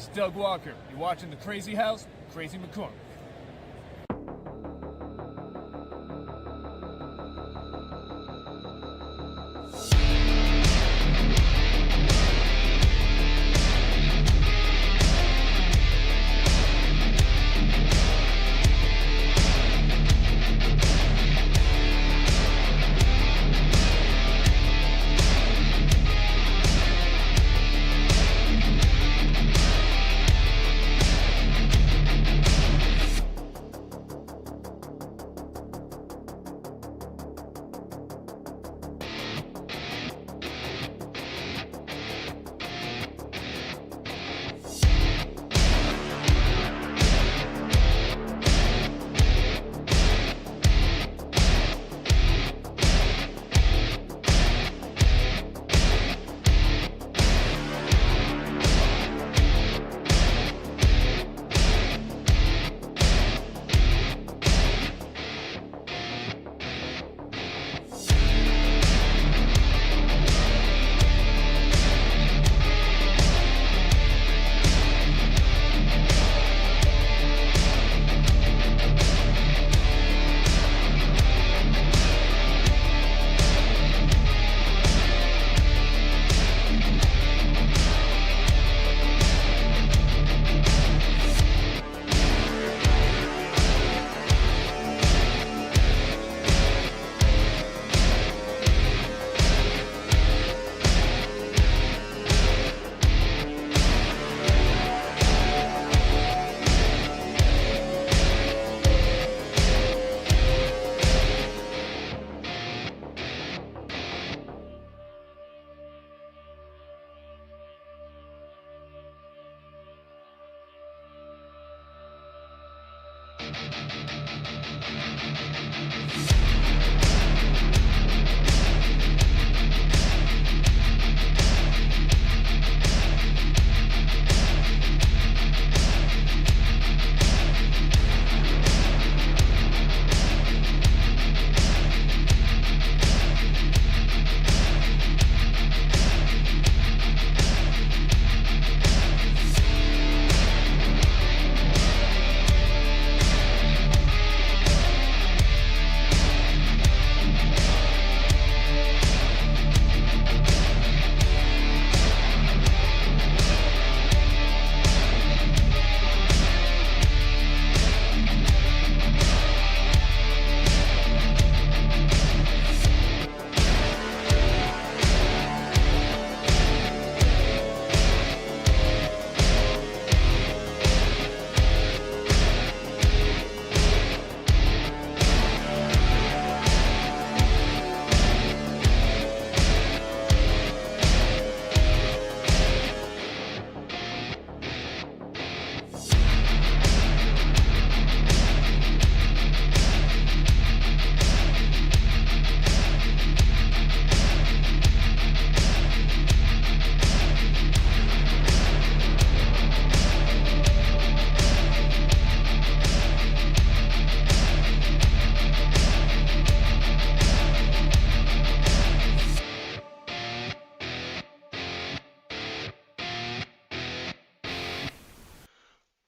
This is Doug Walker. You're watching The Crazy House, Crazy McCormick.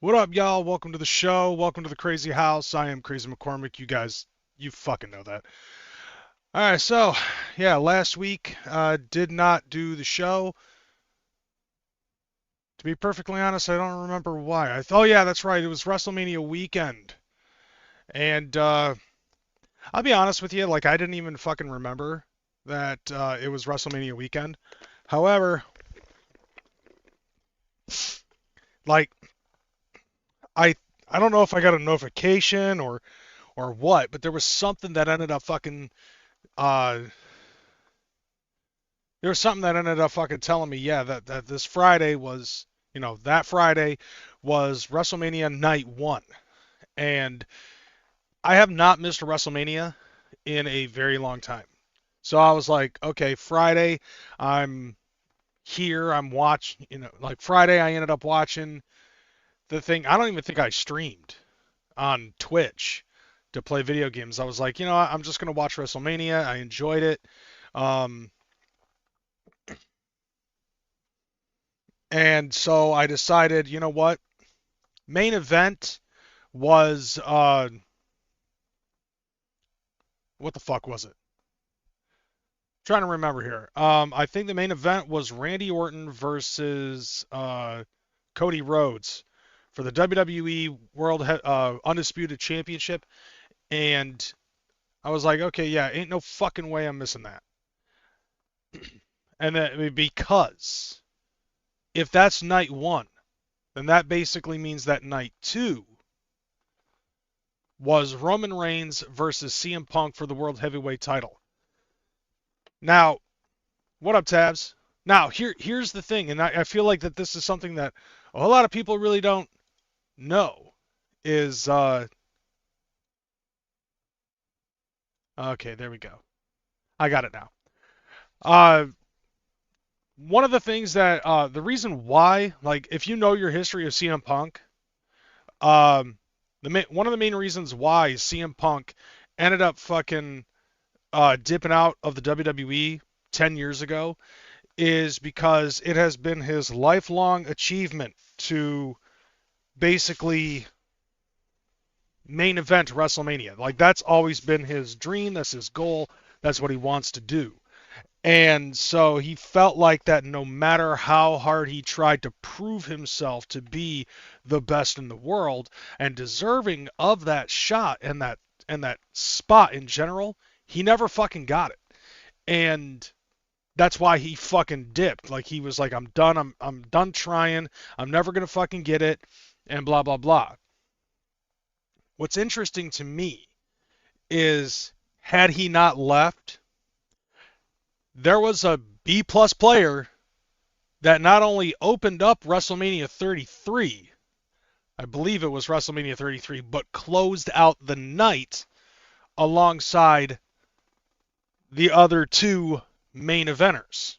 What up, y'all? Welcome to the show. Welcome to the Crazy House. I am Crazy McCormick. You guys, you fucking know that. All right, so yeah, last week did not do the show. To be perfectly honest, I don't remember why. Oh yeah, that's right. It was WrestleMania weekend, and I'll be honest with you, like I didn't even fucking remember that it was WrestleMania weekend. However, like I don't know if I got a notification or what, but there was something that ended up fucking there was something that ended up fucking telling me, yeah, that this Friday was, that Friday was WrestleMania night 1. And I have not missed a WrestleMania in a very long time. So I was like, okay, Friday I'm here, I'm watching, like Friday I ended up watching the thing. I don't even think I streamed on Twitch to play video games. I was like, I'm just going to watch WrestleMania. I enjoyed it. And so I decided, you know what? Main event was what the fuck was it? Trying to remember here. I think the main event was Randy Orton versus Cody Rhodes for the WWE World Undisputed Championship, and I was like, okay, yeah, ain't no fucking way I'm missing that. And then because if that's night one, then that basically means that night two was Roman Reigns versus CM Punk for the World Heavyweight title. Now, what up, Tabs? Now, here's the thing, and I feel like that this is something that a whole lot of people really don't know. Is okay, there we go. I got it now. Uh, one of the things that the reason why, like, if you know your history of CM Punk, um, one of the main reasons why CM Punk ended up fucking dipping out of the WWE 10 years ago is because it has been his lifelong achievement to basically main event WrestleMania. Like, that's always been his dream, that's his goal, that's what he wants to do. And so he felt like that no matter how hard he tried to prove himself to be the best in the world and deserving of that shot and that spot in general, he never fucking got it. And that's why he fucking dipped. Like, he was like, I'm done. I'm done trying. I'm never gonna fucking get it, and blah blah blah. What's interesting to me is had he not left, there was a B plus player that not only opened up WrestleMania 33, I believe it was WrestleMania 33, but closed out the night alongside the other two main eventers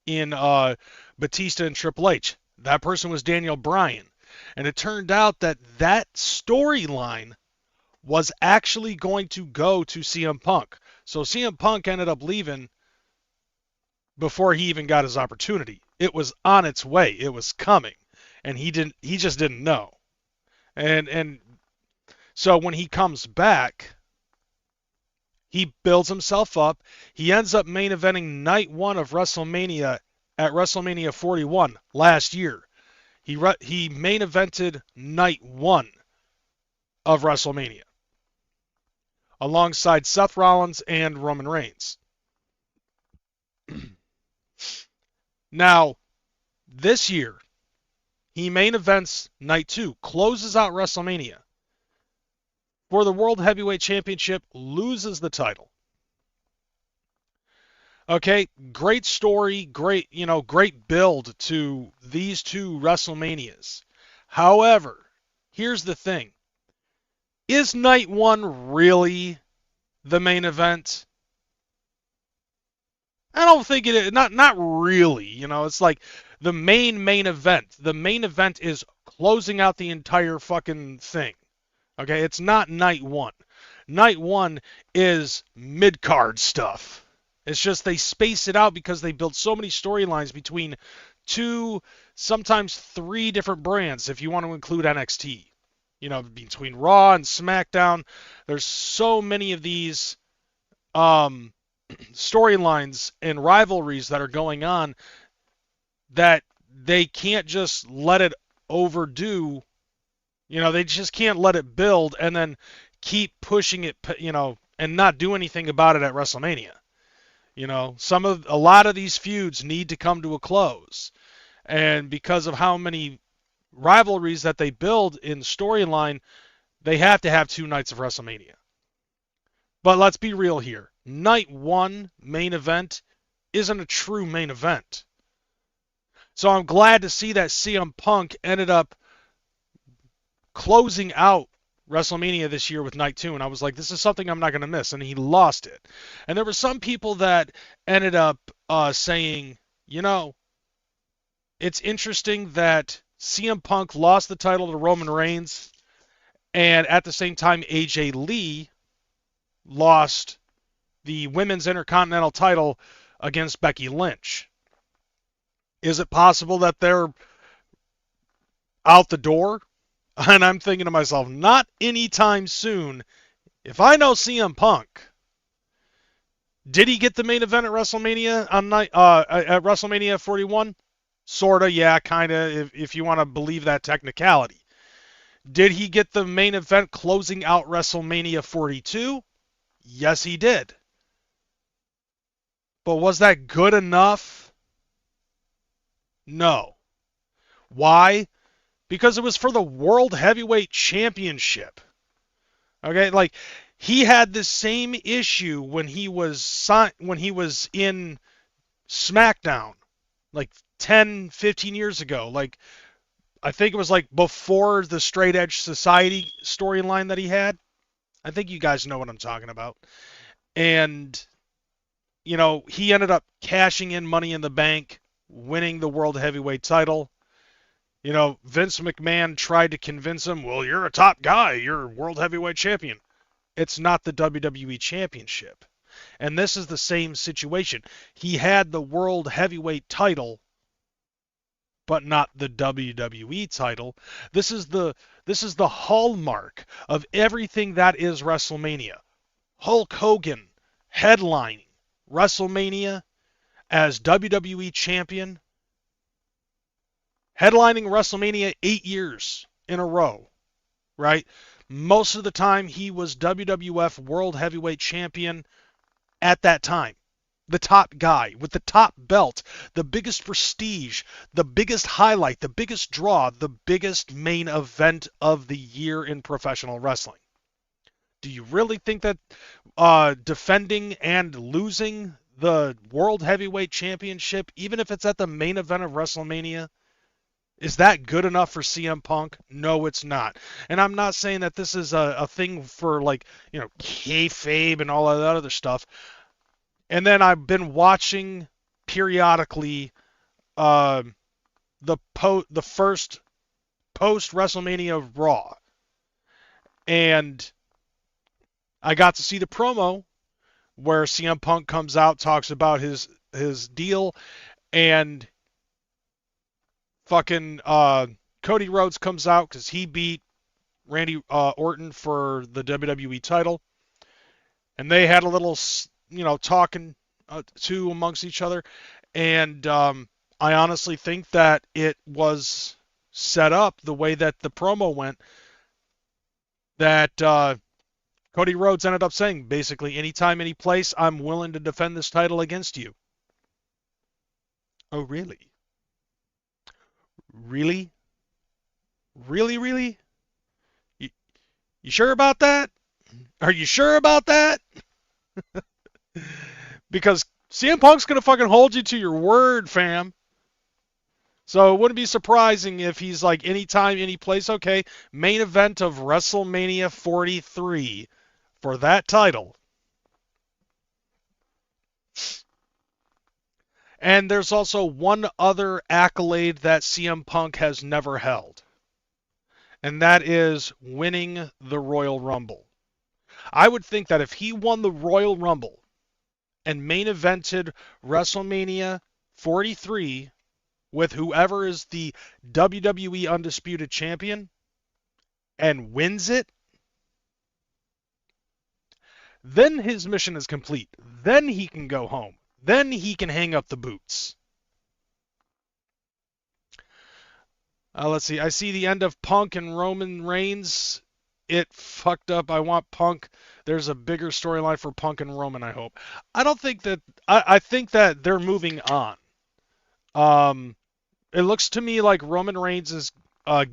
in Batista and Triple H. That person was Daniel Bryan. And it turned out that that storyline was actually going to go to CM Punk. So CM Punk ended up leaving before he even got his opportunity. It was on its way. It was coming. And he just didn't know. And so when he comes back, he builds himself up. He ends up main eventing night one of WrestleMania at WrestleMania 41 last year. He main evented night one of WrestleMania alongside Seth Rollins and Roman Reigns. Now, this year, he main events night two, closes out WrestleMania for the World Heavyweight Championship, loses the title. Okay, great story, great build to these two WrestleManias. However, here's the thing. Is night one really the main event? I don't think it is. Not really. It's like the main event. The main event is closing out the entire fucking thing. Okay, it's not night one. Night one is mid-card stuff. It's just they space it out because they build so many storylines between two, sometimes three different brands, if you want to include NXT. Between Raw and SmackDown, there's so many of these storylines and rivalries that are going on that they can't just let it overdo. They just can't let it build and then keep pushing it, and not do anything about it at WrestleMania. A lot of these feuds need to come to a close. And because of how many rivalries that they build in storyline, they have to have two nights of WrestleMania. But let's be real here. Night one main event isn't a true main event. So I'm glad to see that CM Punk ended up closing out WrestleMania this year with night two, and I was like, this is something I'm not going to miss, and he lost it. And there were some people that ended up saying, it's interesting that CM Punk lost the title to Roman Reigns, and at the same time, AJ Lee lost the Women's Intercontinental title against Becky Lynch. Is it possible that they're out the door? And I'm thinking to myself, not anytime soon. If I know CM Punk, did he get the main event at WrestleMania on night at WrestleMania 41? Sorta, yeah, kinda, if you want to believe that technicality. Did he get the main event closing out WrestleMania 42? Yes, he did. But was that good enough? No. Why? Because it was for the World Heavyweight Championship. Okay, like he had the same issue when he was in SmackDown like 10, 15 years ago. Like I think it was like before the Straight Edge Society storyline that he had. I think you guys know what I'm talking about. And he ended up cashing in Money in the Bank, winning the World Heavyweight title. Vince McMahon tried to convince him, well, you're a top guy. You're World Heavyweight Champion. It's not the WWE Championship. And this is the same situation. He had the World Heavyweight title, but not the WWE title. This is the hallmark of everything that is WrestleMania. Hulk Hogan headlining WrestleMania as WWE Champion, headlining WrestleMania 8 years in a row, right? Most of the time he was WWF World Heavyweight Champion at that time. The top guy with the top belt, the biggest prestige, the biggest highlight, the biggest draw, the biggest main event of the year in professional wrestling. Do you really think that defending and losing the World Heavyweight Championship, even if it's at the main event of WrestleMania, is that good enough for CM Punk? No, it's not. And I'm not saying that this is a thing for kayfabe and all of that other stuff. And then I've been watching periodically the first post WrestleMania Raw, and I got to see the promo where CM Punk comes out, talks about his deal, and fucking Cody Rhodes comes out because he beat Randy Orton for the WWE title, and they had a little talking to amongst each other, and I honestly think that it was set up the way that the promo went, that Cody Rhodes ended up saying, basically, anytime, any place, I'm willing to defend this title against you. Oh, really? Really? Really, really? You sure about that? Are you sure about that? Because CM Punk's going to fucking hold you to your word, fam. So it wouldn't be surprising if he's like, anytime, any place, okay, main event of WrestleMania 43 for that title. And there's also one other accolade that CM Punk has never held, and that is winning the Royal Rumble. I would think that if he won the Royal Rumble and main evented WrestleMania 43 with whoever is the WWE Undisputed Champion and wins it, then his mission is complete. Then he can go home. Then he can hang up the boots. Let's see. I see the end of Punk and Roman Reigns. It fucked up. I want Punk. There's a bigger storyline for Punk and Roman, I hope. I don't think that... I think that they're moving on. It looks to me like Roman Reigns is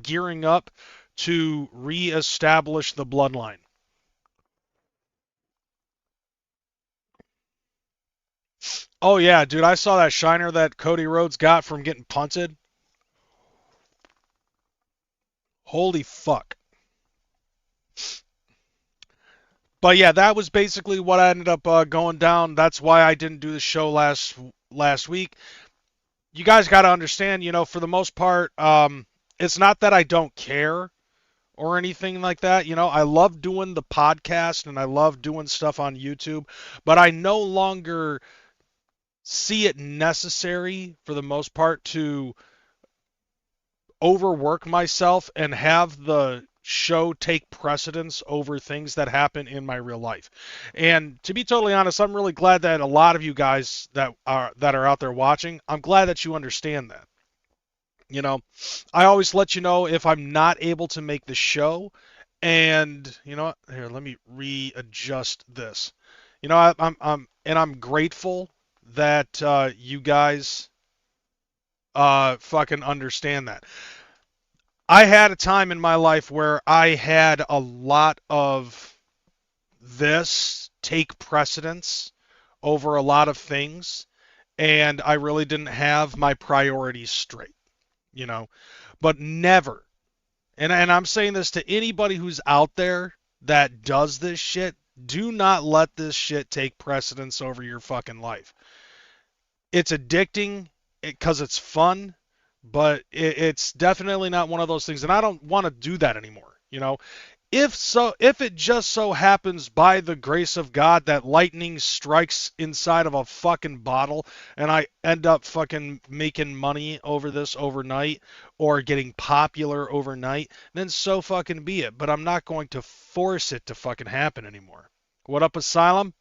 gearing up to reestablish the bloodline. Oh, yeah, dude. I saw that shiner that Cody Rhodes got from getting punted. Holy fuck. But yeah, that was basically what I ended up going down. That's why I didn't do the show last week. You guys got to understand, for the most part, it's not that I don't care or anything like that. I love doing the podcast and I love doing stuff on YouTube, but I no longer see it necessary for the most part to overwork myself and have the show take precedence over things that happen in my real life. And to be totally honest, I'm really glad that a lot of you guys that are out there watching, I'm glad that you understand that. You know, I always let you know if I'm not able to make the show. And you know what? Here, let me readjust this. You know, I'm grateful that you guys fucking understand that. I had a time in my life where I had a lot of this take precedence over a lot of things, and I really didn't have my priorities straight, you know. But never, and I'm saying this to anybody who's out there that does this shit, do not let this shit take precedence over your fucking life. It's addicting because it's fun, but it's definitely not one of those things, and I don't want to do that anymore. You know, if it just so happens by the grace of God that lightning strikes inside of a fucking bottle and I end up fucking making money over this overnight or getting popular overnight, then so fucking be it. But I'm not going to force it to fucking happen anymore. What up, Asylum?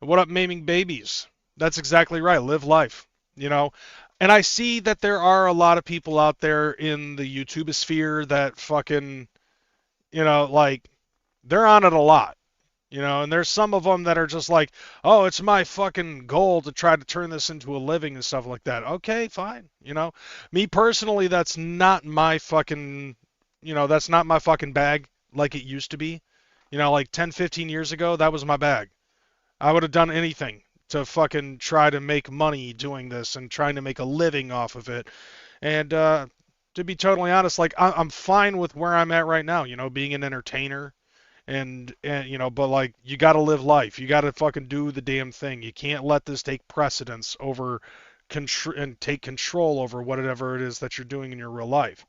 What up, Maiming Babies? That's exactly right. Live life, you know. And I see that there are a lot of people out there in the YouTube sphere that fucking, you know, like, they're on it a lot, you know, and there's some of them that are just like, oh, it's my fucking goal to try to turn this into a living and stuff like that. Okay, fine, you know. Me personally, that's not my fucking, you know, that's not my fucking bag like it used to be. You know, like 10, 15 years ago, that was my bag. I would have done anything to fucking try to make money doing this and trying to make a living off of it. And to be totally honest, like I'm fine with where I'm at right now, you know, being an entertainer and you know, but like you got to live life. You got to fucking do the damn thing. You can't let this take precedence over and take control over whatever it is that you're doing in your real life.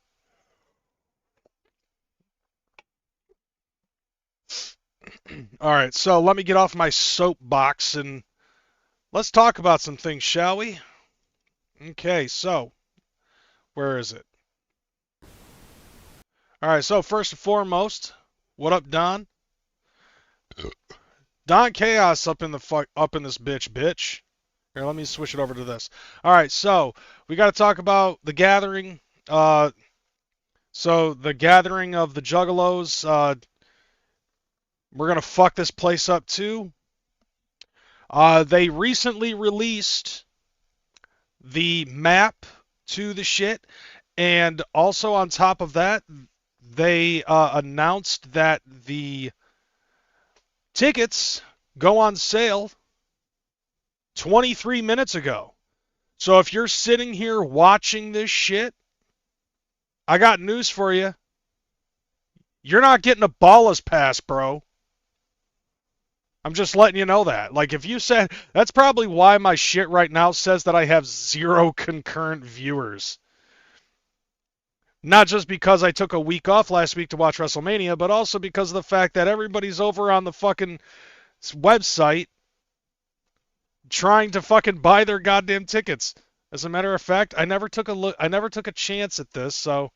All right, so let me get off my soapbox and let's talk about some things, shall we? Okay, so where is it? All right, so first and foremost, what up, Don? Don Chaos up in this bitch. Here, let me switch it over to this. All right, so we got to talk about the gathering. So the gathering of the Juggalos. We're gonna fuck this place up too. They recently released the map to the shit, and also on top of that, they announced that the tickets go on sale 23 minutes ago. So if you're sitting here watching this shit, I got news for you. You're not getting a ballless pass, bro. I'm just letting you know that. Like, if you said, that's probably why my shit right now says that I have 0 concurrent viewers. Not just because I took a week off last week to watch WrestleMania, but also because of the fact that everybody's over on the fucking website trying to fucking buy their goddamn tickets. As a matter of fact, I never took a chance at this, so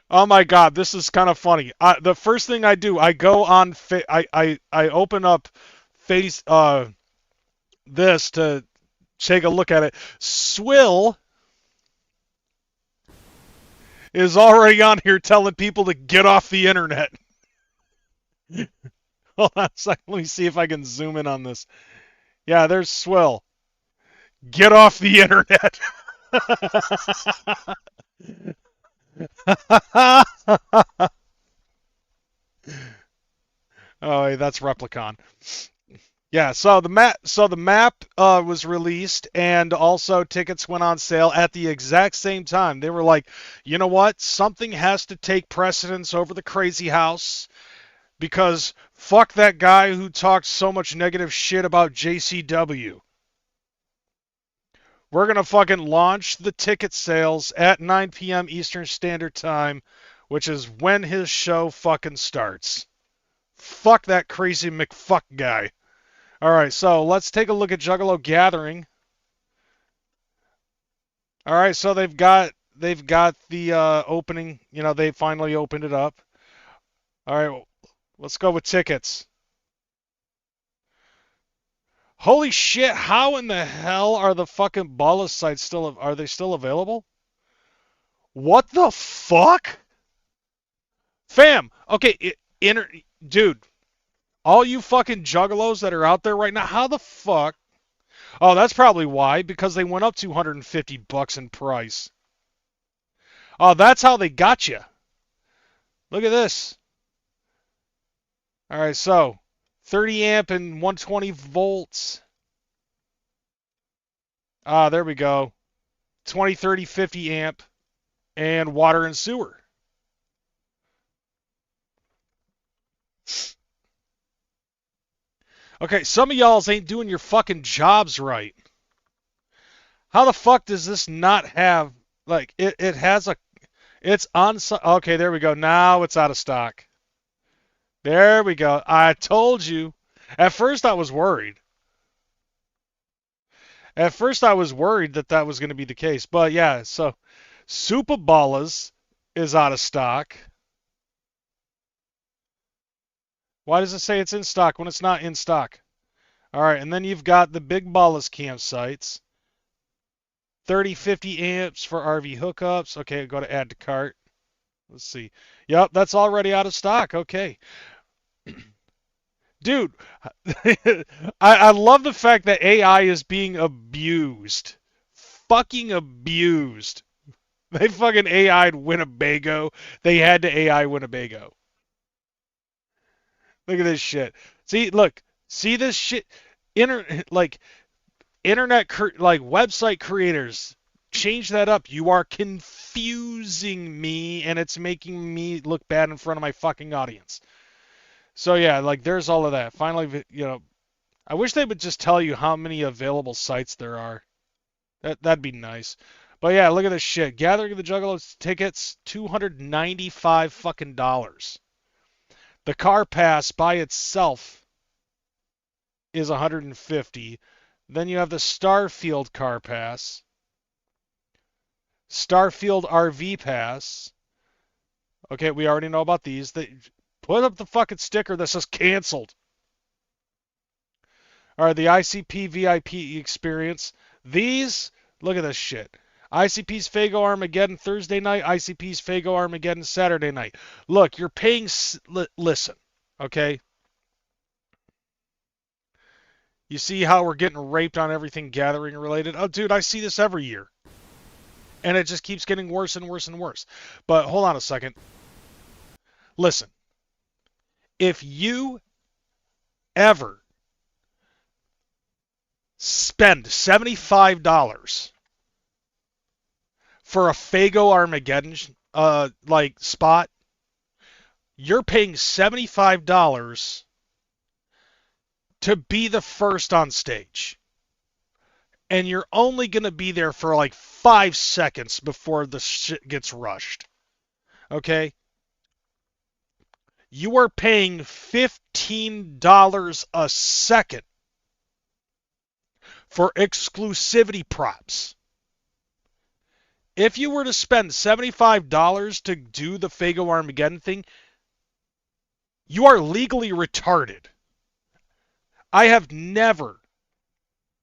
oh my god, this is kind of funny. The first thing I do, I go on I open up face this to take a look at it. Swill is already on here telling people to get off the internet. Hold on a second. Let me see if I can zoom in on this. Yeah, there's Swill. Get off the internet. Oh, hey, that's Replicon. Yeah, so the map was released, and also tickets went on sale at the exact same time. They were like, you know what? Something has to take precedence over the Crazy House because fuck that guy who talked so much negative shit about JCW. We're gonna fucking launch the ticket sales at 9 p.m. Eastern Standard Time, which is when his show fucking starts. Fuck that crazy McFuck guy. All right, so let's take a look at Juggalo Gathering. All right, so they've got the opening. You know, they finally opened it up. All right, let's go with tickets. Holy shit! How in the hell are the fucking Ballast sites still? Are they still available? What the fuck, fam? Okay, dude, all you fucking juggalos that are out there right now, how the fuck? Oh, that's probably why, because they went up $250 in price. Oh, that's how they got you. Look at this. All right, so 30 amp and 120 volts. Ah, there we go. 20, 30, 50 amp and water and sewer. Okay, some of y'alls ain't doing your fucking jobs right. How the fuck does this not have, like, it has a, it's on, okay, there we go. Now it's out of stock. There we go. I told you. At first I was worried. At first I was worried that that was going to be the case. But yeah, so Super Ballas is out of stock. Why does it say it's in stock when it's not in stock? All right, and then you've got the Big Ballas campsites. 30, 50 amps for RV hookups. Okay, go to add to cart. Let's see. Yep, that's already out of stock. Okay. Dude, I love the fact that AI is being abused. Fucking abused. They fucking AI'd Winnebago. They had to AI Winnebago. Look at this shit. See, look. See this shit? Like internet like website creators, change that up. You are confusing me and it's making me look bad in front of my fucking audience. So yeah, like there's all of that. Finally, you know, I wish they would just tell you how many available sites there are. That'd be nice. But yeah, look at this shit. Gathering of the Juggalos tickets, $295 fucking dollars. The car pass by itself is 150. Then you have the Starfield car pass, Starfield RV pass. Okay, we already know about these. They put up the fucking sticker that says canceled. All right, the ICP VIP experience. These, look at this shit. ICP's Fago Armageddon Thursday night, ICP's Fago Armageddon Saturday night. Look, you're paying, listen, okay? You see how we're getting raped on everything gathering related? Oh, dude, I see this every year. And it just keeps getting worse and worse and worse. But hold on a second. Listen. If you ever spend $75 for a Fago Armageddon like spot, you're paying $75 to be the first on stage. And you're only going to be there for like 5 seconds before the shit gets rushed. Okay? You are paying $15 a second for exclusivity props. If you were to spend $75 to do the Fago Armageddon thing, you are legally retarded. I have never,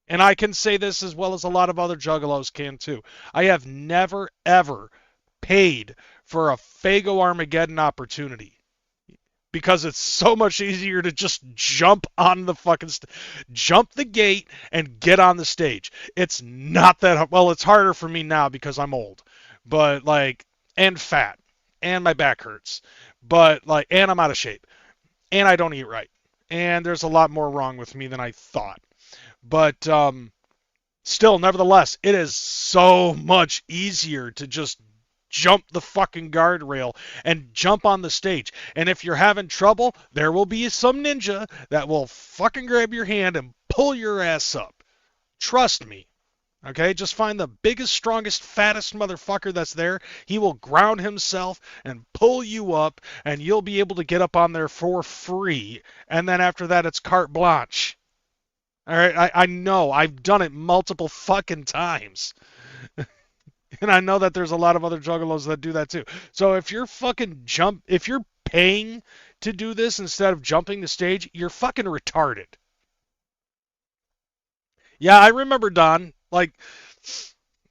and I can say this as well as a lot of other juggalos can too, I have never, ever paid for a Fago Armageddon opportunity. Because it's so much easier to just jump on the fucking jump the gate and get on the stage. It's not that well, it's harder for me now because I'm old. But like, and fat, and my back hurts. But like, and I'm out of shape. And I don't eat right. And there's a lot more wrong with me than I thought. But still, nevertheless, it is so much easier to just jump the fucking guardrail and jump on the stage. And if you're having trouble, there will be some ninja that will fucking grab your hand and pull your ass up. Trust me. Okay, just find the biggest, strongest, fattest motherfucker that's there. He will ground himself and pull you up, and you'll be able to get up on there for free. And then after that, it's carte blanche. All right, I know. I've done it multiple fucking times. And I know that there's a lot of other juggalos that do that too. So if you're paying to do this instead of jumping the stage, you're fucking retarded. Yeah, I remember, Don. Like,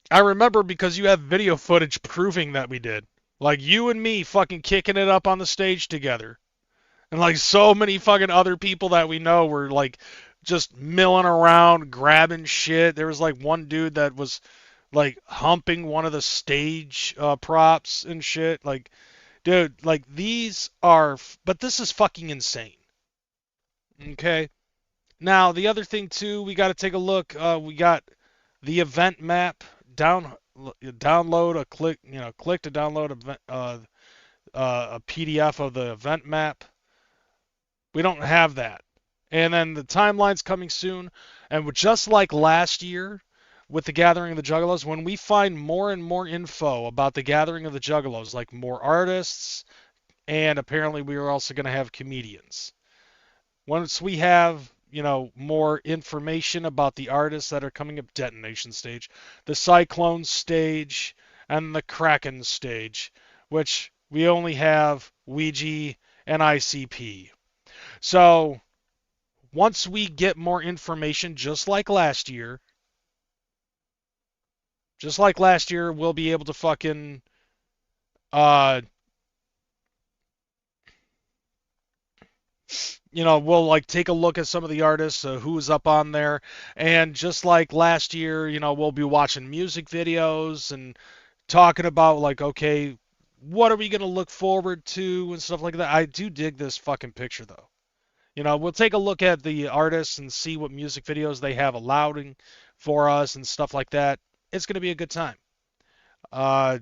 I remember because you have video footage proving that we did. Like, you and me fucking kicking it up on the stage together. And, like, so many fucking other people that we know were, like, just milling around, grabbing shit. There was, like, one dude that was, like, humping one of the stage props and shit. Like, dude, like, but this is fucking insane. Okay? Now, the other thing, too, we got to take a look. We got the event map. Download a click, click to download a PDF of the event map. We don't have that. And then the timeline's coming soon. And just like last year with the Gathering of the Juggalos, when we find more and more info about the Gathering of the Juggalos, like more artists, and apparently we are also going to have comedians. Once we have, more information about the artists that are coming up Detonation stage, the Cyclone stage, and the Kraken stage, which we only have Ouija and ICP. So, once we get more information, just like last year, we'll be able to fucking, we'll like take a look at some of the artists, who's up on there, and just like last year, we'll be watching music videos and talking about like, okay, what are we gonna look forward to and stuff like that. I do dig this fucking picture though. We'll take a look at the artists and see what music videos they have allowing for us and stuff like that. It's gonna be a good time. Uh,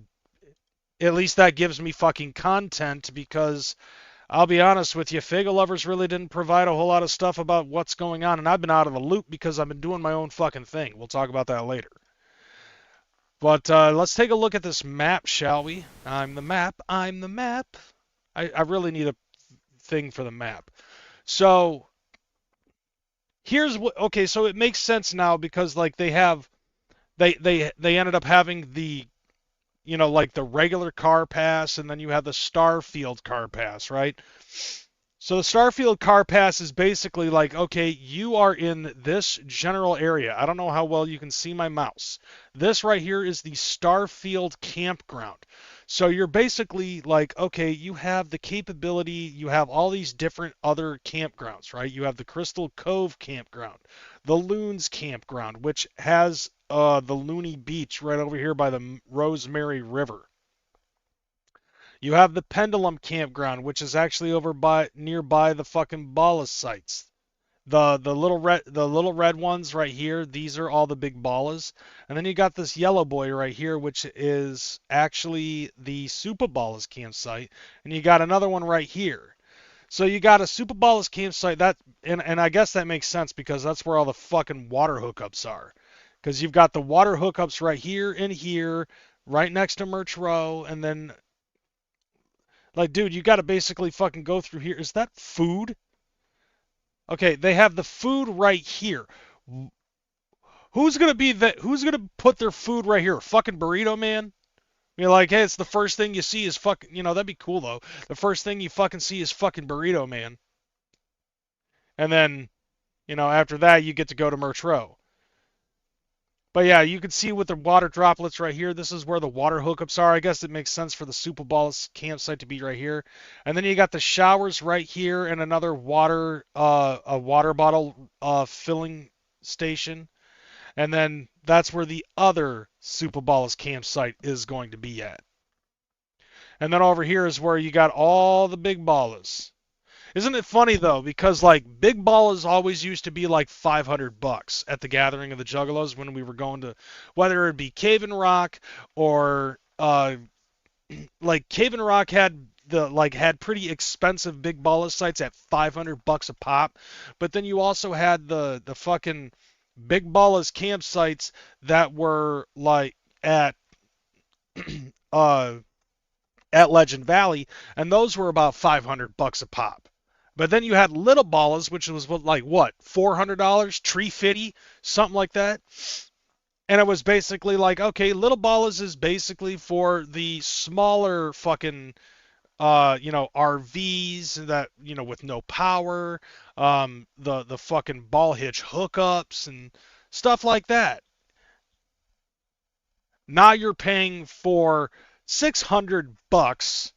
at least that gives me fucking content because I'll be honest with you, Fagel Lovers really didn't provide a whole lot of stuff about what's going on, and I've been out of the loop because I've been doing my own fucking thing. We'll talk about that later. But let's take a look at this map, shall we? I'm the map. I'm the map. I really need a thing for the map. So here's what. Okay, so it makes sense now because like they ended up having the like the regular car pass, and then you have the Starfield car pass, right? So the Starfield car pass is basically like, okay, you are in this general area. I don't know how well you can see my mouse. This right here is the Starfield campground. So you're basically like, okay, you have the capability, you have all these different other campgrounds, right? You have the Crystal Cove campground, the Loons campground, which has the Looney Beach right over here by the Rosemary River. You have the Pendulum campground, which is actually over by nearby the fucking Bala sites. The little red ones right here, these are all the big ballas. And then you got this yellow boy right here, which is actually the Super Ballas campsite. And you got another one right here. So you got a Super Ballas campsite and I guess that makes sense because that's where all the fucking water hookups are. Because you've got the water hookups right here and here, right next to Merch Row, and then like, dude, you got to basically fucking go through here. Is that food? Okay, they have the food right here. Who's gonna put their food right here? Fucking Burrito Man? You're like, hey, it's the first thing you see is fucking, that'd be cool though. The first thing you fucking see is fucking Burrito Man. And then, after that you get to go to Merch Row. But yeah, you can see with the water droplets right here, this is where the water hookups are. I guess it makes sense for the Super Balls campsite to be right here. And then you got the showers right here and another a water bottle filling station. And then that's where the other Super Balls campsite is going to be at. And then over here is where you got all the big ballas. Isn't it funny though? Because like big ballas always used to be like $500 at the Gathering of the Juggalos when we were going to, whether it be Cave and Rock or like Cave and Rock had pretty expensive big balla sites at $500 a pop, but then you also had the fucking big ballas campsites that were like uh at Legend Valley, and those were about $500 a pop. But then you had little ballas, which was like what, $400, tree fitty, something like that. And it was basically like, okay, little ballas is basically for the smaller fucking RVs that, with no power, the fucking ball hitch hookups and stuff like that. Now you're paying for $600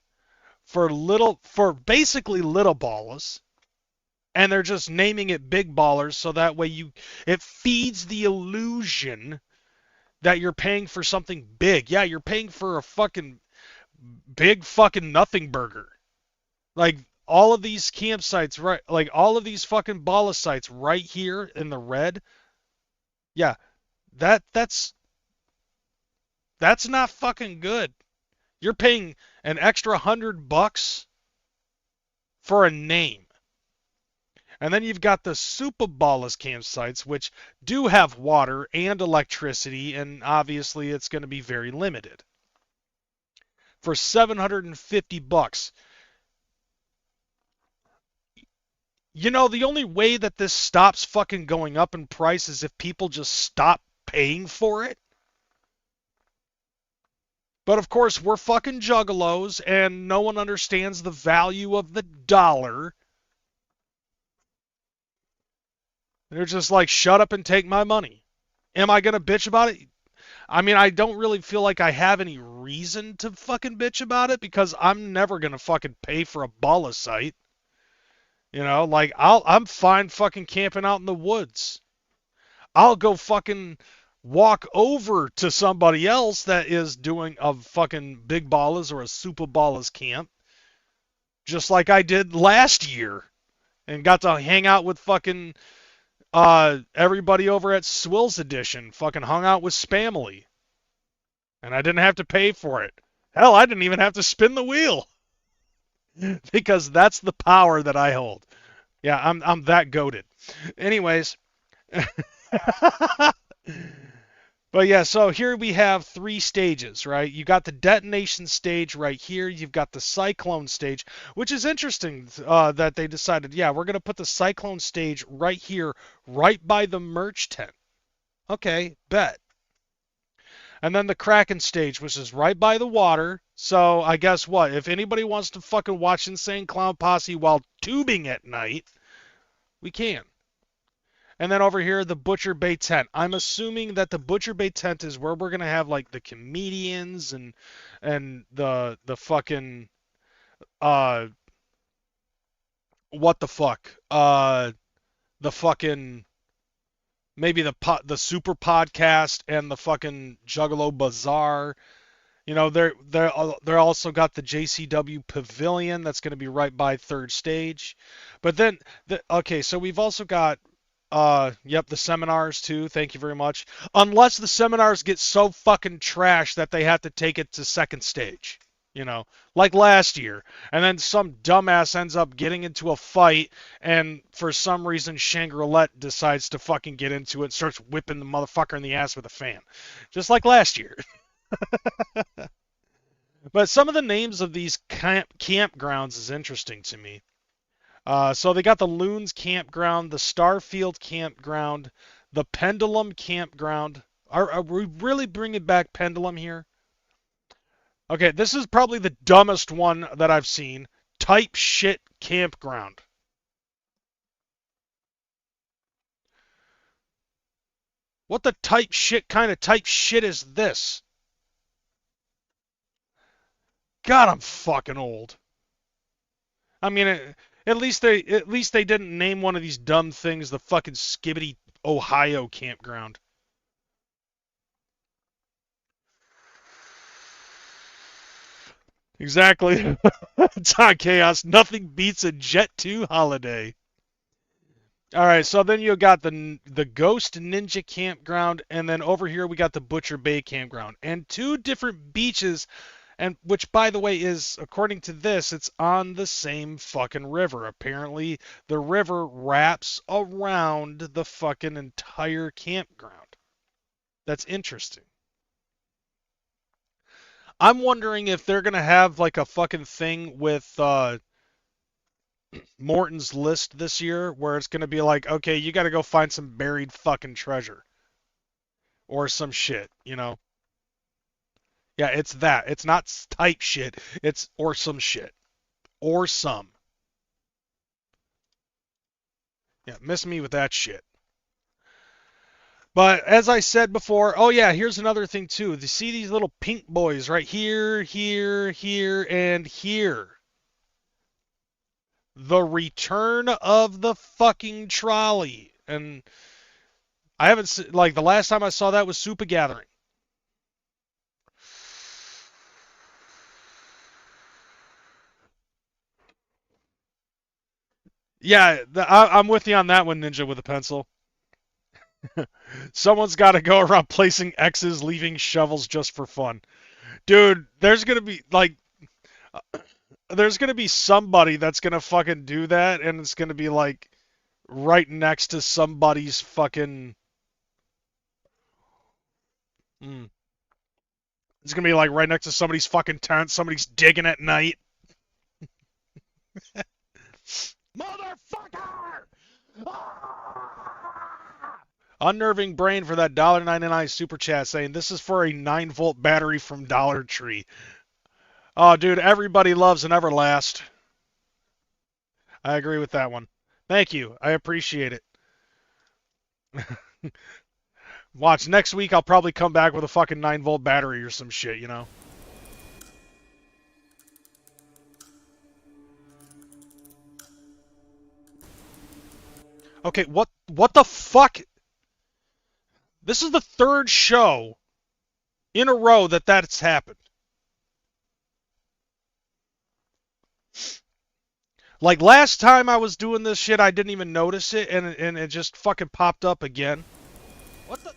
for basically little ballers, and they're just naming it big ballers so that way it feeds the illusion that you're paying for something big. Yeah, you're paying for a fucking big fucking nothing burger. Like all of these campsites, right? Like all of these fucking balla sites right here in the red. Yeah, that's not fucking good. You're paying an extra $100 for a name. And then you've got the super ballas campsites, which do have water and electricity, and obviously it's going to be very limited. For $750. The only way that this stops fucking going up in price is if people just stop paying for it. But of course, we're fucking juggalos, and no one understands the value of the dollar. They're just like, shut up and take my money. Am I going to bitch about it? I mean, I don't really feel like I have any reason to fucking bitch about it because I'm never going to fucking pay for a balla site. Like, I'm fine fucking camping out in the woods. I'll go fucking walk over to somebody else that is doing a fucking big ballas or a super ballas camp, just like I did last year, and got to hang out with fucking everybody over at Swills Edition. Fucking hung out with Spamily, and I didn't have to pay for it. Hell, I didn't even have to spin the wheel because that's the power that I hold. Yeah, I'm that goated. Anyways. But yeah, so here we have 3 stages, right? You got the detonation stage right here. You've got the cyclone stage, which is interesting that they decided, yeah, we're going to put the cyclone stage right here, right by the merch tent. Okay, bet. And then the Kraken stage, which is right by the water. So I guess what? If anybody wants to fucking watch Insane Clown Posse while tubing at night, we can. And then over here, the Butcher Bay tent. I'm assuming that the Butcher Bay tent is where we're gonna have like the comedians and the fucking what the fuck the fucking maybe the super podcast and the fucking Juggalo Bazaar. They're also got the JCW Pavilion that's gonna be right by third stage. But then okay, so we've also got yep, the seminars too. Thank you very much. Unless the seminars get so fucking trash that they have to take it to second stage, like last year. And then some dumbass ends up getting into a fight, and for some reason Shangri-La decides to fucking get into it and starts whipping the motherfucker in the ass with a fan. Just like last year. But some of the names of these campgrounds is interesting to me. So they got the Loons Campground, the Starfield Campground, the Pendulum Campground. Are we really bringing back Pendulum here? Okay, this is probably the dumbest one that I've seen. Type Shit Campground. What the kind of type shit is this? God, I'm fucking old. I mean, at least they didn't name one of these dumb things the fucking Skibbity Ohio Campground. Exactly. Time Chaos. Nothing beats a Jet 2 holiday. All right, so then you got the Ghost Ninja Campground, and then over here we got the Butcher Bay Campground, and 2 different beaches And which, by the way, is, according to this, it's on the same fucking river. Apparently, the river wraps around the fucking entire campground. That's interesting. I'm wondering if they're gonna have like a fucking thing with Morton's List this year, where it's gonna be like, okay, you gotta go find some buried fucking treasure or some shit, you know? Yeah, it's that. It's not type shit. It's or some shit. Or some. Yeah, miss me with that shit. But as I said before, oh yeah, here's another thing too. You see these little pink boys right here, here, here, and here. The return of the fucking trolley. And I haven't, like, the last time I saw that was Super Gathering. Yeah, I'm with you on that one, Ninja with a pencil. Someone's got to go around placing X's, leaving shovels just for fun. Dude, there's gonna be somebody that's gonna fucking do that, and it's gonna be like right next to somebody's fucking. Mm, it's gonna be like right next to somebody's fucking tent. Somebody's digging at night. Motherfucker! Ah! Unnerving brain for that $1.99 super chat saying this is for a 9-volt battery from Dollar Tree. Oh, dude, everybody loves an Everlast. I agree with that one. Thank you. I appreciate it. Watch, next week I'll probably come back with a fucking 9-volt battery or some shit, you know? Okay, what the fuck? This is the third show in a row that's happened. Like last time I was doing this shit, I didn't even notice it, and it just fucking popped up again. What the?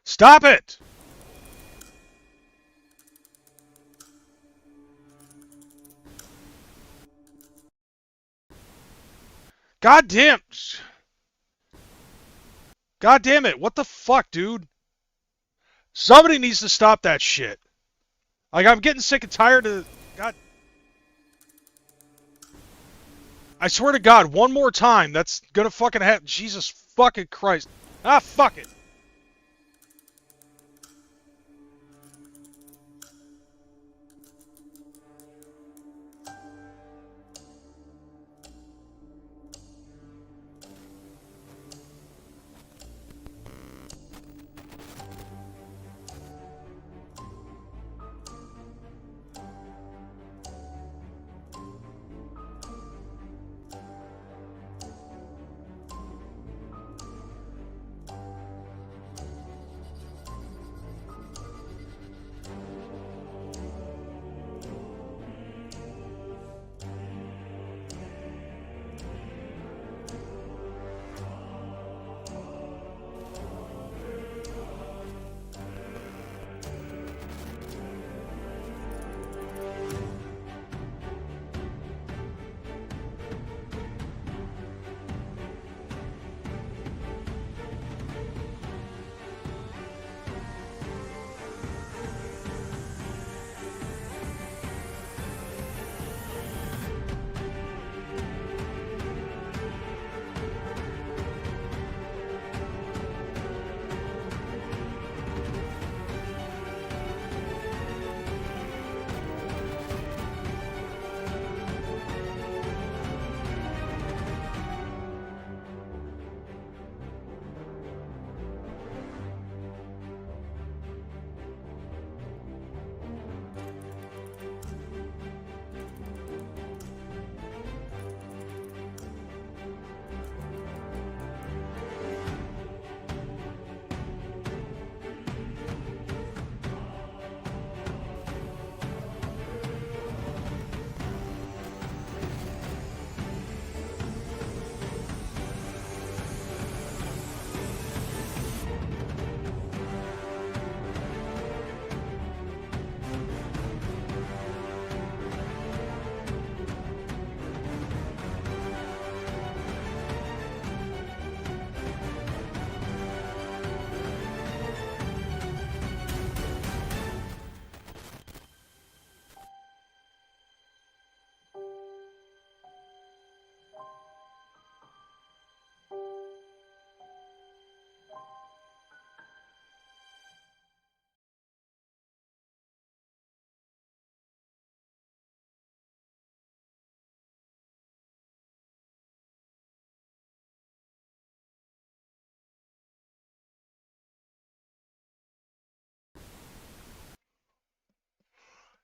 Stop it! God damn! God damn it! What the fuck, dude? Somebody needs to stop that shit. Like, I'm getting sick and tired of... God... I swear to God, one more time, that's gonna fucking happen. Jesus fucking Christ. Ah, fuck it.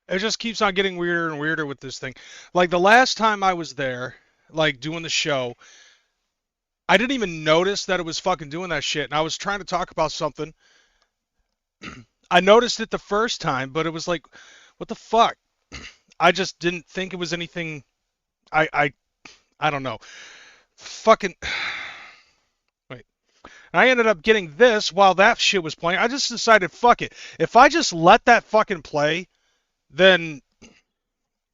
It just keeps on getting weirder and weirder with this thing. Like the last time I was there, like doing the show, I didn't even notice that it was fucking doing that shit. And I was trying to talk about something. I noticed it the first time, but it was like, what the fuck? I just didn't think it was anything. I I I don't know. Fucking wait. I ended up getting this while that shit was playing. I just decided, fuck it. If I just let that fucking play, then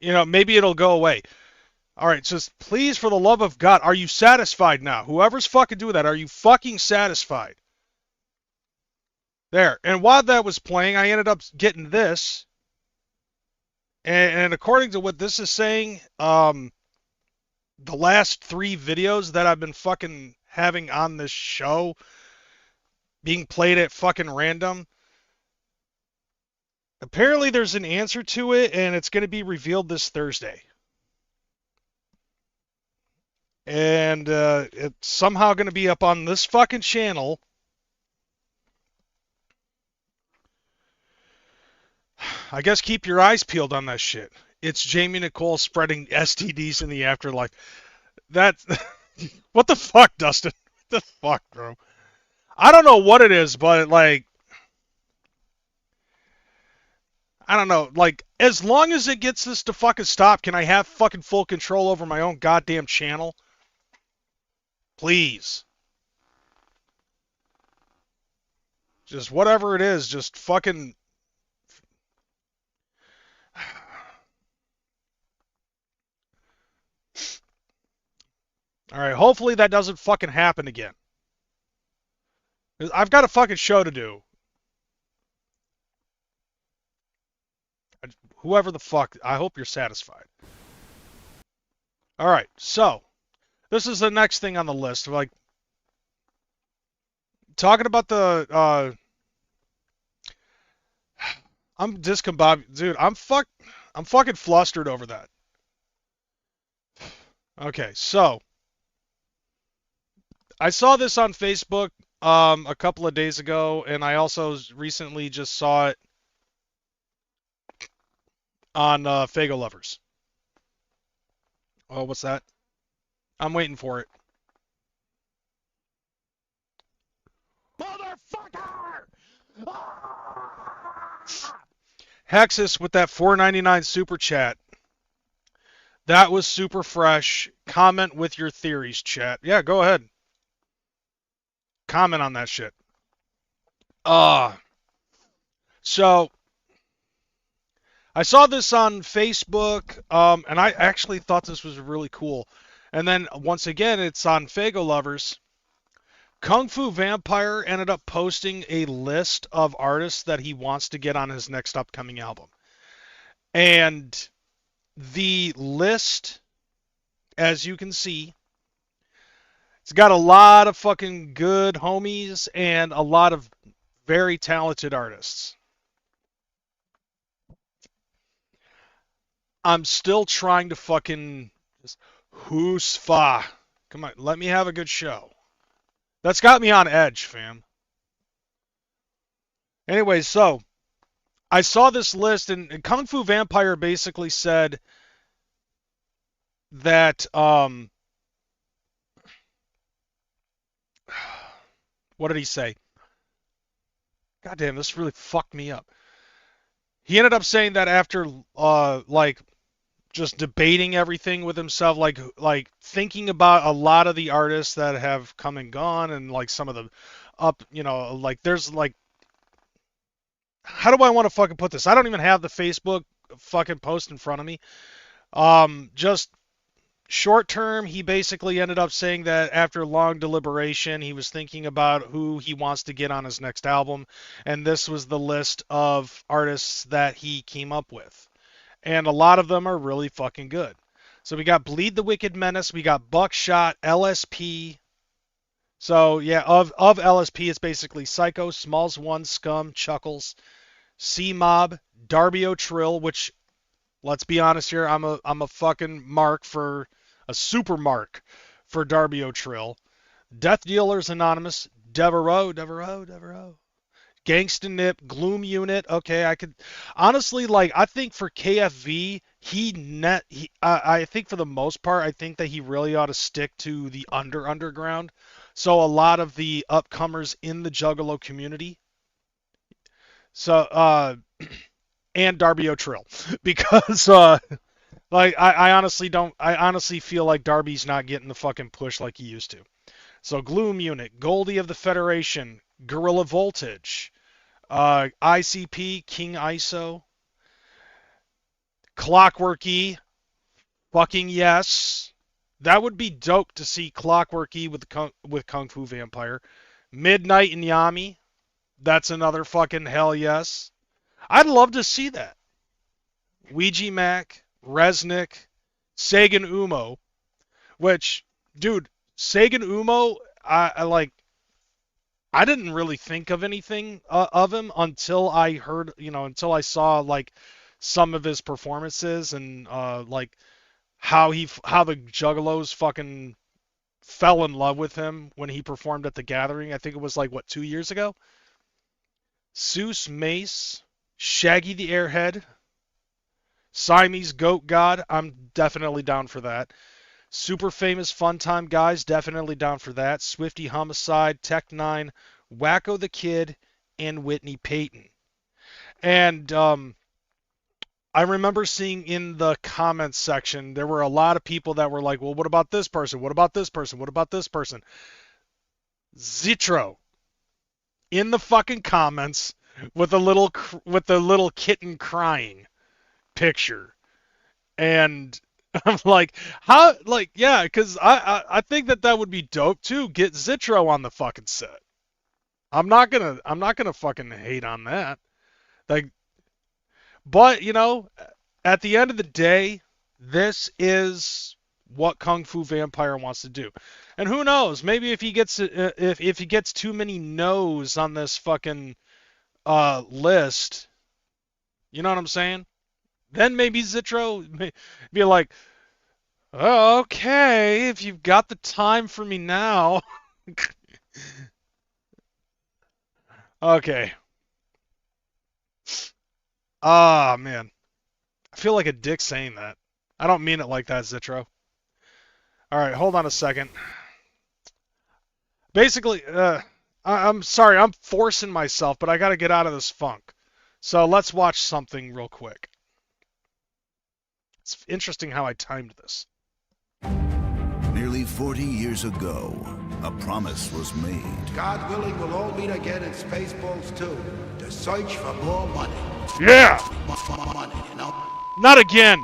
maybe it'll go away. All right, just please, for the love of God, are you satisfied now? Whoever's fucking doing that, are you fucking satisfied? There. And while that was playing, I ended up getting this. And according to what this is saying, the last 3 videos that I've been fucking having on this show being played at fucking random, apparently there's an answer to it, and it's going to be revealed this Thursday. And it's somehow going to be up on this fucking channel. I guess keep your eyes peeled on that shit. It's Jamie Nicole spreading STDs in the afterlife. That, what the fuck, Dustin? What the fuck, bro? I don't know what it is, but like, I don't know. Like, as long as it gets this to fucking stop, can I have fucking full control over my own goddamn channel? Please. Just whatever it is, just fucking. Alright, hopefully that doesn't fucking happen again. I've got a fucking show to do. Whoever the fuck, I hope you're satisfied. Alright, so, this is the next thing on the list. Like, talking about the, I'm discombobulated. Dude, I'm fucking flustered over that. Okay, so, I saw this on Facebook a couple of days ago, and I also recently just saw it on Fago Lovers. Oh, what's that? I'm waiting for it. Motherfucker! Ah! Hexus with that $4.99 super chat. That was super fresh. Comment with your theories, chat. Yeah, go ahead. Comment on that shit. So I saw this on Facebook, and I actually thought this was really cool. And then once again, it's on Fago Lovers. Kung Fu Vampire ended up posting a list of artists that he wants to get on his next upcoming album. And the list, as you can see, it's got a lot of fucking good homies and a lot of very talented artists. I'm still trying to fucking who's fa. Come on, let me have a good show. That's got me on edge, fam. Anyway, so I saw this list, and Kung Fu Vampire basically said that what did he say? God damn, this really fucked me up. He ended up saying that after like just debating everything with himself, like thinking about a lot of the artists that have come and gone, and like some of the like there's like, how do I want to fucking put this? I don't even have the Facebook fucking post in front of me. Just short term, he basically ended up saying that after long deliberation, he was thinking about who he wants to get on his next album, and this was the list of artists that he came up with. And a lot of them are really fucking good. So we got Bleed the Wicked Menace, we got Buckshot, LSP. So yeah, of LSP, it's basically Psycho, Smalls One, Scum, Chuckles, C-Mob, Darby O'Trill, which, let's be honest here, I'm a fucking mark for a super mark for Darby O'Trill. Death Dealers Anonymous, Devereaux. Gangsta Nip, Gloom Unit. Okay, I could honestly like. I think for KFV, I think for the most part, I think that he really ought to stick to the underground. So a lot of the upcomers in the Juggalo community. So and Darby O'Trill, because like I honestly don't. I honestly feel like Darby's not getting the fucking push like he used to. So Gloom Unit, Goldie of the Federation, Gorilla Voltage. ICP, King ISO, Clockwork E, fucking yes. That would be dope to see Clockwork E with Kung Fu Vampire. Midnight and Yami, that's another fucking hell yes. I'd love to see that. Ouija Mac, Resnick, Sagan Umo, which, dude, Sagan Umo, I like. I didn't really think of anything of him until I heard, until I saw like some of his performances and like how the Juggalos fucking fell in love with him when he performed at the Gathering. I think it was like what 2 years ago. Seuss Mace, Shaggy the Airhead, Siamese Goat God. I'm definitely down for that. Super Famous Fun Time Guys, definitely down for that. Swifty Homicide, Tech 9, Wacko the Kid, and Whitney Payton. And I remember seeing in the comments section, there were a lot of people that were like, well, what about this person? What about this person? What about this person? Zitro in the fucking comments with the little kitten crying picture. And I'm like, how? Like, yeah, because I think that would be dope too. Get Zitro on the fucking set. I'm not gonna fucking hate on that. Like, but at the end of the day, this is what Kung Fu Vampire wants to do. And who knows? Maybe if he gets too many no's on this fucking list, you know what I'm saying? Then maybe Zitro may be like, oh, okay, if you've got the time for me now. Okay. Ah, man. I feel like a dick saying that. I don't mean it like that, Zitro. All right, hold on a second. Basically, I'm sorry, I'm forcing myself, but I got to get out of this funk. So let's watch something real quick. It's interesting how I timed this. Nearly 40 years ago, a promise was made. God willing, we'll all meet again in Spaceballs 2 to search for more money. Yeah! More money, you know? Not again!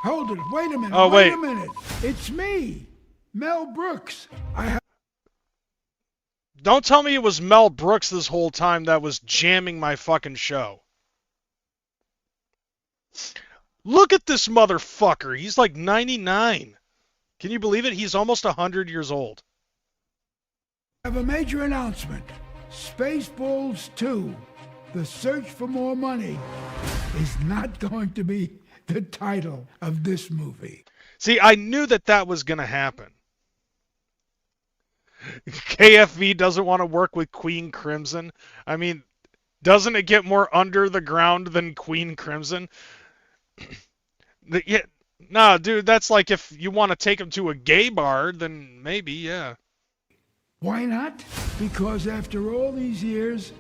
Hold it. Wait a minute. Oh, wait wait. a minute. It's me, Mel Brooks. Don't tell me it was Mel Brooks this whole time that was jamming my fucking show. Look at this motherfucker. He's like 99. Can you believe it? He's almost 100 years old. have a major announcement. Spaceballs 2, The Search for More Money, is not going to be the title of this movie. See, I knew that was going to happen. KFV doesn't want to work with Queen Crimson. I mean, doesn't it get more under the ground than Queen Crimson? Yeah, no, dude, that's like if you want to take him to a gay bar, then maybe, yeah. Why not? Because after all these years,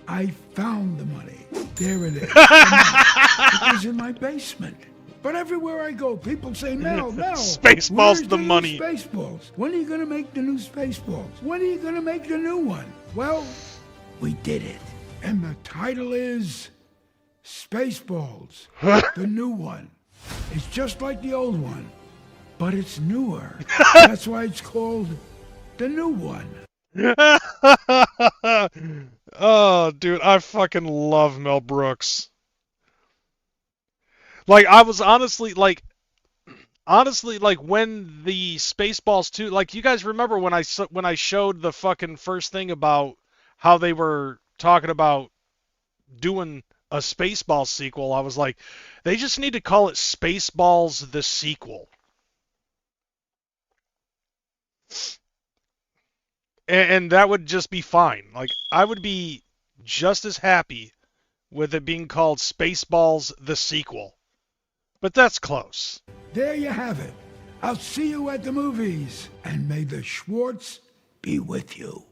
I found the money. There it is. It was in my basement. But everywhere I go, people say, Mel, Spaceballs where's the new money. Spaceballs. When are you going to make the new Spaceballs? When are you going to make the new one? Well, we did it. And the title is Spaceballs, the new one. It's just like the old one, but it's newer. That's why it's called the new one. Oh, dude, I fucking love Mel Brooks. Like, I was honestly like when the Spaceballs 2, like, you guys remember when I showed the fucking first thing about how they were talking about doing a Spaceballs sequel, I was like, they just need to call it Spaceballs the sequel. And that would just be fine. Like, I would be just as happy with it being called Spaceballs the sequel. But that's close. There you have it. I'll see you at the movies. And may the Schwartz be with you.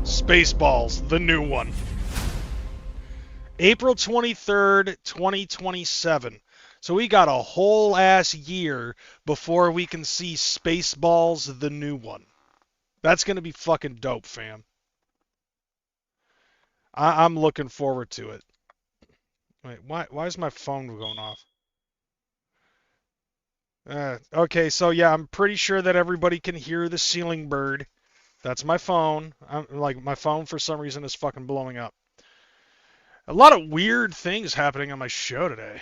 Spaceballs, the new one. April 23rd, 2027. So we got a whole ass year before we can see Spaceballs, the new one. That's going to be fucking dope, fam. I'm looking forward to it. Wait, why is my phone going off? Okay, so yeah, I'm pretty sure that everybody can hear the ceiling bird. That's my phone. My phone for some reason is fucking blowing up. A lot of weird things happening on my show today.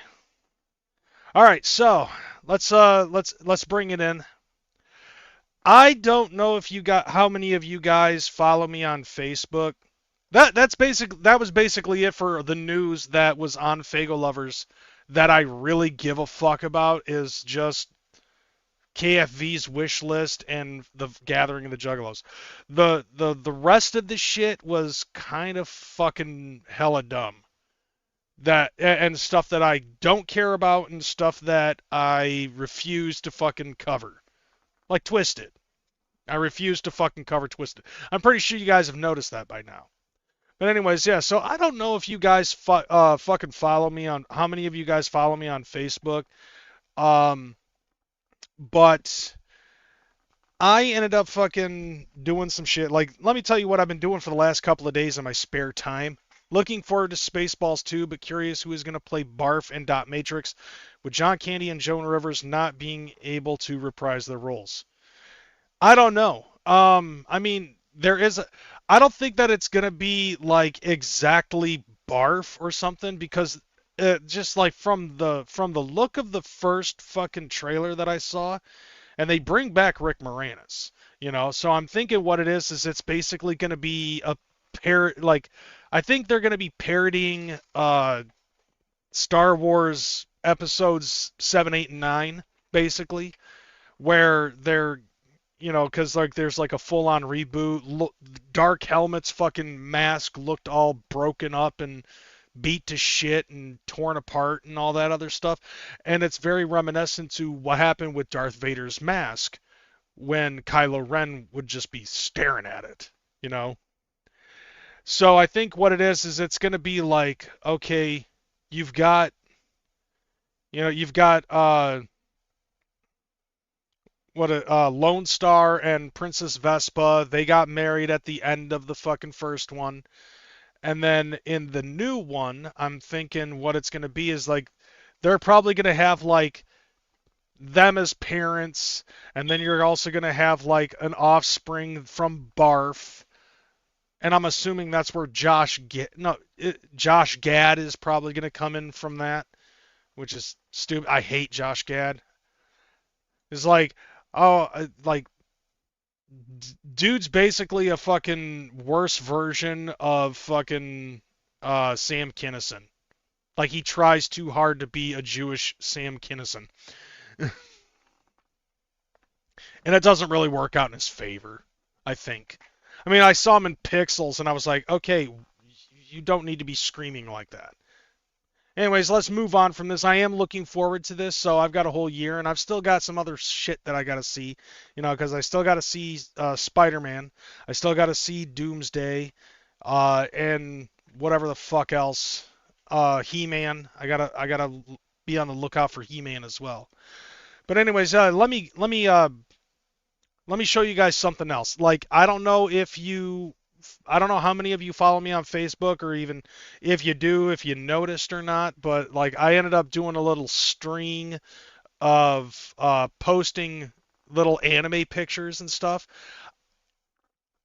All right, so let's bring it in. I don't know if you got how many of you guys follow me on Facebook. That was basically it for the news that was on Fago Lovers that I really give a fuck about is just KFV's wish list and the Gathering of the Juggalos. The rest of the shit was kind of fucking hella dumb. That and stuff that I don't care about and stuff that I refuse to fucking cover. Like Twisted. I refuse to fucking cover Twisted. I'm pretty sure you guys have noticed that by now. But anyways, yeah, so I don't know if you guys fucking follow me on, how many of you guys follow me on Facebook. But I ended up fucking doing some shit. Like, let me tell you what I've been doing for the last couple of days in my spare time. Looking forward to Spaceballs 2, but curious who is going to play Barf and Dot Matrix, with John Candy and Joan Rivers not being able to reprise their roles. I don't know. I mean, I don't think that it's going to be like exactly Barf or something, because just like from the look of the first fucking trailer that I saw, and they bring back Rick Moranis, so I'm thinking what it is it's basically going to be a I think they're going to be parodying Star Wars episodes 7, 8, and 9, basically, where they're, because like there's like a full-on reboot. Dark Helmet's fucking mask looked all broken up and beat to shit and torn apart and all that other stuff. And it's very reminiscent to what happened with Darth Vader's mask when Kylo Ren would just be staring at it, So I think what it is it's going to be like, okay, you've got Lone Star and Princess Vespa. They got married at the end of the fucking first one. And then in the new one, I'm thinking what it's going to be is like, they're probably going to have like them as parents. And then you're also going to have like an offspring from Barf. And I'm assuming that's where Josh Gad is probably going to come in from that, which is stupid. I hate Josh Gad. It's like, dude's basically a fucking worse version of fucking Sam Kinison. Like, he tries too hard to be a Jewish Sam Kinison. And it doesn't really work out in his favor, I think. I mean, I saw him in Pixels, and I was like, okay, you don't need to be screaming like that. Anyways, let's move on from this. I am looking forward to this, so I've got a whole year, and I've still got some other shit that I gotta see, because I still gotta see Spider-Man, I still gotta see Doomsday, and whatever the fuck else, He-Man. I gotta be on the lookout for He-Man as well. But anyways, let me show you guys something else. Like, I don't know how many of you follow me on Facebook, or even if you do, if you noticed or not, but like, I ended up doing a little string of posting little anime pictures and stuff.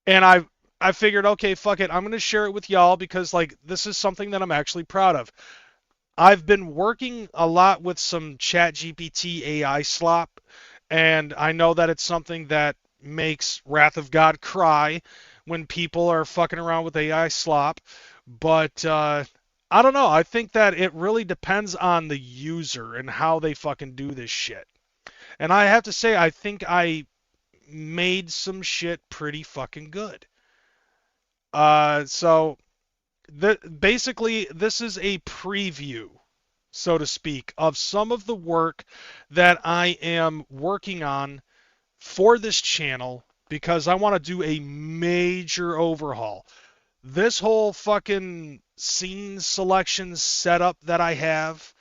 And I figured, okay, fuck it, I'm going to share it with y'all, because like, this is something that I'm actually proud of. I've been working a lot with some ChatGPT AI slop, and I know that it's something that makes Wrath of God cry when people are fucking around with AI slop. But I don't know. I think that it really depends on the user and how they fucking do this shit. And I have to say, I think I made some shit pretty fucking good. So basically, this is a preview, so to speak, of some of the work that I am working on for this channel because I want to do a major overhaul. This whole fucking scene selection setup that I have,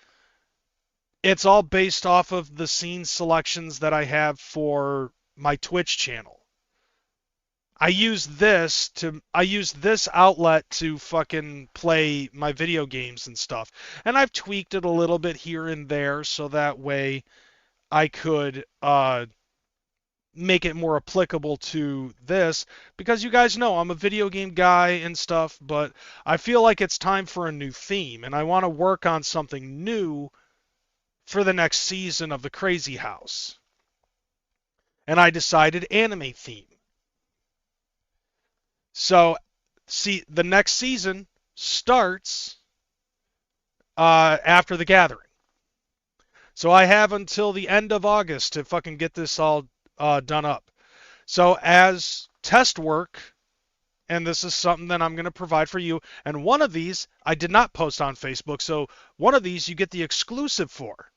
it's all based off of the scene selections that I have for my Twitch channel. I use this outlet to fucking play my video games and stuff. And I've tweaked it a little bit here and there so that way I could make it more applicable to this, because you guys know I'm a video game guy and stuff, but I feel like it's time for a new theme, and I want to work on something new for the next season of the Crazy House. And I decided anime theme. So, see, the next season starts after the gathering. So I have until the end of August to fucking get this all done up. So as test work, and this is something that I'm going to provide for you, and one of these I did not post on Facebook, so one of these you get the exclusive for.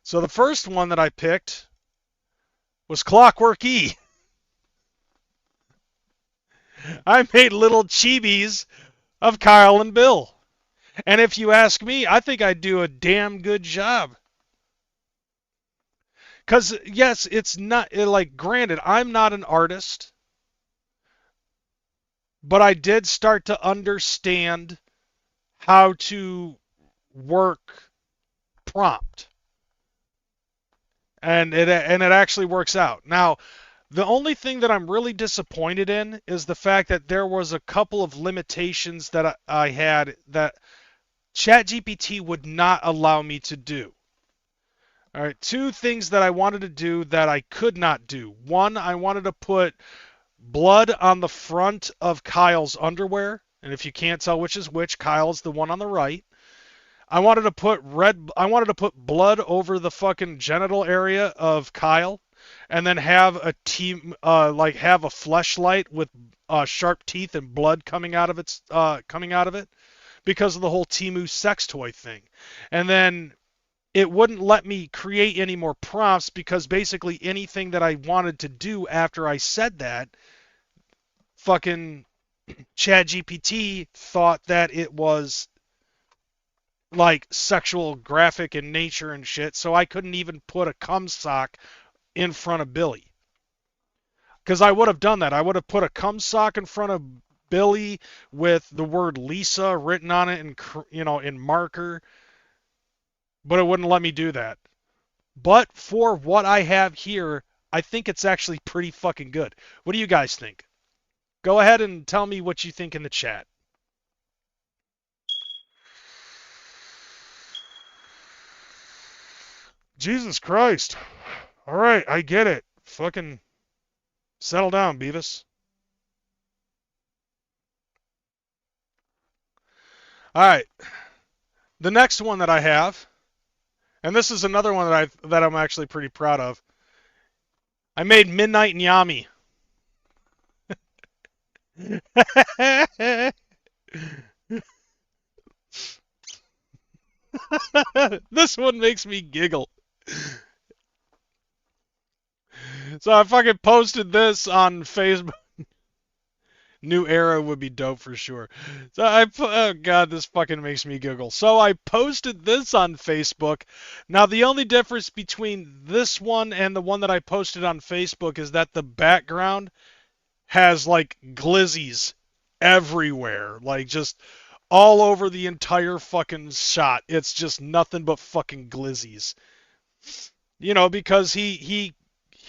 So the first one that I picked was Clockwork E. I made little chibis of Karl and Bill. And if you ask me, I think I do a damn good job. Because, yes, it's not, like, granted, I'm not an artist. But I did start to understand how to work prompt. And it actually works out. Now, the only thing that I'm really disappointed in is the fact that there was a couple of limitations that I had that ChatGPT would not allow me to do. All right, two things that I wanted to do that I could not do. One, I wanted to put blood on the front of Kyle's underwear, and if you can't tell which is which, Kyle's the one on the right. I wanted to put blood over the fucking genital area of Kyle, and then have a have a fleshlight with sharp teeth and blood coming out of it, because of the whole Temu sex toy thing. And then it wouldn't let me create any more prompts because basically anything that I wanted to do after I said that, fucking ChatGPT thought that it was like sexual graphic in nature and shit, so I couldn't even put a cum sock in front of Billy. Because I would have done that. I would have put a cum sock in front of Billy with the word Lisa written on it in marker, but it wouldn't let me do that. But for what I have here, I think it's actually pretty fucking good. What do you guys think? Go ahead and tell me what you think in the chat. Jesus Christ. All right, I get it. Fucking settle down, Beavis. All right. The next one that I have, and this is another one that I'm actually pretty proud of. I made Midnight Nyami. This one makes me giggle. So I fucking posted this on Facebook. New Era would be dope for sure. So oh god, this fucking makes me giggle. So I posted this on Facebook. Now the only difference between this one and the one that I posted on Facebook is that the background has like glizzies everywhere. Like just all over the entire fucking shot. It's just nothing but fucking glizzies. You know, because he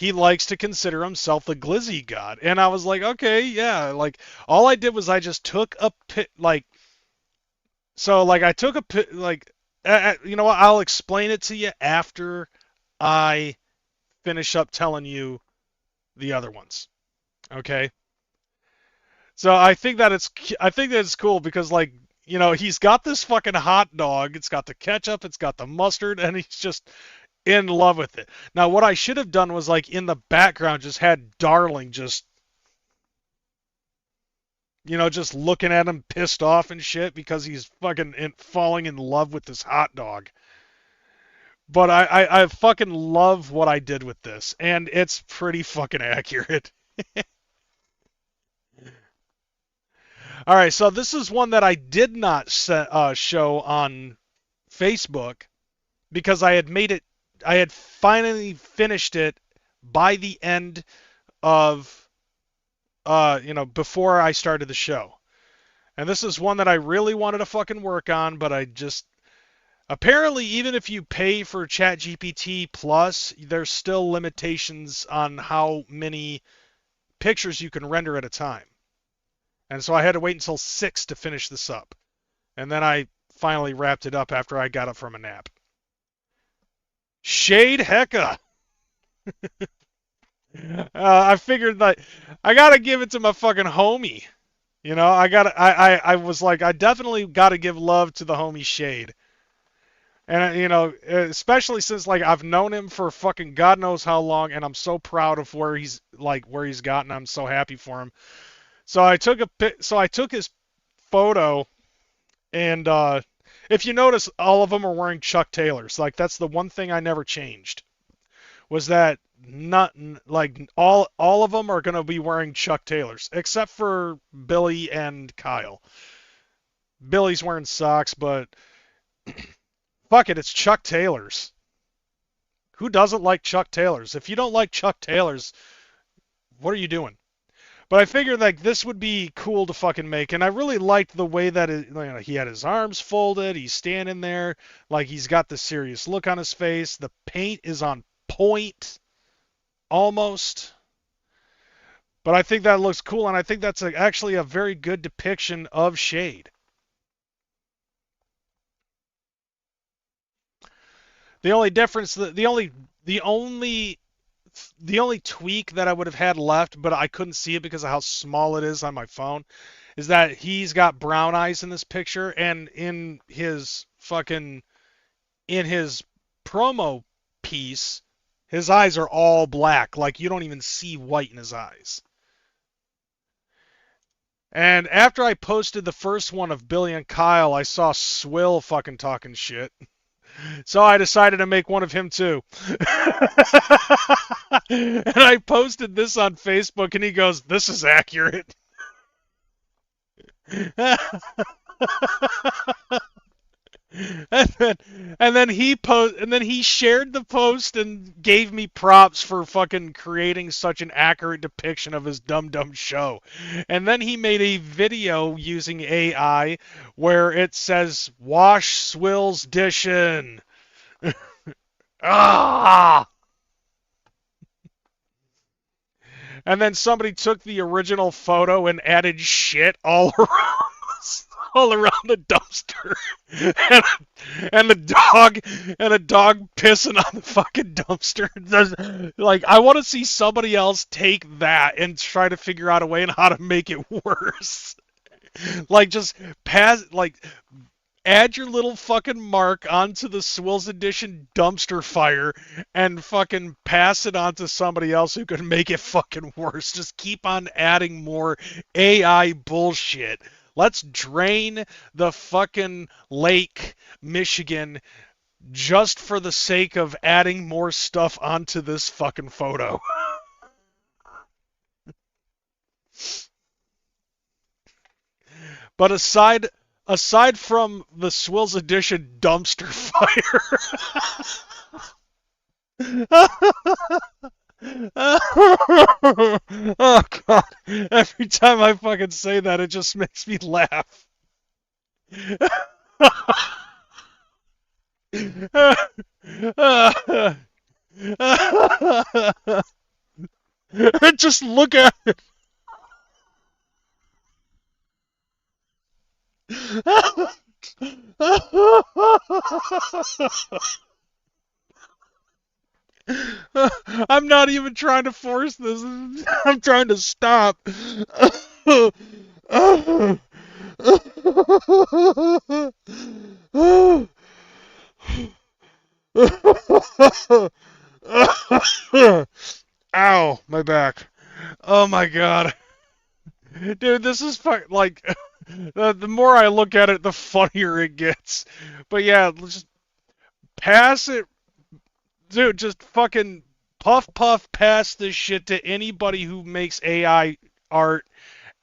likes to consider himself the glizzy god. And I was like, okay, yeah. Like, all I did was I just took a I took a you know what? I'll explain it to you after I finish up telling you the other ones. Okay? So I think that it's cool because, like, you know, he's got this fucking hot dog. It's got the ketchup. It's got the mustard. And he's just in love with it. Now, what I should have done was, like, in the background, just had Darling just just looking at him pissed off and shit because he's fucking falling in love with this hot dog. But I fucking love what I did with this, and it's pretty fucking accurate. All right, so this is one that I did not show on Facebook because I had finally finished it by the end of, before I started the show. And this is one that I really wanted to fucking work on, but apparently, even if you pay for ChatGPT Plus, there's still limitations on how many pictures you can render at a time. And so I had to wait until 6 to finish this up. And then I finally wrapped it up after I got up from a nap. Shade Hecka. I figured that I gotta give it to my fucking homie. I was like, I definitely gotta give love to the homie Shade. And, especially since, like, I've known him for fucking God knows how long, and I'm so proud of where he's gotten. I'm so happy for him. So I took his photo, and if you notice, all of them are wearing Chuck Taylors. Like, that's the one thing I never changed, was that all of them are going to be wearing Chuck Taylors, except for Billy and Kyle. Billy's wearing socks, but fuck it, it's Chuck Taylors. Who doesn't like Chuck Taylors? If you don't like Chuck Taylors, what are you doing? But I figured, like, this would be cool to fucking make, and I really liked the way that he had his arms folded, he's standing there, like, he's got the serious look on his face, the paint is on point, almost. But I think that looks cool, and I think that's actually a very good depiction of Shade. The only difference, the only tweak that I would have had left, but I couldn't see it because of how small it is on my phone, is that he's got brown eyes in this picture, and in his promo piece, his eyes are all black. Like, you don't even see white in his eyes. And after I posted the first one of Billy and Kyle, I saw Swill fucking talking shit. So I decided to make one of him too. And I posted this on Facebook, and he goes, "This is accurate." And then he shared the post and gave me props for fucking creating such an accurate depiction of his dumb show. And then he made a video using AI where it says, "Wash Swill's dishin'." Ah! And then somebody took the original photo and added shit all around the dumpster, and a dog pissing on the fucking dumpster. Like, I want to see somebody else take that and try to figure out a way on how to make it worse. Like, just add your little fucking mark onto the Swills Edition dumpster fire and fucking pass it on to somebody else who can make it fucking worse. Just keep on adding more AI bullshit. Let's drain the fucking Lake, Michigan, just for the sake of adding more stuff onto this fucking photo. But aside from the Swills Edition dumpster fire, oh god, every time I fucking say that, it just makes me laugh. Just look at it. I'm not even trying to force this. I'm trying to stop. Ow, my back. Oh my god. Dude, this is like the more I look at it, the funnier it gets. But yeah, just pass it, dude. Just fucking puff pass this shit to anybody who makes AI art,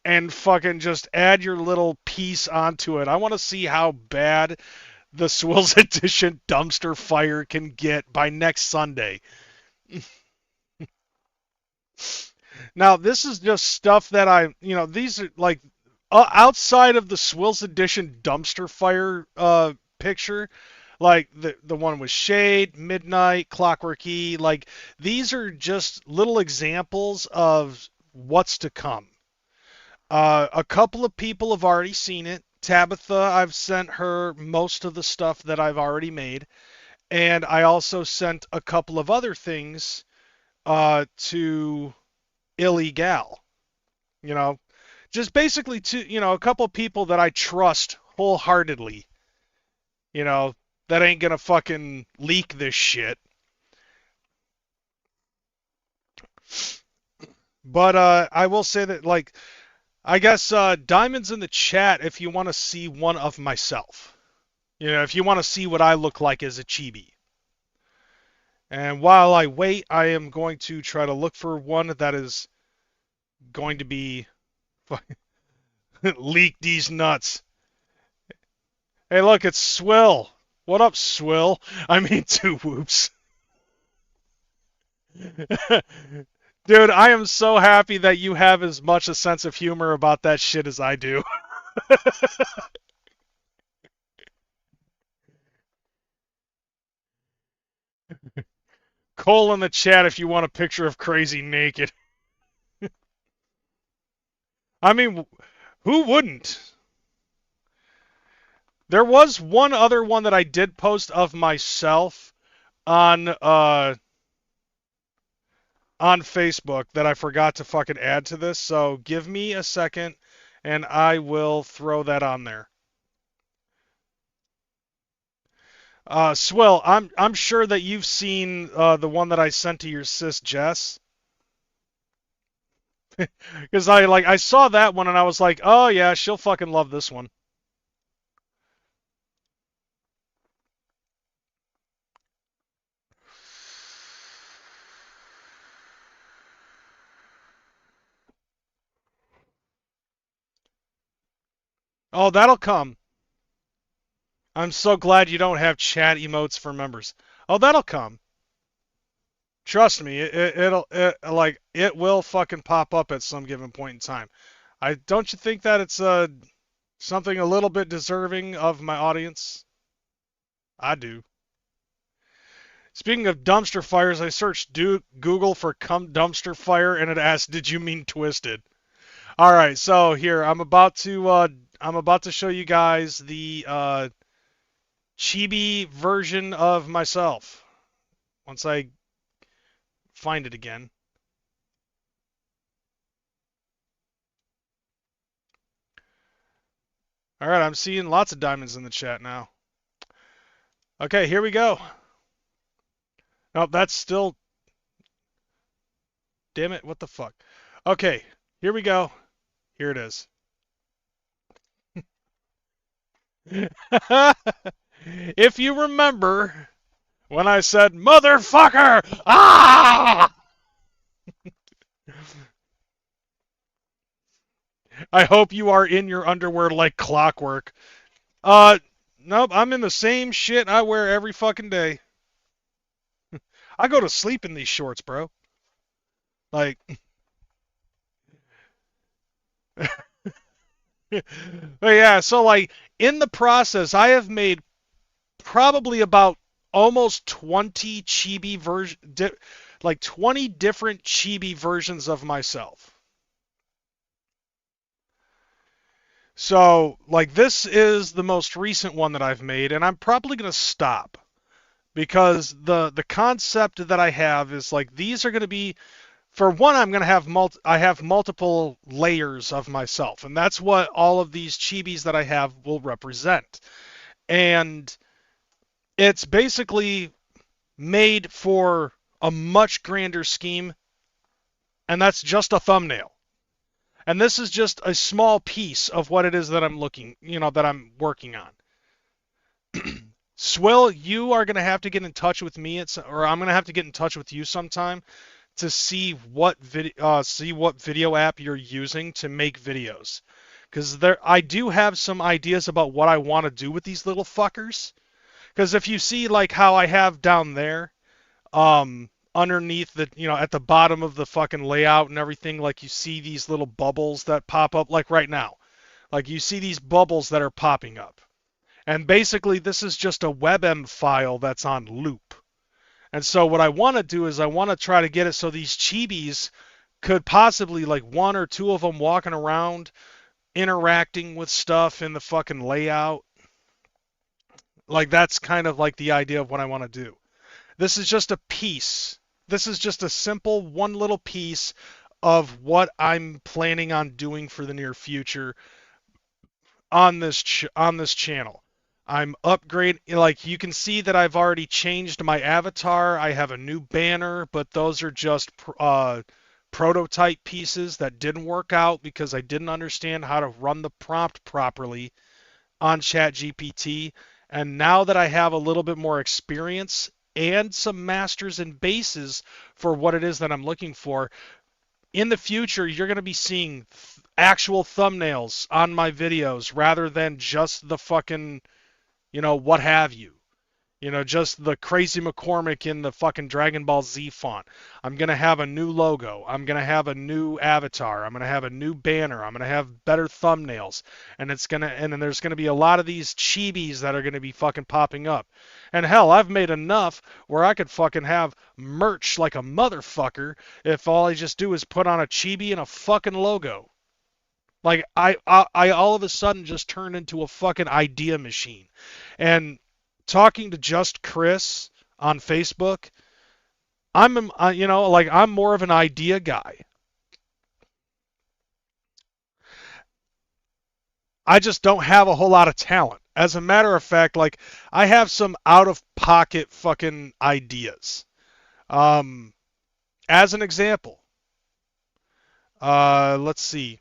and fucking just add your little piece onto it. I want to see how bad the Swills Edition dumpster fire can get by next Sunday. Now, this is just stuff that these are like outside of the Swills Edition dumpster fire picture, like the one with Shade, Midnight, Clockwork E, like these are just little examples of what's to come. A couple of people have already seen it. Tabitha, I've sent her most of the stuff that I've already made. And I also sent a couple of other things to Illegal. You know, just basically to, a couple of people that I trust wholeheartedly. That ain't gonna fucking leak this shit. But I will say that, like, I guess Diamond's in the chat if you want to see one of myself. If you want to see what I look like as a chibi. And while I wait, I am going to try to look for one that is going to be leak these nuts. Hey, look, it's Swill. What up, Swill? I mean, two whoops. Dude, I am so happy that you have as much a sense of humor about that shit as I do. Cole in the chat if you want a picture of Crazy naked. I mean, who wouldn't? There was one other one that I did post of myself on Facebook that I forgot to fucking add to this, so give me a second and I will throw that on there. Swill, I'm sure that you've seen the one that I sent to your sis Jess. Because I saw that one and I was like, oh yeah, she'll fucking love this one. Oh, that'll come. I'm so glad you don't have chat emotes for members. Oh, that'll come. Trust me, it will fucking pop up at some given point in time. Don't you think that it's something a little bit deserving of my audience? I do. Speaking of dumpster fires, I searched Google for "come dumpster fire" and it asked, "Did you mean twisted?" All right, so here I'm about to show you guys the chibi version of myself. Once I find it again. All right, I'm seeing lots of diamonds in the chat now. Okay, here we go. Oh, that's still... Damn it, what the fuck? Okay, here we go. Here it is. If you remember when I said, "Motherfucker!" Ah! I hope you are in your underwear like clockwork. Nope, I'm in the same shit I wear every fucking day. I go to sleep in these shorts, bro. Like... But yeah, so like, in the process, I have made probably about almost 20 chibi like 20 different chibi versions of myself. So, like, this is the most recent one that I've made, and I'm probably going to stop. Because the concept that I have is, like, these are going to be... For one, I'm going to have multiple layers of myself, and that's what all of these chibis that I have will represent. And it's basically made for a much grander scheme, and that's just a thumbnail. And this is just a small piece of what it is that I'm looking, that I'm working on. Swill, you are going to have to get in touch with me, or I'm going to have to get in touch with you sometime to see what video app you're using to make videos. Because I do have some ideas about what I want to do with these little fuckers. Because if you see like how I have down there, underneath the, at the bottom of the fucking layout and everything, like you see these little bubbles that pop up, like right now. Like you see these bubbles that are popping up. And basically this is just a WebM file that's on loop. And so what I want to do is I want to try to get it so these chibis could possibly, like one or two of them walking around, interacting with stuff in the fucking layout. Like that's kind of like the idea of what I want to do. This is just a piece. This is just a simple one little piece of what I'm planning on doing for the near future on this channel. I'm upgrading, like you can see that I've already changed my avatar. I have a new banner, but those are just prototype pieces that didn't work out because I didn't understand how to run the prompt properly on ChatGPT. And now that I have a little bit more experience and some masters and bases for what it is that I'm looking for, in the future, you're going to be seeing actual thumbnails on my videos rather than just the fucking, what have you. Just the Crazy McCormick in the fucking Dragon Ball Z font. I'm going to have a new logo. I'm going to have a new avatar. I'm going to have a new banner. I'm going to have better thumbnails. And then there's going to be a lot of these chibis that are going to be fucking popping up. And hell, I've made enough where I could fucking have merch like a motherfucker if all I just do is put on a chibi and a fucking logo. Like, I all of a sudden just turned into a fucking idea machine. And talking to Just Chris on Facebook, I'm more of an idea guy. I just don't have a whole lot of talent. As a matter of fact, like, I have some out-of-pocket fucking ideas. As an example, let's see.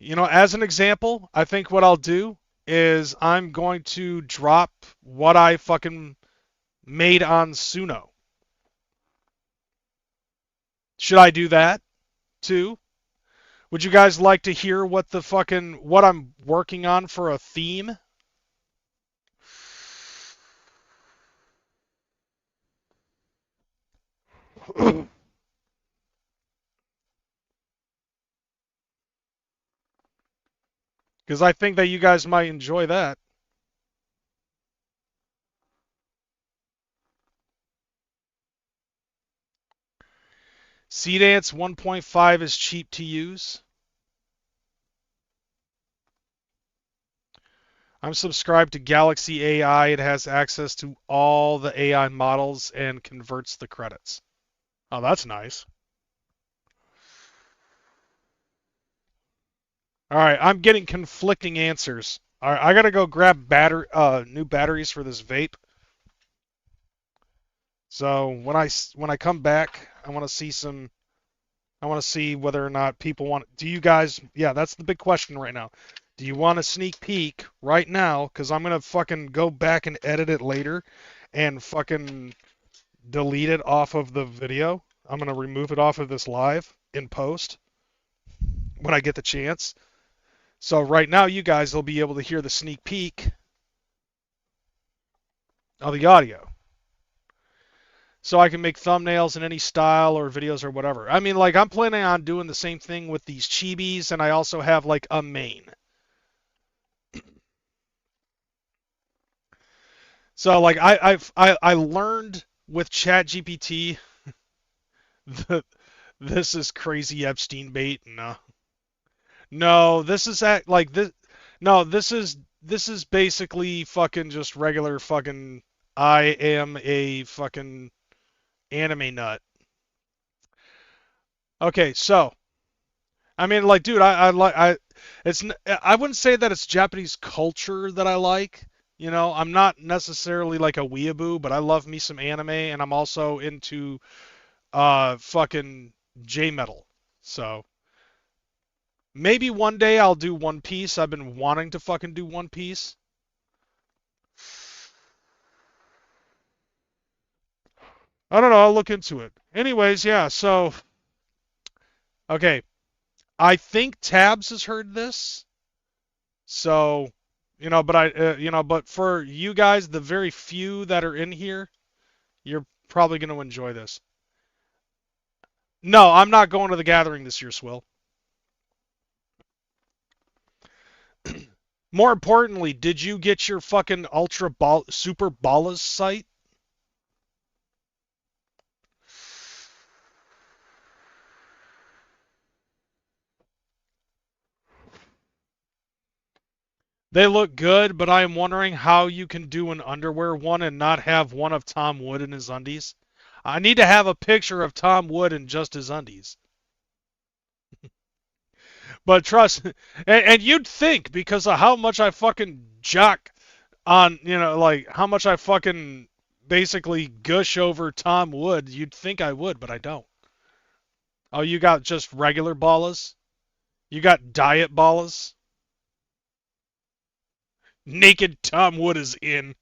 As an example, I think what I'll do is I'm going to drop what I fucking made on Suno. Should I do that too? Would you guys like to hear what I'm working on for a theme? Because I think that you guys might enjoy that. Seedance 1.5 is cheap to use. I'm subscribed to Galaxy AI. It has access to all the AI models and converts the credits. Oh, that's nice. All right, I'm getting conflicting answers. All right, I gotta go grab new batteries for this vape. So when I come back, I want to see whether or not people want. Do you guys? Yeah, that's the big question right now. Do you want a sneak peek right now? Because I'm gonna fucking go back and edit it later, and fucking delete it off of the video. I'm gonna remove it off of this live in post when I get the chance. So right now, you guys will be able to hear the sneak peek of the audio. So I can make thumbnails in any style or videos or whatever. I mean, like, I'm planning on doing the same thing with these chibis, and I also have, like, a main. So, like, I learned with ChatGPT that this is crazy Epstein bait. No, this is like this. No, this is basically fucking just regular fucking. I am a fucking anime nut. Okay, so I mean, like, dude, I wouldn't say that it's Japanese culture that I like, You know, I'm not necessarily like a weeaboo, but I love me some anime, and I'm also into fucking J-metal. So maybe one day I'll do One Piece. I've been wanting to fucking do One Piece. I don't know, I'll look into it. Anyways, yeah, so okay. I think Tabs has heard this. So, but for you guys, the very few that are in here, you're probably going to enjoy this. No, I'm not going to the gathering this year, Swill. More importantly, did you get your fucking super ballas site? They look good, but I am wondering how you can do an underwear one and not have one of Tom Wood in his undies. I need to have a picture of Tom Wood in just his undies. But trust, and you'd think because of how much I fucking jock on, like how much I fucking basically gush over Tom Wood, you'd think I would, but I don't. Oh, you got just regular ballas? You got diet ballas? Naked Tom Wood is in.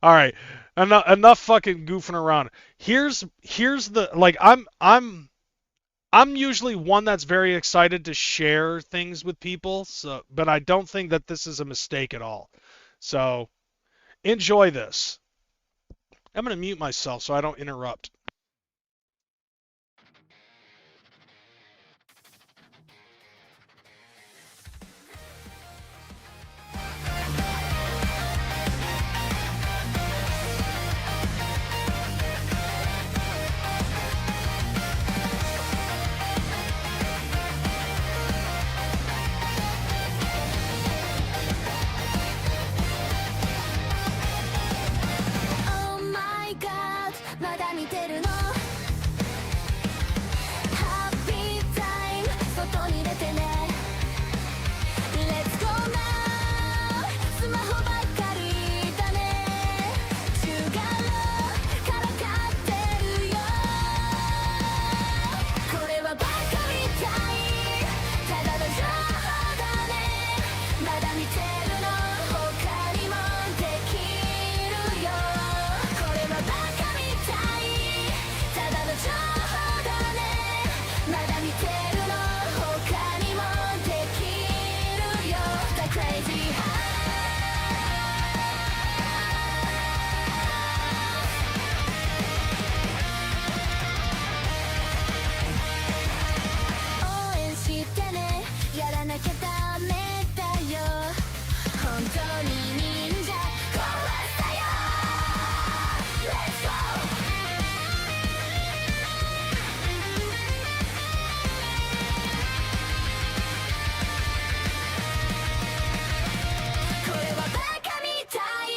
All right, enough fucking goofing around. Here's the like I'm usually one that's very excited to share things with people, so but I don't think that this is a mistake at all. So enjoy this. I'm gonna mute myself so I don't interrupt. Oh my god まだ見てるの Happy time 外に出てね Let's go now スマホばっかりだね Sugar からかってるよ これはバカみたい ただの情報だね まだ見てるの 他にもできるよ これはバカみたい ただの情報だね まだ見てるの 他にもできるよ The crazy house 応援してね やらなきゃダメだよ 本当に忍者壊したよ Let's go これはバカみたい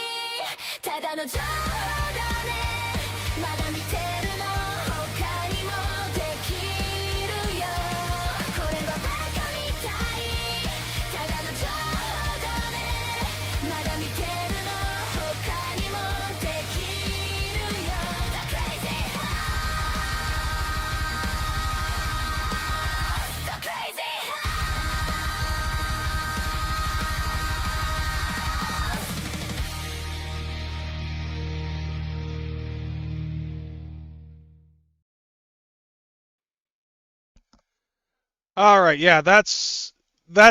ただの情報だね まだ見てるの 他にもできるよ これはバカみたい ただの情報だね まだ見てるの 他にもできるよ The crazy house The crazy All right, yeah, that's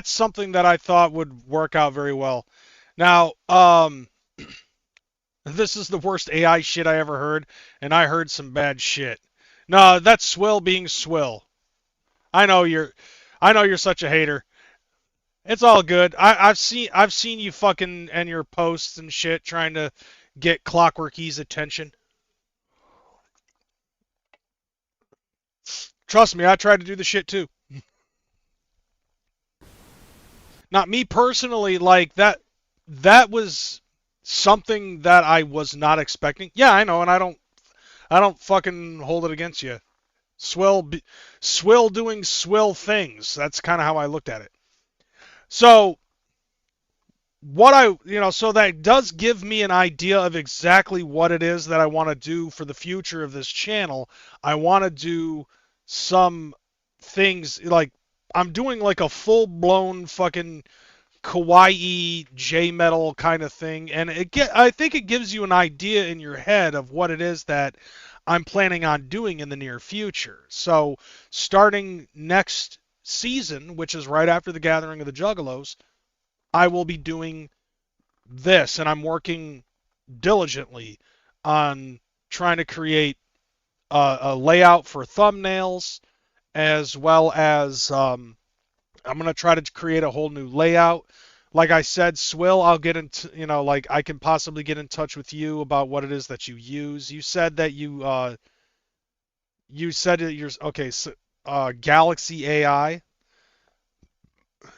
something that I thought would work out very well. Now, this is the worst AI shit I ever heard, and I heard some bad shit. No, that's Swill being Swill. I know you're such a hater. It's all good. I've seen you fucking and your posts and shit trying to get Clockworky's attention. Trust me, I tried to do the shit too. Not me personally, like that was something that I was not expecting. Yeah, I know, and I don't fucking hold it against you. Swill doing swill things. That's kind of how I looked at it. So, so that does give me an idea of exactly what it is that I want to do for the future of this channel. I want to do some things like I'm doing like a full-blown fucking kawaii J-metal kind of thing, and I think it gives you an idea in your head of what it is that I'm planning on doing in the near future. So starting next season, which is right after the Gathering of the Juggalos, I will be doing this, and I'm working diligently on trying to create a layout for thumbnails, as well as I'm going to try to create a whole new layout. Like I said, Swill, I'll get into, like I can possibly get in touch with you about what it is that you use. You said that you said that you're, okay, so, Galaxy AI.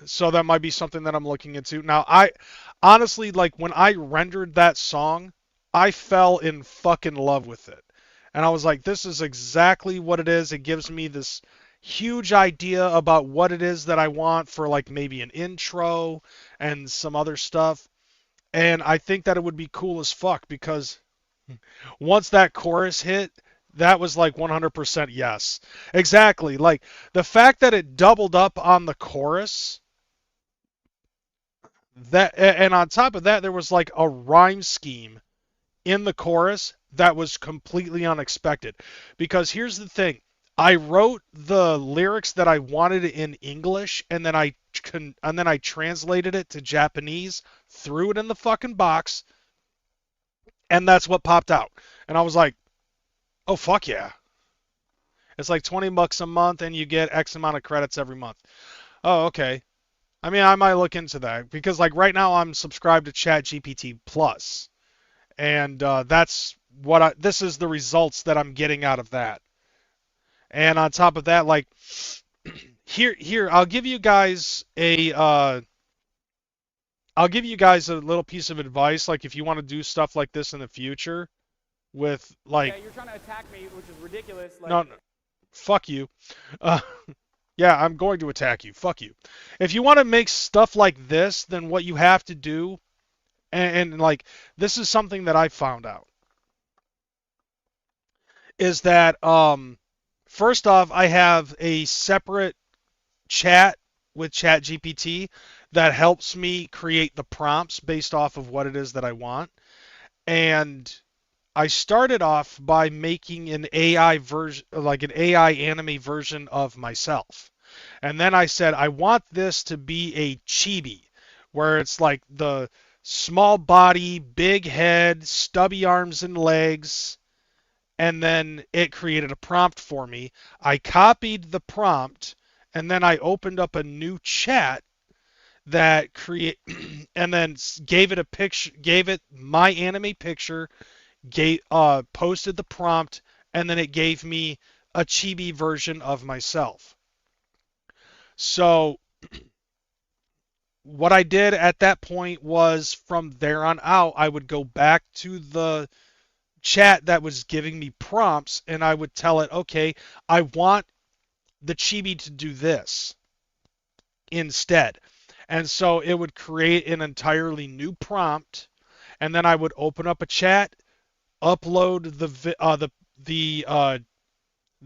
So that might be something that I'm looking into. Now, I honestly, like, when I rendered that song, I fell in fucking love with it. And I was like, this is exactly what it is. It gives me this huge idea about what it is that I want for, like, maybe an intro and some other stuff. And I think that it would be cool as fuck, because once that chorus hit, that was like 100% yes. Exactly. Like, the fact that it doubled up on the chorus, and on top of that, there was like a rhyme scheme in the chorus that was completely unexpected. Because here's the thing. I wrote the lyrics that I wanted in English, and then I translated it to Japanese, threw it in the fucking box, and that's what popped out. And I was like, oh, fuck yeah. It's like $20 a month, and you get X amount of credits every month. Oh, okay. I mean, I might look into that, because like right now I'm subscribed to ChatGPT Plus, and that's what this is the results that I'm getting out of that. And on top of that, like here, I'll give you guys a little piece of advice. Like, if you want to do stuff like this in the future, with like, yeah, you're trying to attack me, which is ridiculous. Like, no, fuck you. Yeah, I'm going to attack you. Fuck you. If you want to make stuff like this, then what you have to do, and like, this is something that I found out, is that first off, I have a separate chat with ChatGPT that helps me create the prompts based off of what it is that I want. And I started off by making an AI version, like an AI anime version of myself. And then I said, I want this to be a chibi, where it's like the small body, big head, stubby arms and legs. And then it created a prompt for me. I copied the prompt, and then I opened up a new chat that and then gave it a picture, gave it my anime picture, posted the prompt, and then it gave me a chibi version of myself. So what I did at that point was, from there on out, I would go back to the chat that was giving me prompts, and I would tell it, okay, I want the chibi to do this instead. And so it would create an entirely new prompt, and then I would open up a chat, upload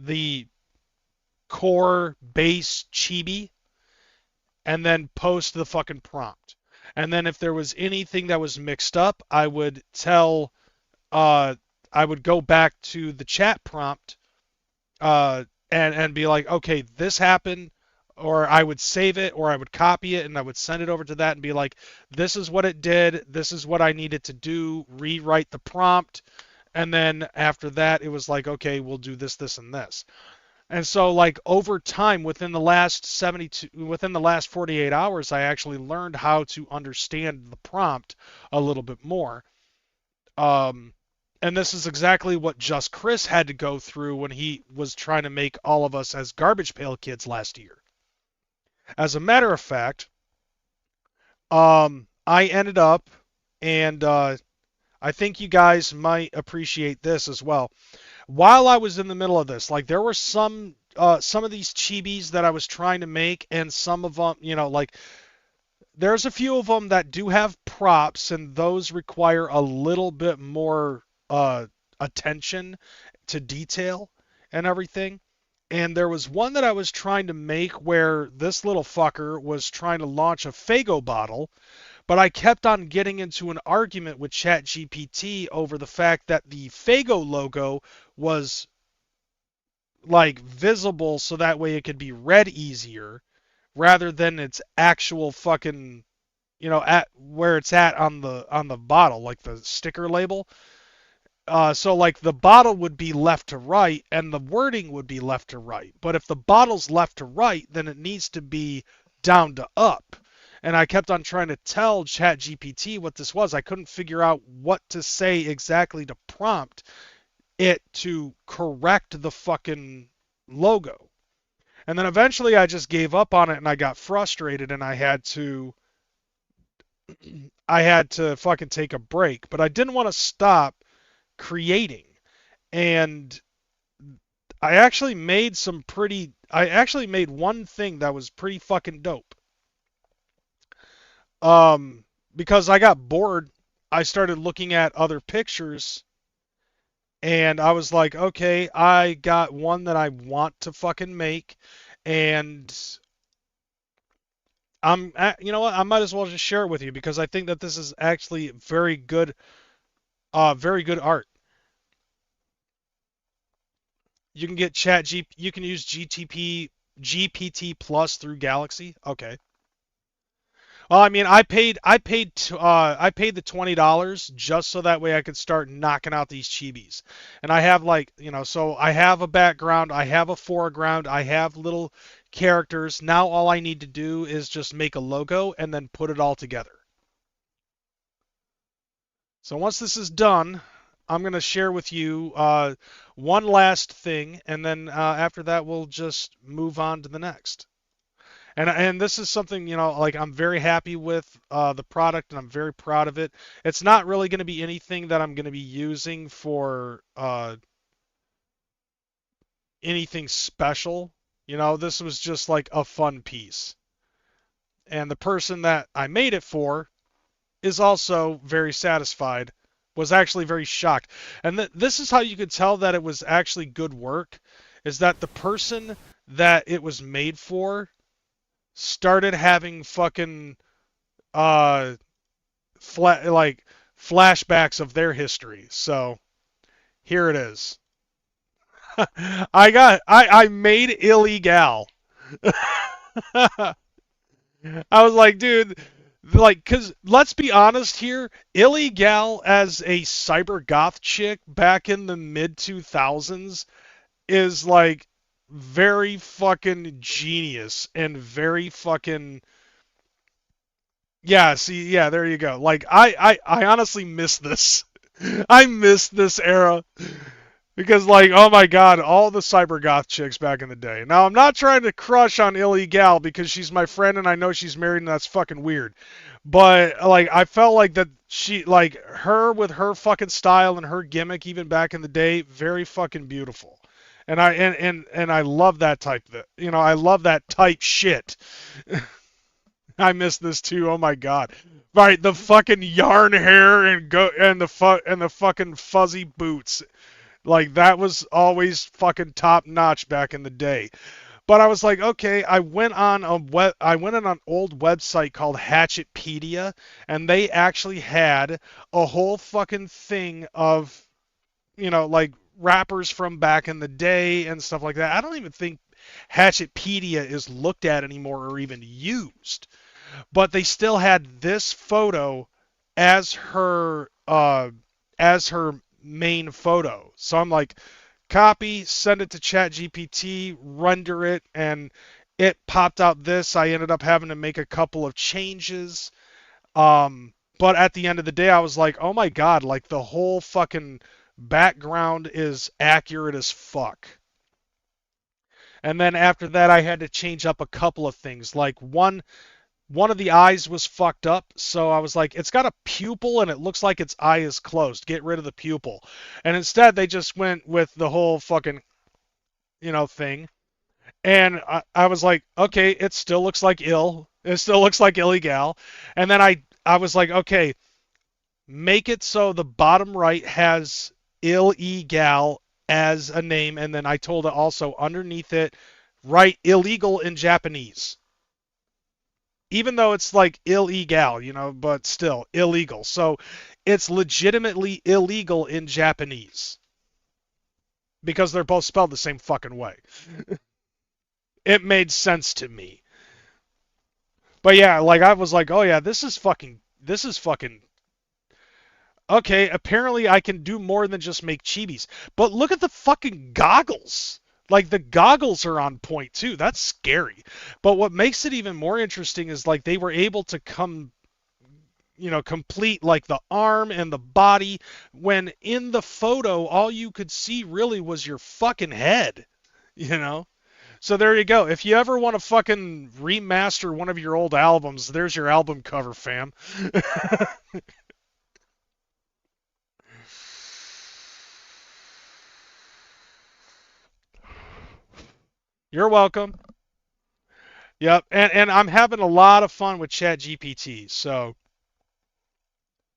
the core base chibi, and then post the fucking prompt. And then if there was anything that was mixed up, I would go back to the chat prompt and be like, okay, this happened, or I would save it, or I would copy it, and I would send it over to that and be like, this is what it did, this is what I needed to do, rewrite the prompt, and then after that, it was like, okay, we'll do this, this, and this. And so, like, over time, within the last 48 hours, I actually learned how to understand the prompt a little bit more. And this is exactly what Just Chris had to go through when he was trying to make all of us as Garbage Pail Kids last year. As a matter of fact, I ended up, and I think you guys might appreciate this as well. While I was in the middle of this, like, there were some of these chibis that I was trying to make, and some of them, like, there's a few of them that do have props, and those require a little bit more attention to detail and everything. And there was one that I was trying to make where this little fucker was trying to launch a Faygo bottle, but I kept on getting into an argument with ChatGPT over the fact that the Faygo logo was like visible so that way it could be read easier rather than its actual fucking, at where it's at on the bottle, like the sticker label. So like the bottle would be left to right and the wording would be left to right. But if the bottle's left to right, then it needs to be down to up. And I kept on trying to tell ChatGPT what this was. I couldn't figure out what to say exactly to prompt it to correct the fucking logo. And then eventually I just gave up on it and I got frustrated and I had to fucking take a break. But I didn't want to stop creating. And I actually made one thing that was pretty fucking dope. Because I got bored, I started looking at other pictures and I was like, okay, I got one that I want to fucking make, and you know what? I might as well just share it with you because I think that this is actually very good art. You can get you can use GPT Plus through Galaxy. Okay. Well, I mean, I paid the $20 just so that way I could start knocking out these chibis. And I have so I have a background, I have a foreground, I have little characters. Now all I need to do is just make a logo and then put it all together. So once this is done, I'm going to share with you one last thing, and then after that we'll just move on to the next. And this is something, I'm very happy with the product, and I'm very proud of it. It's not really going to be anything that I'm going to be using for anything special. This was just like a fun piece. And the person that I made it for is also very satisfied, was actually very shocked. And this is how you could tell that it was actually good work, is that the person that it was made for started having fucking flashbacks of their history. So here it is. I made illegal. I was like, dude, cause let's be honest here, illegal as a cyber goth chick back in the mid 2000s is like very fucking genius and very fucking, yeah, there you go. Like I honestly miss this. I miss this era because oh my god, all the cyber goth chicks back in the day. Now I'm not trying to crush on illegal because she's my friend and I know she's married and that's fucking weird. But I felt like that she her with her fucking style and her gimmick even back in the day, very fucking beautiful. And I love that type of, I love that type shit. I miss this too. Oh my god. Right, the fucking yarn hair and the fucking fuzzy boots. That was always fucking top notch back in the day. But I was like, okay, I went on an old website called Hatchetpedia, and they actually had a whole fucking thing of rappers from back in the day and stuff like that. I don't even think Hatchetpedia is looked at anymore or even used. But they still had this photo as her main photo. So I'm like, copy, send it to ChatGPT, render it, and it popped out this. I ended up having to make a couple of changes. But at the end of the day, I was like, oh my god, the whole fucking background is accurate as fuck. And then after that, I had to change up a couple of things. One of the eyes was fucked up, so I was like, it's got a pupil and it looks like its eye is closed. Get rid of the pupil. And instead, they just went with the whole fucking, thing. And I was like, okay, it still looks like ill. It still looks like illegal. And then I was like, okay, make it so the bottom right has illegal as a name, and then I told it also underneath it, write illegal in Japanese. Even though it's like illegal, but still illegal. So it's legitimately illegal in Japanese because they're both spelled the same fucking way. It made sense to me. But yeah, like I was like, oh yeah, this is fucking okay, apparently I can do more than just make chibis. But look at the fucking goggles. Like the goggles are on point too. That's scary. But what makes it even more interesting is like they were able to complete like the arm and the body when in the photo all you could see really was your fucking head, So there you go. If you ever want to fucking remaster one of your old albums, there's your album cover, fam. You're welcome. Yep, and I'm having a lot of fun with ChatGPT. So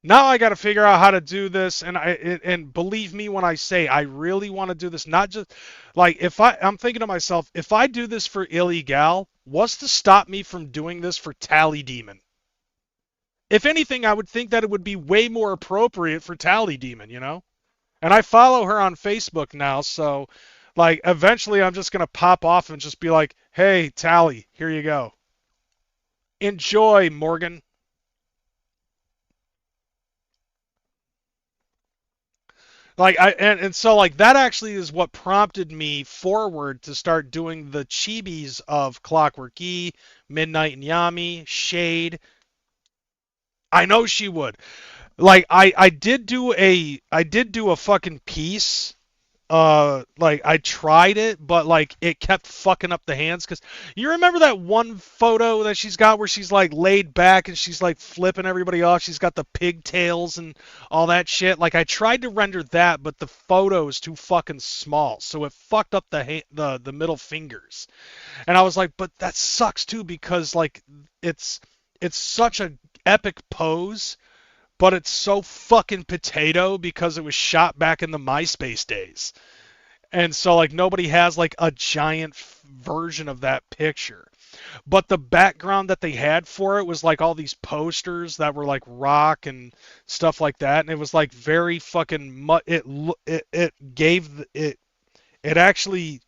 now I got to figure out how to do this, and believe me when I say I really want to do this. Not just like I'm thinking to myself, if I do this for illegal, what's to stop me from doing this for Tally Demon? If anything, I would think that it would be way more appropriate for Tally Demon, And I follow her on Facebook now, so like eventually I'm just gonna pop off and just be like, hey, Tally, here you go. Enjoy, Morgan. Like so like that actually is what prompted me forward to start doing the chibis of Clockwork E, Midnight and Yami, Shade. I know she would. Like I did do a fucking piece. Like I tried it, but like it kept fucking up the hands. Because you remember that one photo that she's got where she's like laid back and she's like flipping everybody off. She's got the pigtails and all that shit. Like I tried to render that, but the photo is too fucking small, so it fucked up the middle fingers. And I was like, but that sucks too because like it's such a epic pose. But it's so fucking potato because it was shot back in the MySpace days. And so, like, nobody has, like, a giant version of that picture. But the background that they had for it was, like, all these posters that were, like, rock and stuff like that. And it was, like, very fucking... It actually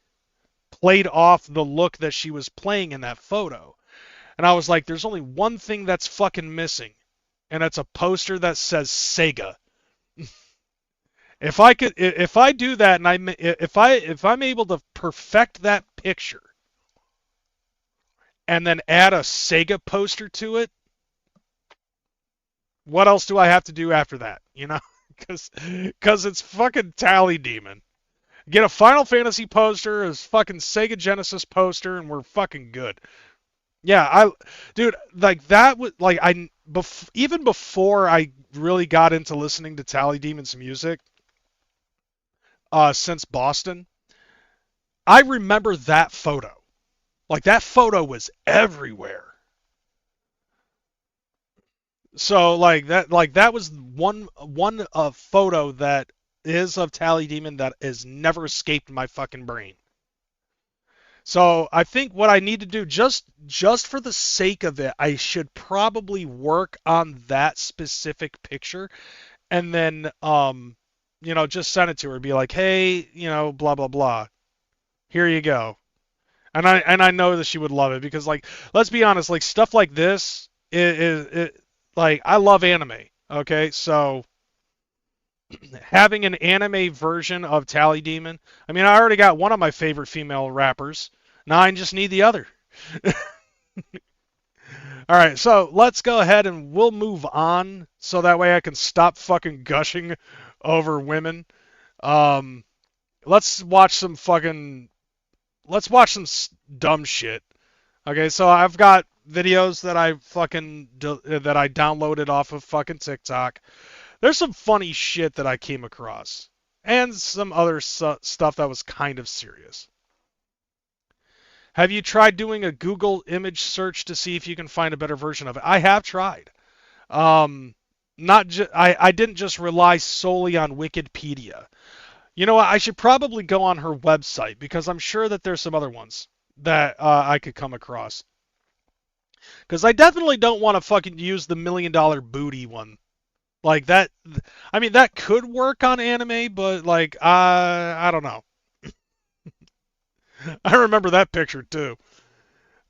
played off the look that she was playing in that photo. And I was like, there's only one thing that's fucking missing. And it's a poster that says Sega. If I do that, and if I'm able to perfect that picture, and then add a Sega poster to it, what else do I have to do after that? Because it's fucking Tally Demon. Get a Final Fantasy poster, a fucking Sega Genesis poster, and we're fucking good. Yeah, dude, like that was like even before I really got into listening to Tally Demon's music, since Boston, I remember that photo. Like that photo was everywhere. So like that was one photo that is of Tally Demon that has never escaped my fucking brain. So I think what I need to do, just for the sake of it, I should probably work on that specific picture, and then just send it to her. Be like, hey, blah blah blah. Here you go. And I know that she would love it because, like, let's be honest, like stuff like this, it like I love anime. Okay, so having an anime version of Tally Demon, I mean, I already got one of my favorite female rappers. Now I just need the other. All right, so let's go ahead and we'll move on so that way I can stop fucking gushing over women. Let's watch some dumb shit. Okay, so I've got videos that I downloaded off of fucking TikTok. There's some funny shit that I came across, and some other stuff that was kind of serious. Have you tried doing a Google image search to see if you can find a better version of it? I have tried. I didn't just rely solely on Wikipedia. You know what? I should probably go on her website because I'm sure that there's some other ones that I could come across. Because I definitely don't want to fucking use the $1 million booty one. Like that, I mean, that could work on anime, but like, I don't know. I remember that picture too.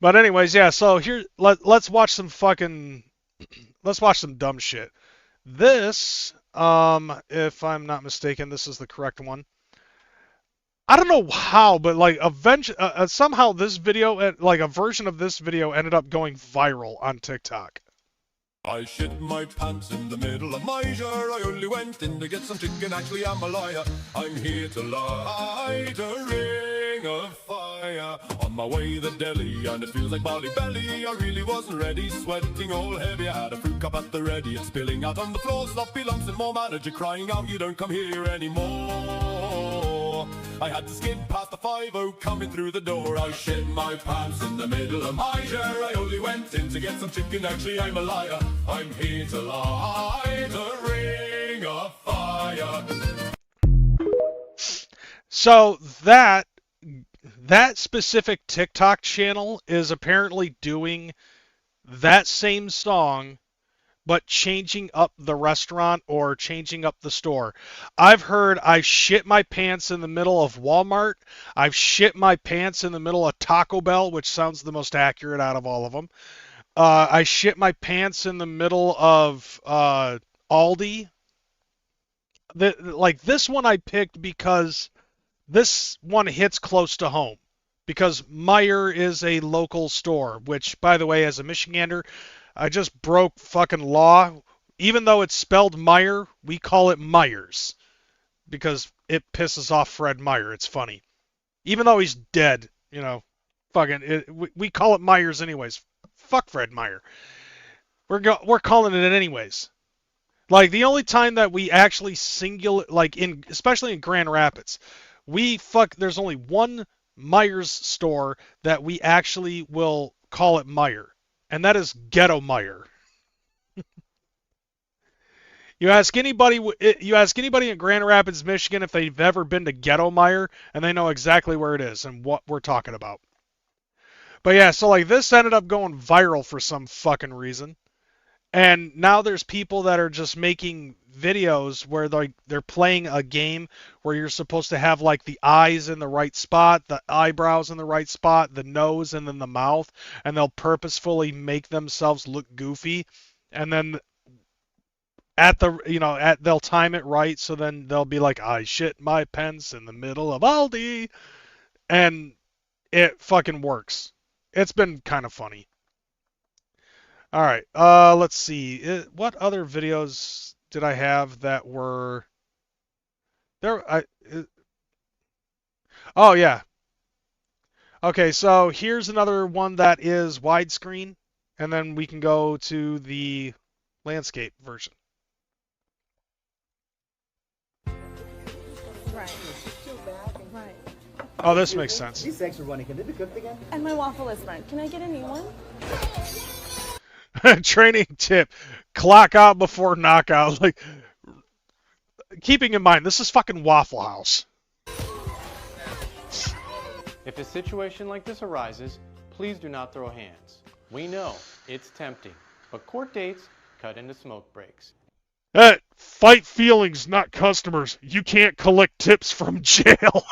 But anyways, yeah, so here, let's watch some fucking, let's watch some dumb shit. This, if I'm not mistaken, this is the correct one. I don't know how, but like somehow this video, like a version of this video ended up going viral on TikTok. I shit my pants in the middle of my jar. I only went in to get some chicken, actually I'm a liar. I'm here to light a ring of fire. On my way the deli, and it feels like Bali belly. I really wasn't ready, sweating all heavy. I had a fruit cup at the ready, it's spilling out on the floor. Sloppy lumps and more manager crying out, you don't come here anymore. I had to skid past the 5-0 coming through the door. I shit my pants in the middle of my jar. I only went in to get some chicken, actually I'm a liar. I'm here to light a ring of fire. So that specific TikTok channel is apparently doing that same song, but changing up the restaurant or changing up the store. I've heard I shit my pants in the middle of Walmart. I've shit my pants in the middle of Taco Bell, which sounds the most accurate out of all of them. I shit my pants in the middle of Aldi. Like this one I picked because this one hits close to home. Because Meijer is a local store, which, by the way, as a Michigander, I just broke fucking law. Even though it's spelled Meyer, we call it Myers. Because it pisses off Fred Meyer. It's funny. Even though he's dead, you know, we call it Myers anyways. Fuck Fred Meyer. We're calling it anyways. Like, the only time that we actually especially in Grand Rapids, there's only one Myers store that we actually will call it Meyer. And that is Ghetto Meyer. You ask anybody in Grand Rapids, Michigan, if they've ever been to Ghetto Meyer, and they know exactly where it is and what we're talking about. But yeah, so like this ended up going viral for some fucking reason. And now there's people that are just making videos where they're playing a game where you're supposed to have like the eyes in the right spot, the eyebrows in the right spot, the nose, and then the mouth, and they'll purposefully make themselves look goofy, and then they'll time it right, so then they'll be like, I shit my pants in the middle of Aldi, and it fucking works. It's been kind of funny. All right, let's see. What other videos did I have that were there? Oh yeah. Okay, so here's another one that is widescreen, and then we can go to the landscape version. Right. Right. Oh, this makes sense. These eggs are running. Can they be cooked again? And my waffle is burnt. Can I get a new one? Training tip: clock out before knockout. Like, keeping in mind, this is fucking Waffle House. If a situation like this arises, please do not throw hands. We know it's tempting, but court dates cut into smoke breaks. Fight feelings, not customers. You can't collect tips from jail.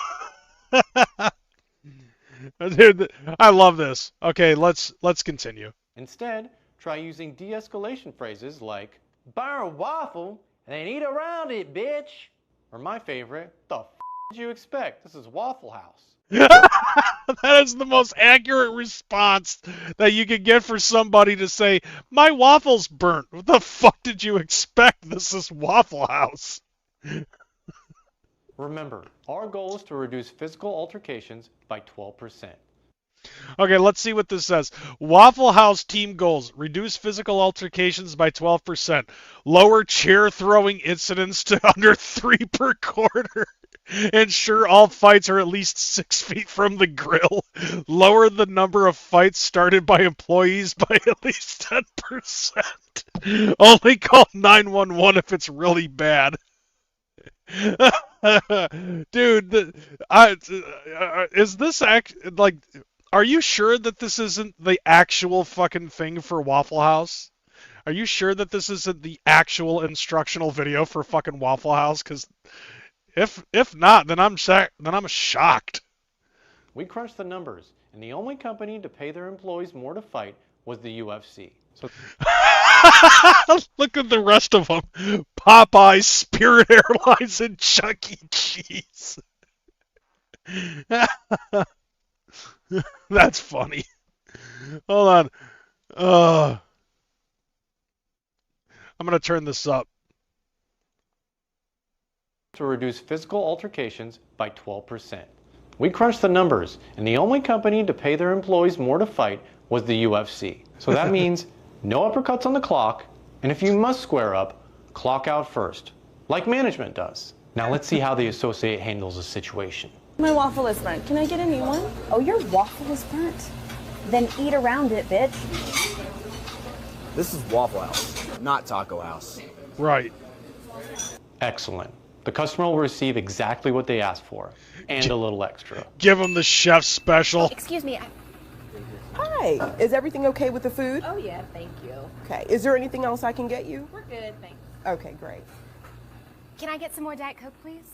Dude, I love this. Okay, let's continue. Instead, try using de-escalation phrases like, buy a waffle and then eat around it, bitch. Or my favorite, the f*** did you expect? This is Waffle House. That is the most accurate response that you could get for somebody to say, my waffle's burnt. What the fuck did you expect? This is Waffle House. Remember, our goal is to reduce physical altercations by 12%. Okay, let's see what this says. Waffle House team goals: reduce physical altercations by 12%. Lower chair throwing incidents to under 3 per quarter. Ensure all fights are at least 6 feet from the grill. Lower the number of fights started by employees by at least 10%. Only call 911 if it's really bad. Dude, is this like? Are you sure that this isn't the actual fucking thing for Waffle House? Are you sure that this isn't the actual instructional video for fucking Waffle House? Because if not, then I'm shocked. We crunched the numbers, and the only company to pay their employees more to fight was the UFC. So look at the rest of them: Popeyes, Spirit Airlines, and Chuck E. Cheese. That's funny. Hold on. I'm gonna turn this up. To reduce physical altercations by 12%. We crunched the numbers, and the only company to pay their employees more to fight was the UFC. So that means no uppercuts on the clock, and if you must square up, clock out first, like management does. Now let's see how the associate handles the situation. My waffle is burnt. Can I get a new one? Oh, your waffle is burnt? Then eat around it, bitch. This is Waffle House, not Taco House. Right. Excellent. The customer will receive exactly what they asked for, and a little extra. Give them the chef's special. Excuse me. Hi, is everything okay with the food? Oh yeah, thank you. Okay, is there anything else I can get you? We're good, thanks. Okay, great. Can I get some more Diet Coke, please?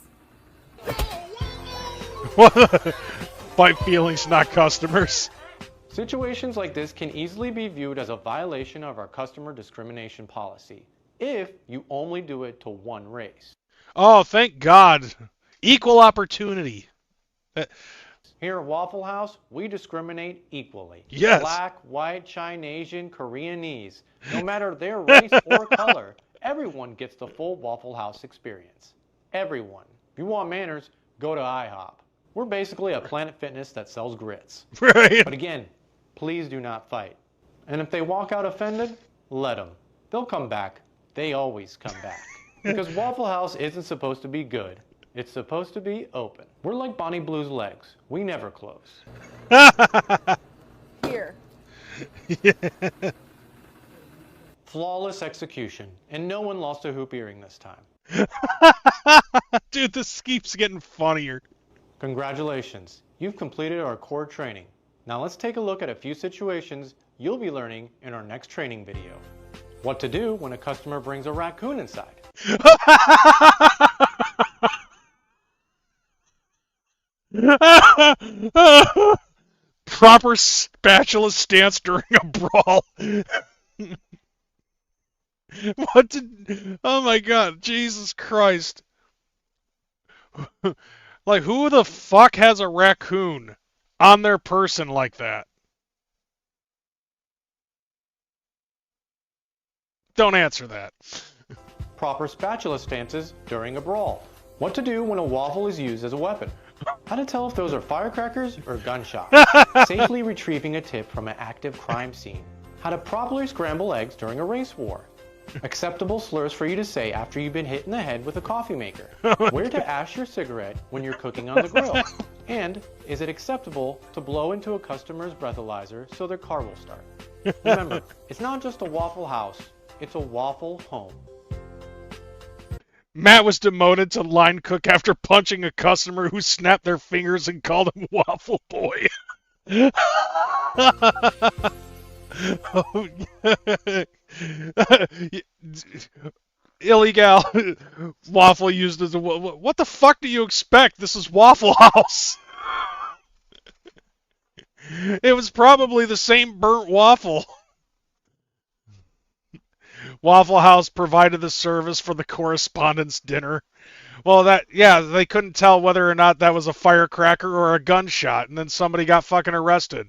Fight feelings, not customers. Situations like this can easily be viewed as a violation of our customer discrimination policy, if you only do it to one race. Oh, thank God. Equal opportunity. Here at Waffle House, we discriminate equally. Yes. Black, white, Chinesian, Koreanese. No matter their race or color, everyone gets the full Waffle House experience. Everyone. If you want manners, go to IHOP. We're basically a Planet Fitness that sells grits. Right. But again, please do not fight. And if they walk out offended, let them. They'll come back. They always come back. Because Waffle House isn't supposed to be good. It's supposed to be open. We're like Bonnie Blue's legs. We never close. Here. Flawless execution. And no one lost a hoop earring this time. Dude, this keeps getting funnier. Congratulations. You've completed our core training. Now let's take a look at a few situations you'll be learning in our next training video. What to do when a customer brings a raccoon inside. Proper spatula stance during a brawl. What did... Oh my God, Jesus Christ. Like, who the fuck has a raccoon on their person like that? Don't answer that. Proper spatula stances during a brawl. What to do when a waffle is used as a weapon. How to tell if those are firecrackers or gunshots. Safely retrieving a tip from an active crime scene. How to properly scramble eggs during a race war. Acceptable slurs for you to say after you've been hit in the head with a coffee maker. Where to ash your cigarette when you're cooking on the grill. And is it acceptable to blow into a customer's breathalyzer so their car will start? Remember, it's not just a Waffle House, it's a waffle home. Matt was demoted to line cook after punching a customer who snapped their fingers and called him Waffle Boy. Oh, illegal waffle used as a... What the fuck do you expect? This is Waffle House. It was probably the same burnt waffle. Waffle House provided the service for the correspondence dinner. Well, they couldn't tell whether or not that was a firecracker or a gunshot, and then somebody got fucking arrested.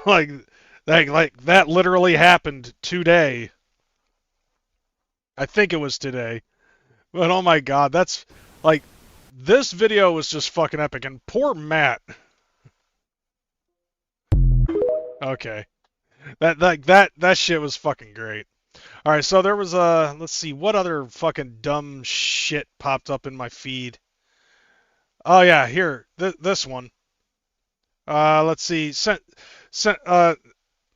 like that literally happened today. I think it was today. But oh my God, that's like, this video was just fucking epic, and poor Matt. Okay. That shit was fucking great. Alright, so there was let's see, what other fucking dumb shit popped up in my feed? Oh yeah, here, this one. Let's see.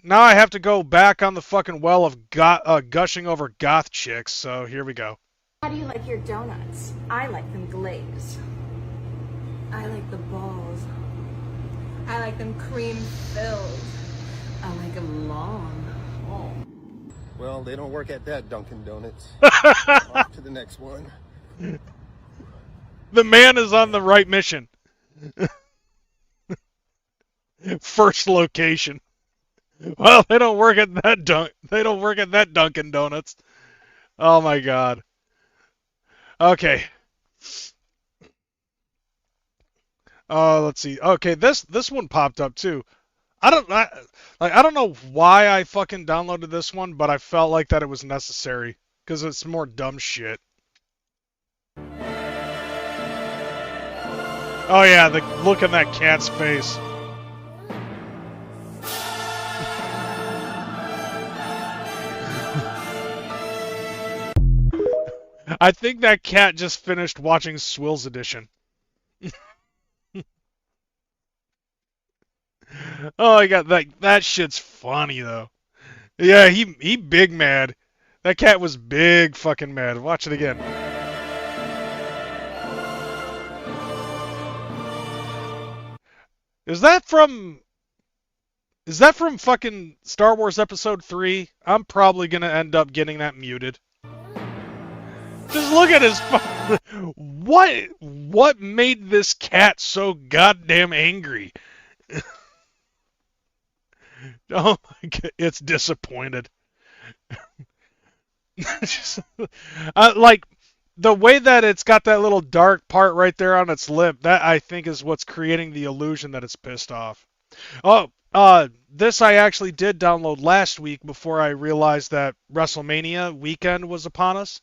Now I have to go back on the fucking well of gushing over goth chicks. So here we go. How do you like your donuts? I like them glazed. I like the balls. I like them cream filled. I like them long. Well, they don't work at that Dunkin' Donuts. Off to the next one. The man is on the right mission. First location. Well, they don't work at that They don't work at that Dunkin' Donuts. Oh my god. Okay. Let's see. Okay, this one popped up too. I don't know why I fucking downloaded this one, but I felt like that it was necessary because it's more dumb shit. Oh yeah, the look on that cat's face. I think that cat just finished watching Swill's Edition. Oh my god, that shit's funny though. Yeah, he big mad. That cat was big fucking mad. Watch it again. Is that from fucking Star Wars Episode 3? I'm probably gonna end up getting that muted. Just look at his what made this cat so goddamn angry? Oh my god, it's disappointed. Like the way that it's got that little dark part right there on its lip, that I think is what's creating the illusion that it's pissed off. Oh, this I actually did download last week before I realized that WrestleMania weekend was upon us.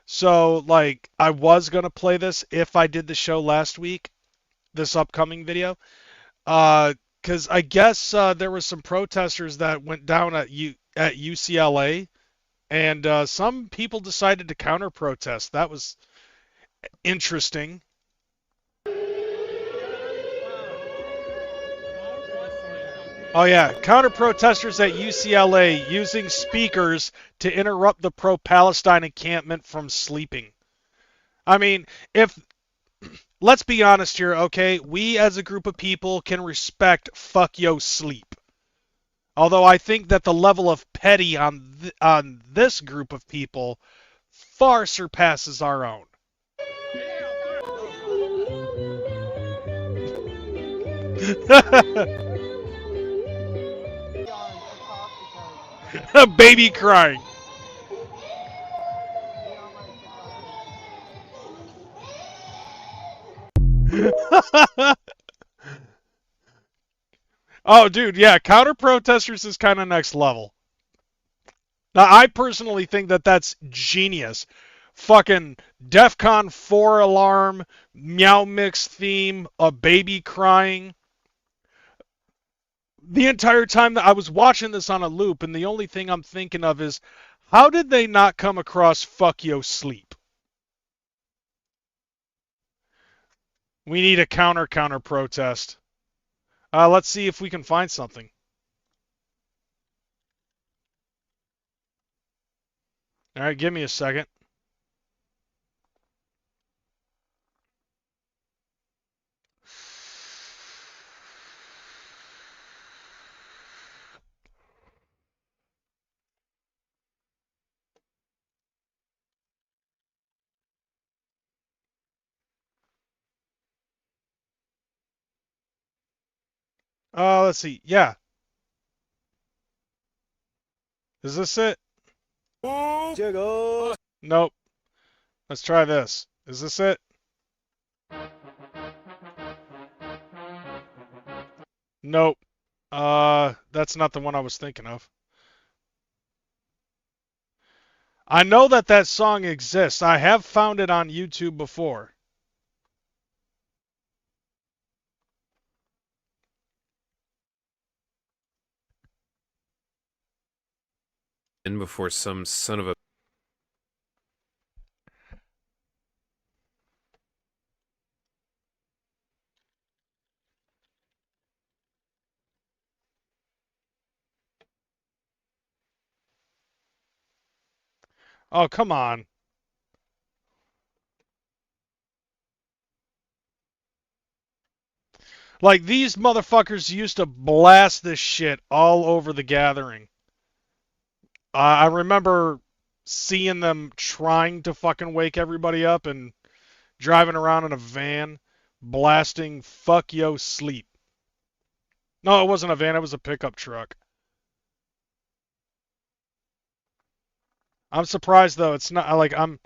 So, like, I was going to play this if I did the show last week, this upcoming video. Because I guess there were some protesters that went down at UCLA, and some people decided to counter-protest. That was interesting. Oh yeah, counter-protesters at UCLA using speakers to interrupt the pro-Palestine encampment from sleeping. I mean, let's be honest here, okay? We as a group of people can respect fuck yo sleep. Although I think that the level of petty on this group of people far surpasses our own. A baby crying. Oh, dude, yeah, counter-protesters is kind of next level. Now, I personally think that that's genius. Fucking DEFCON 4 alarm, Meow Mix theme, a baby crying. The entire time that I was watching this on a loop, and the only thing I'm thinking of is, how did they not come across fuck yo sleep? We need a counter protest. Let's see if we can find something. All right, give me a second. Let's see. Yeah. Is this it? Nope. Let's try this. Is this it? Nope. That's not the one I was thinking of. I know that that song exists. I have found it on YouTube before. And before some son of a... Oh, come on. Like, these motherfuckers used to blast this shit all over the gathering. I remember seeing them trying to fucking wake everybody up and driving around in a van blasting "Fuck Yo Sleep." No, it wasn't a van, it was a pickup truck. I'm surprised though, it's not like I'm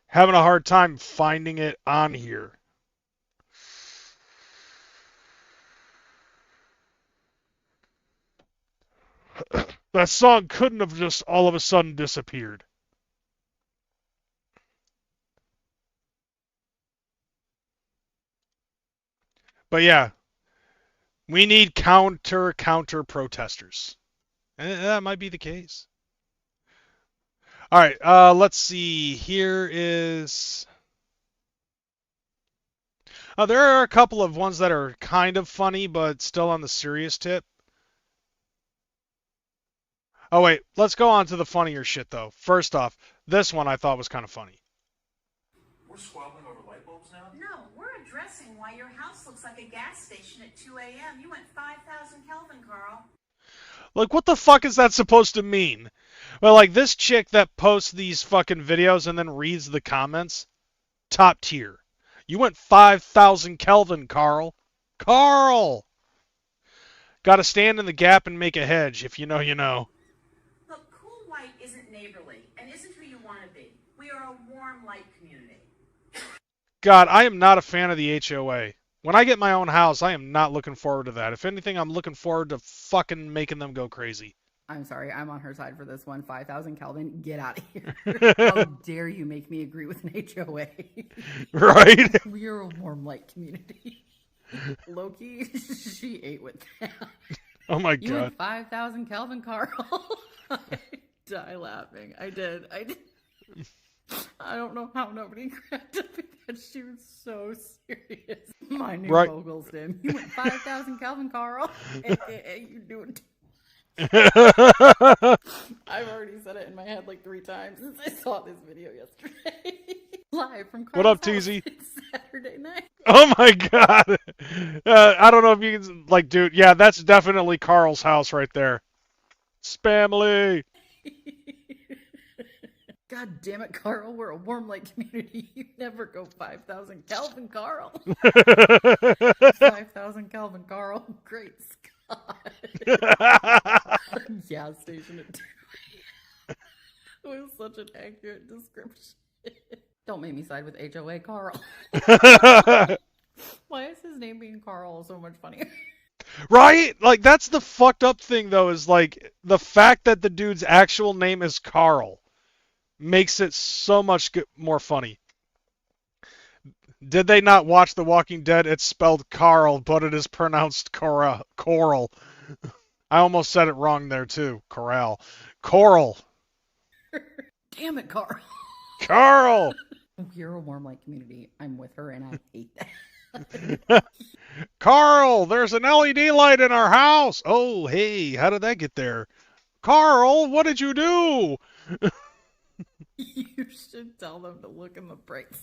having a hard time finding it on here. That song couldn't have just all of a sudden disappeared. But yeah, we need counter protesters. And that might be the case. All right, let's see. Here is... there are a couple of ones that are kind of funny, but still on the serious tip. Oh, wait. Let's go on to the funnier shit, though. First off, this one I thought was kind of funny. We're squabbling over light bulbs now? No, we're addressing why your house looks like a gas station at 2 a.m. You went 5,000 Kelvin, Karl. Like, what the fuck is that supposed to mean? Well, like, this chick that posts these fucking videos and then reads the comments, top tier. You went 5,000 Kelvin, Karl. Karl! Gotta stand in the gap and make a hedge. If you know, you know. Look, cool white isn't neighborly and isn't who you want to be. We are a warm light community. God, I am not a fan of the HOA. When I get my own house, I am not looking forward to that. If anything, I'm looking forward to fucking making them go crazy. I'm sorry, I'm on her side for this one. 5,000 Kelvin, get out of here. How dare you make me agree with an HOA? Right? We're a warm light community. Loki, she ate with that. Oh my You God. went 5,000 Kelvin, Karl. I die laughing. I did. I don't know how nobody grabbed it because she was so serious. My new Right. vocals did. You went 5,000 Kelvin, Karl. You're doing I've already said it in my head like 3 times since I saw this video yesterday. Live from Karl's What up, house. TZ? It's Saturday night. Oh my God. I don't know if you can, like, dude, yeah, that's definitely Karl's house right there. Spamily. God damn it, Karl. We're a warm light community. You never go 5,000 Kelvin, Karl. 5,000 Kelvin, Karl. Great Scott. Gas station at 2 a.m. It was such an accurate description. Don't make me side with HOA, Karl. Why is his name being Karl so much funnier? Right? Like, that's the fucked up thing, though, is, like, the fact that the dude's actual name is Karl makes it so much more funny. Did they not watch The Walking Dead? It's spelled Karl, but it is pronounced Coral. I almost said it wrong there, too. Corral. Coral. Damn it, Karl. Karl! We're a warm light community. I'm with her, and I hate that. Karl, there's an LED light in our house. Oh, hey, how did that get there? Karl, what did you do? You should tell them to look in the brakes.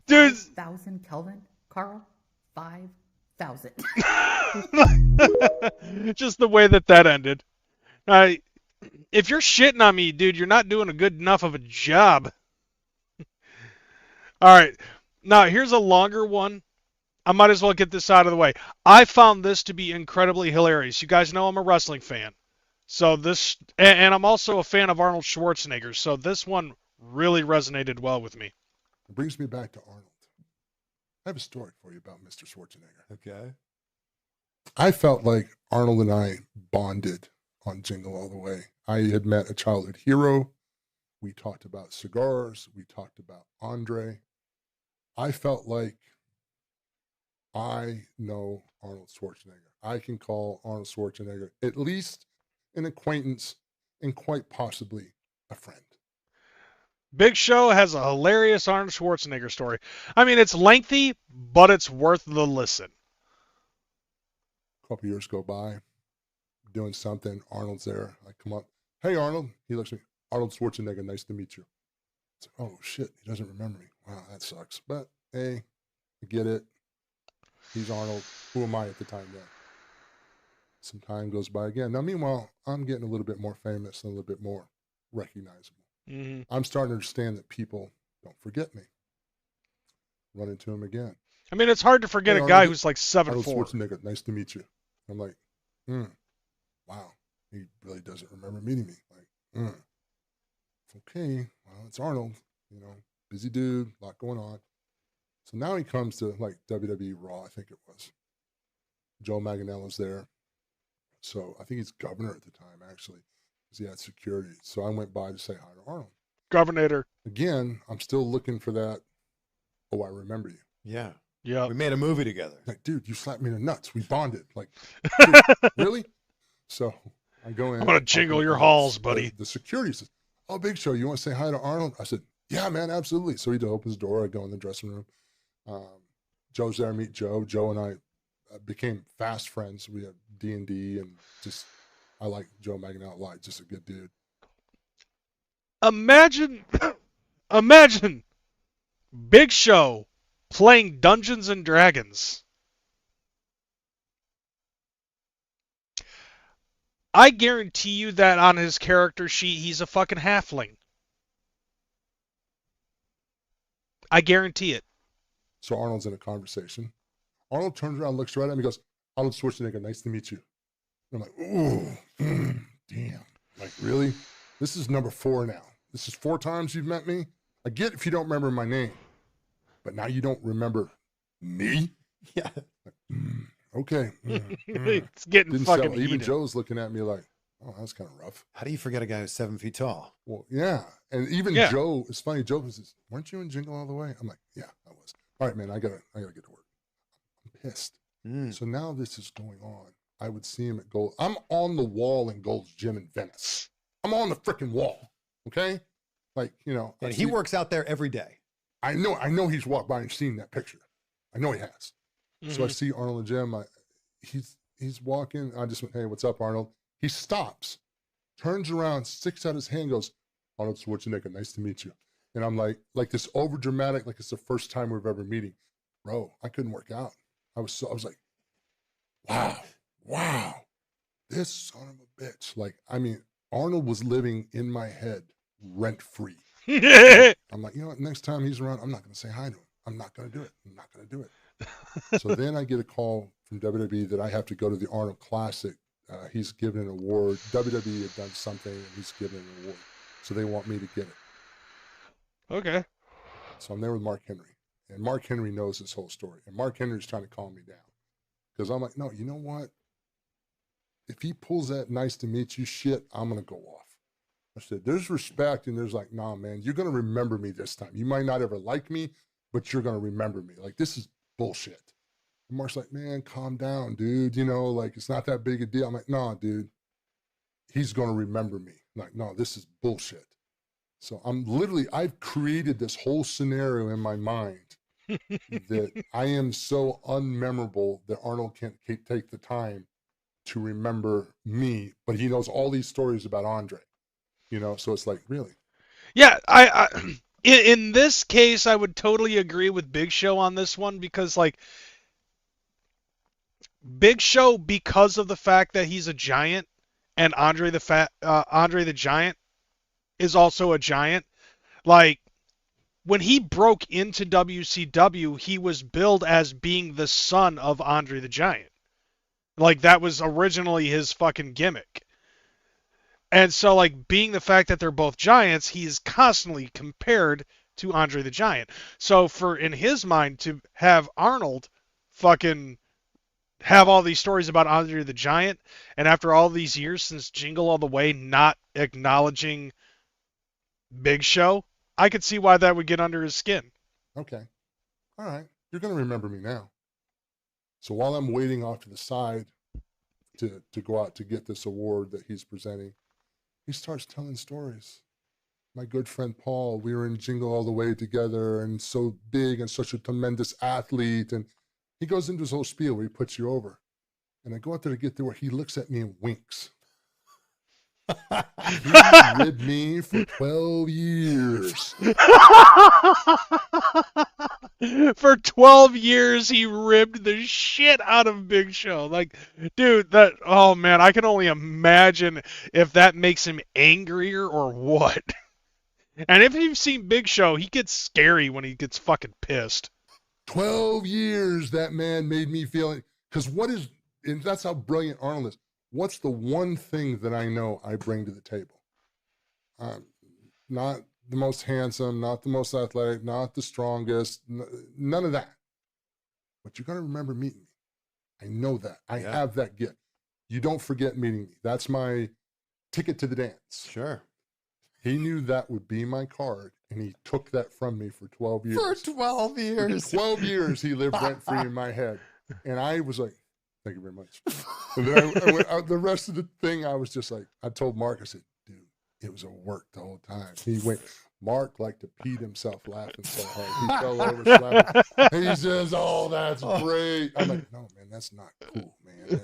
Dude. 5,000 Kelvin, Karl? 5,000. Just the way that ended. If you're shitting on me, dude, you're not doing a good enough of a job. All right. Now, here's a longer one. I might as well get this out of the way. I found this to be incredibly hilarious. You guys know I'm a wrestling fan. So this, and I'm also a fan of Arnold Schwarzenegger. So this one really resonated well with me. It brings me back to Arnold. I have a story for you about Mr. Schwarzenegger. Okay. I felt like Arnold and I bonded on Jingle All the Way. I had met a childhood hero. We talked about cigars. We talked about Andre. I felt like I know Arnold Schwarzenegger. I can call Arnold Schwarzenegger at least an acquaintance and quite possibly a friend. Big Show has a hilarious Arnold Schwarzenegger story. I mean, it's lengthy, but it's worth the listen. A couple years go by, doing something. Arnold's there. I come up. Hey, Arnold. He looks at me. Arnold Schwarzenegger, nice to meet you. It's like, oh, shit, he doesn't remember me. Wow, that sucks. But, hey, I get it. He's Arnold. Who am I at the time then? Some time goes by again. Now, meanwhile, I'm getting a little bit more famous and a little bit more recognizable. Mhm. I'm starting to understand that people don't forget me. Run into him again. I mean, it's hard to forget Hey, a guy Arnold, who's like Arnold 7'4". Schwarzenegger, nice to meet you. I'm like, wow, he really doesn't remember meeting me. Like, okay, well, it's Arnold, busy dude, a lot going on. So now he comes to like WWE Raw, I think it was. Joe Manganiello's there. So I think he's governor at the time, actually, because he had security. So I went by to say hi to Arnold. Governor. Again, I'm still looking for that, oh, I remember you. Yeah. Yeah. We made a movie together. Like, dude, you slapped me in the nuts. We bonded. Like, dude, really? So I go in. I'm going to jingle your halls, buddy. The security says, oh, Big Show, you want to say hi to Arnold? I said, yeah, man, absolutely. So he opens the door. I go in the dressing room. Joe's there. I meet Joe. Joe and I became fast friends. We have D&D and just, I like Joe Manganiello a lot. Just a good dude. Imagine Big Show playing Dungeons and Dragons. I guarantee you that on his character sheet, he's a fucking halfling. I guarantee it. So Arnold's in a conversation. Arnold turns around, looks right at me, and goes, Arnold Schwarzenegger, nice to meet you. And I'm like, ooh, damn. Like, really? This is number 4 now. This is 4 times you've met me. I get if you don't remember my name, but now you don't remember me? Yeah. Like, okay. It's getting Didn't fucking sell. Even heated. Joe's looking at me like, oh, that's kind of rough. How do you forget a guy who's 7 feet tall? Well, yeah. And even Yeah. Joe, it's funny, Joe says, weren't you in Jingle All the Way? I'm like, yeah, I was. All right, man, I gotta get to work. I'm pissed. So now this is going on. I would see him at Gold. I'm on the wall in Gold's Gym in Venice. I'm on the freaking wall. Okay? Like, And he works out there every day. I know he's walked by and seen that picture. I know he has. So I see Arnold in the gym. He's walking. I just went, hey, what's up, Arnold? He stops, turns around, sticks out his hand, goes, Arnold Schwarzenegger, nice to meet you. And I'm like this over dramatic, like it's the first time we've ever meeting. Bro, I couldn't work out. I was like, wow, this son of a bitch. Like, I mean, Arnold was living in my head rent free. I'm like, you know what? Next time he's around, I'm not going to say hi to him. I'm not going to do it. I'm not going to do it. So then I get a call from WWE that I have to go to the Arnold Classic. He's given an award. WWE had done something, and he's given an award. So they want me to get it. Okay. So I'm there with Mark Henry. And Mark Henry knows this whole story. And Mark Henry's trying to calm me down. Because I'm like, no, you know what? If he pulls that nice to meet you shit, I'm going to go off. I said, there's respect, and there's like, nah, man, you're going to remember me this time. You might not ever like me, but you're going to remember me. Like, this is bullshit. And Mark's like, man, calm down, dude. Like, it's not that big a deal. I'm like, nah, dude. He's going to remember me. I'm like, no, this is bullshit. So I've created this whole scenario in my mind that I am so unmemorable that Arnold can't take the time to remember me, but he knows all these stories about Andre. So it's like, really? Yeah, I in this case, I would totally agree with Big Show on this one because, like, Big Show, because of the fact that he's a giant, and Andre the Giant is also a giant. Like, when he broke into WCW, he was billed as being the son of Andre the Giant. Like, that was originally his fucking gimmick. And so, like, being the fact that they're both giants, he's constantly compared to Andre the Giant. So in his mind, to have Arnold fucking have all these stories about Andre the Giant, and after all these years since Jingle All the Way not acknowledging Big Show, I could see why that would get under his skin. Okay. All right. You're going to remember me now. So while I'm waiting off to the side to go out to get this award that he's presenting, he starts telling stories. My good friend Paul, we were in Jingle All the Way together and so big and such a tremendous athlete. And he goes into his whole spiel where he puts you over. And I go out there to get there where he looks at me and winks. He ribbed me for 12 years. For 12 years, he ribbed the shit out of Big Show. Like, dude, oh man, I can only imagine if that makes him angrier or what. And if you've seen Big Show, he gets scary when he gets fucking pissed. 12 years that man made me feel it. Because and that's how brilliant Arnold is. What's the one thing that I know I bring to the table? Not the most handsome, not the most athletic, not the strongest, none of that. But you're going to remember meeting me. I know that. I have that gift. You don't forget meeting me. That's my ticket to the dance. Sure. He knew that would be my card, and he took that from me for 12 years. For 12 years. For 12 years, he lived rent-free in my head. And I was like, thank you very much. And then I went out, the rest of the thing, I was just like, I told Mark, I said, dude, it was a work the whole time. He went, Mark liked to pee himself laughing so hard. He fell over slapping. And he says, oh, that's great. I'm like, no, man, that's not cool, man.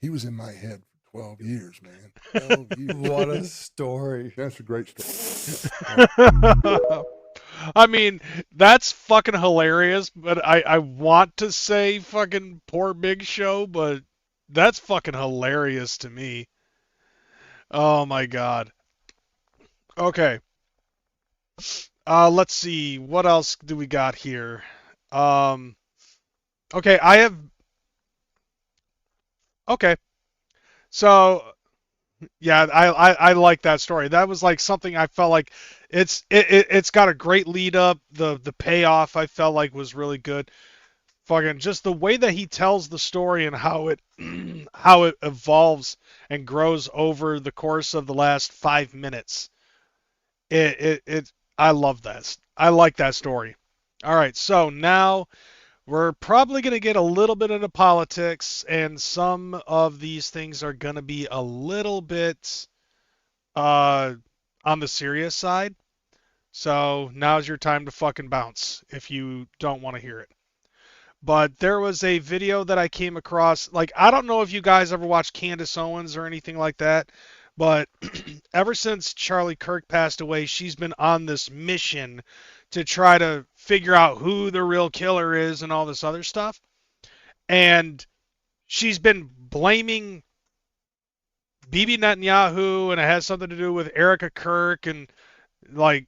He was in my head for 12 years, man. 12 years. What a story. That's a great story. I mean, that's fucking hilarious, but I want to say fucking poor Big Show, but that's fucking hilarious to me. Oh my god. Okay. Let's see. What else do we got here? Okay, Okay. So, yeah, I like that story. That was like something I felt like it's got a great lead up. The payoff I felt like was really good. Fucking just the way that he tells the story and how it how it evolves and grows over the course of the last 5 minutes. I love that. I like that story. All right, so now we're probably going to get a little bit into politics, and some of these things are going to be a little bit on the serious side. So now's your time to fucking bounce if you don't want to hear it. But there was a video that I came across. Like, I don't know if you guys ever watched Candace Owens or anything like that, but ever since Charlie Kirk passed away, she's been on this mission to try to figure out who the real killer is and all this other stuff. And she's been blaming Bibi Netanyahu, and it has something to do with Erica Kirk and like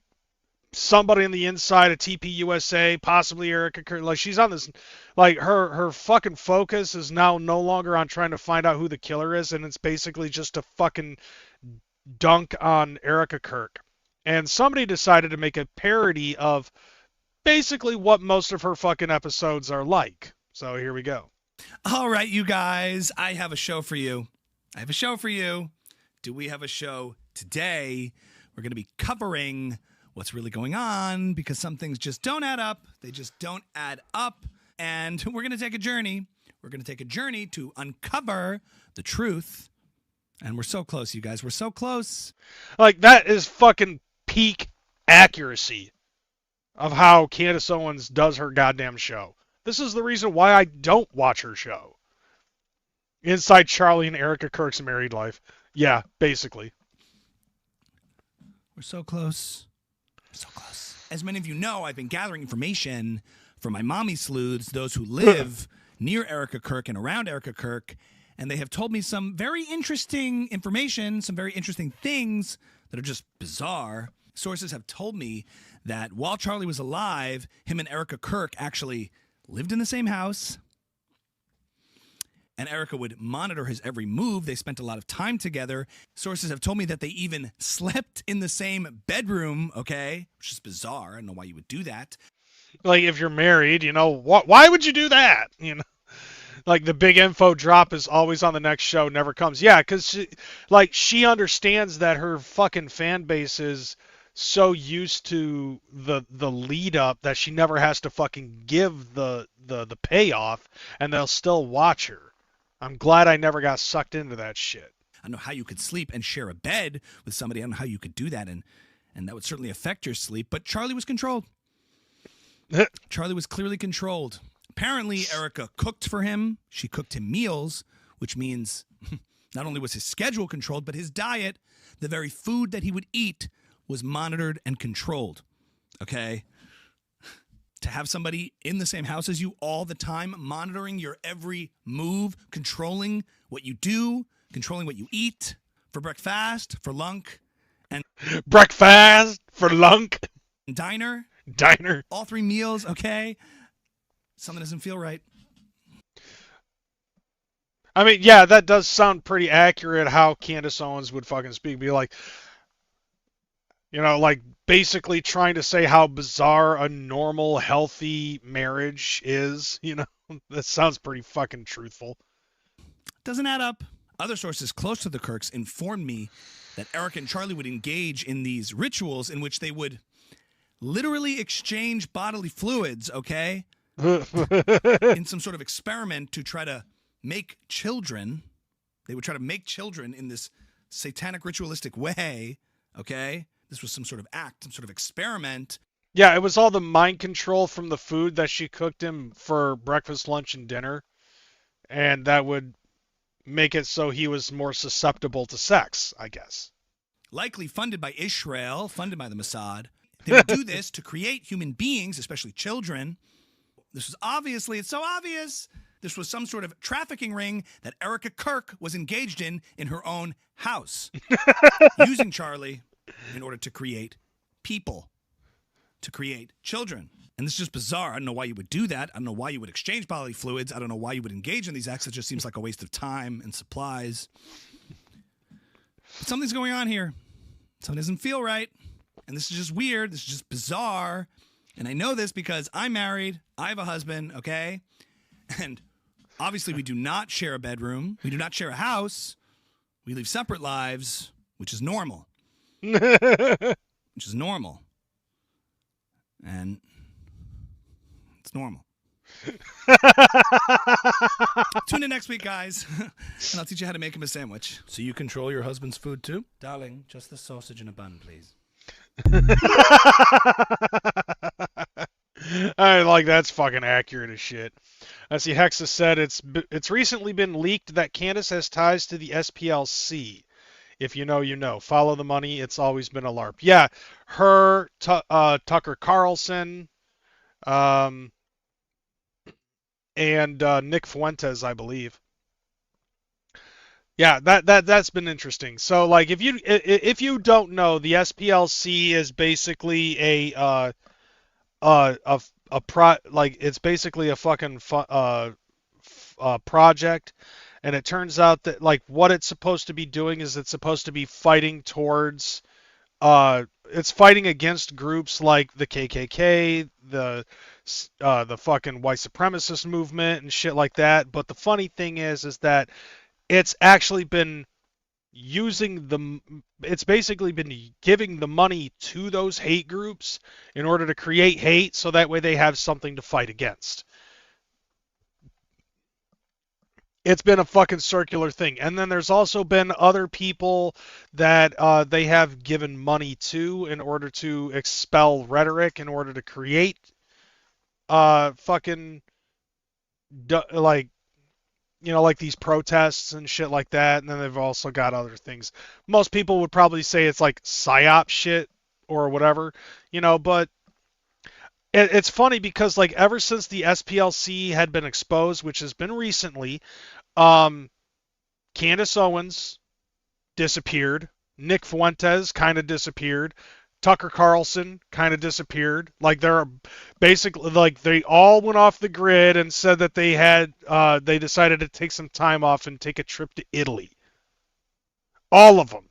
somebody on the inside of TPUSA, possibly Erica Kirk. Like, she's on this, like, her fucking focus is now no longer on trying to find out who the killer is, and it's basically just to fucking dunk on Erica Kirk. And somebody decided to make a parody of basically what most of her fucking episodes are like. So here we go. All right, you guys, I have a show for you. Do we have a show today? We're going to be covering what's really going on, because some things just don't add up. They just don't add up. And we're going to take a journey. We're going to take a journey to uncover the truth. And we're so close, you guys. We're so close. Like, that is fucking peak accuracy of how Candace Owens does her goddamn show. This is the reason why I don't watch her show. Inside Charlie and Erica Kirk's married life. Yeah, basically. We're so close. So close. As many of you know, I've been gathering information from my mommy sleuths, those who live near Erica Kirk and around Erica Kirk, and they have told me some very interesting information, some very interesting things that are just bizarre. Sources have told me that while Charlie was alive, him and Erica Kirk actually lived in the same house, and Erica would monitor his every move. They spent a lot of time together. Sources have told me that they even slept in the same bedroom, okay? Which is bizarre. I don't know why you would do that. Like, if you're married, you know, why would you do that? You know, like, the big info drop is always on the next show, never comes. Yeah, because she understands that her fucking fan base is so used to the lead up that she never has to fucking give the payoff, and they'll still watch her. I'm glad I never got sucked into that shit. I don't know how you could sleep and share a bed with somebody. I don't know how you could do that, and that would certainly affect your sleep. But Charlie was controlled. Charlie was clearly controlled. Apparently, Erica cooked for him. She cooked him meals, which means Not only was his schedule controlled, but his diet, the very food that he would eat, was monitored and controlled. Okay? To have somebody in the same house as you all the time, monitoring your every move, controlling what you do, controlling what you eat for breakfast, for lunch, and breakfast for lunch, diner, all 3 meals. Okay, something doesn't feel right. I mean, yeah, that does sound pretty accurate how Candace Owens would fucking speak. Be like, you know, like basically trying to say how bizarre a normal, healthy marriage is. You know, that sounds pretty fucking truthful. Doesn't add up. Other sources close to the Kirks informed me that Eric and Charlie would engage in these rituals in which they would literally exchange bodily fluids, okay? In some sort of experiment to try to make children. They would try to make children in this satanic ritualistic way, okay? This was some sort of act, some sort of experiment. Yeah, it was all the mind control from the food that she cooked him for breakfast, lunch, and dinner. And that would make it so he was more susceptible to sex, I guess. Likely funded by Israel, funded by the Mossad. They would do this to create human beings, especially children. This was obviously, it's so obvious. This was some sort of trafficking ring that Erica Kirk was engaged in her own house, using Charlie in order to create people, to create children. And this is just bizarre. I don't know why you would do that. I don't know why you would exchange bodily fluids. I don't know why you would engage in these acts. It just seems like a waste of time and supplies. But something's going on here. Something doesn't feel right. And this is just weird. This is just bizarre. And I know this because I'm married. I have a husband, okay? And obviously we do not share a bedroom. We do not share a house. We live separate lives, which is normal. Which is normal. And it's normal. Tune in next week, guys, and I'll teach you how to make him a sandwich. So you control your husband's food, too? Darling, just the sausage in a bun, please. I like that's fucking accurate as shit. As the Hexa said, it's recently been leaked that Candace has ties to the SPLC. If you know, you know. Follow the money. It's always been a LARP. Yeah, her, Tucker Carlson, and Nick Fuentes, I believe. Yeah, that's been interesting. So, like, if you don't know, the SPLC is basically it's basically a fucking project. And it turns out that, like, what it's supposed to be doing is it's supposed to be fighting towards, it's fighting against groups like the KKK, the fucking white supremacist movement and shit like that. But the funny thing is that it's actually been it's basically been giving the money to those hate groups in order to create hate, so that way they have something to fight against. It's been a fucking circular thing. And then there's also been other people that they have given money to in order to expel rhetoric, in order to create fucking like, you know, like these protests and shit like that. And then they've also got other things. Most people would probably say it's like psyop shit or whatever, you know, but it's funny because, like, ever since the SPLC had been exposed, which has been recently, Candace Owens disappeared. Nick Fuentes kind of disappeared. Tucker Carlson kind of disappeared. Like, they're basically, like, they all went off the grid and said that they decided to take some time off and take a trip to Italy. All of them.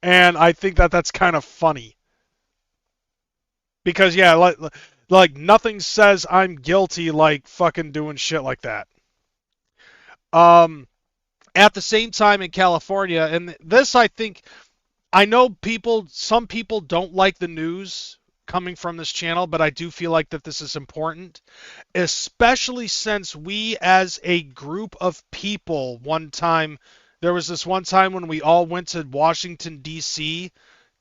And I think that that's kind of funny. Because, yeah, like nothing says I'm guilty like fucking doing shit like that. At the same time in California, and this, I think, I know some people don't like the news coming from this channel, but I do feel like that this is important, especially since we as a group of people there was this one time when we all went to Washington, D.C.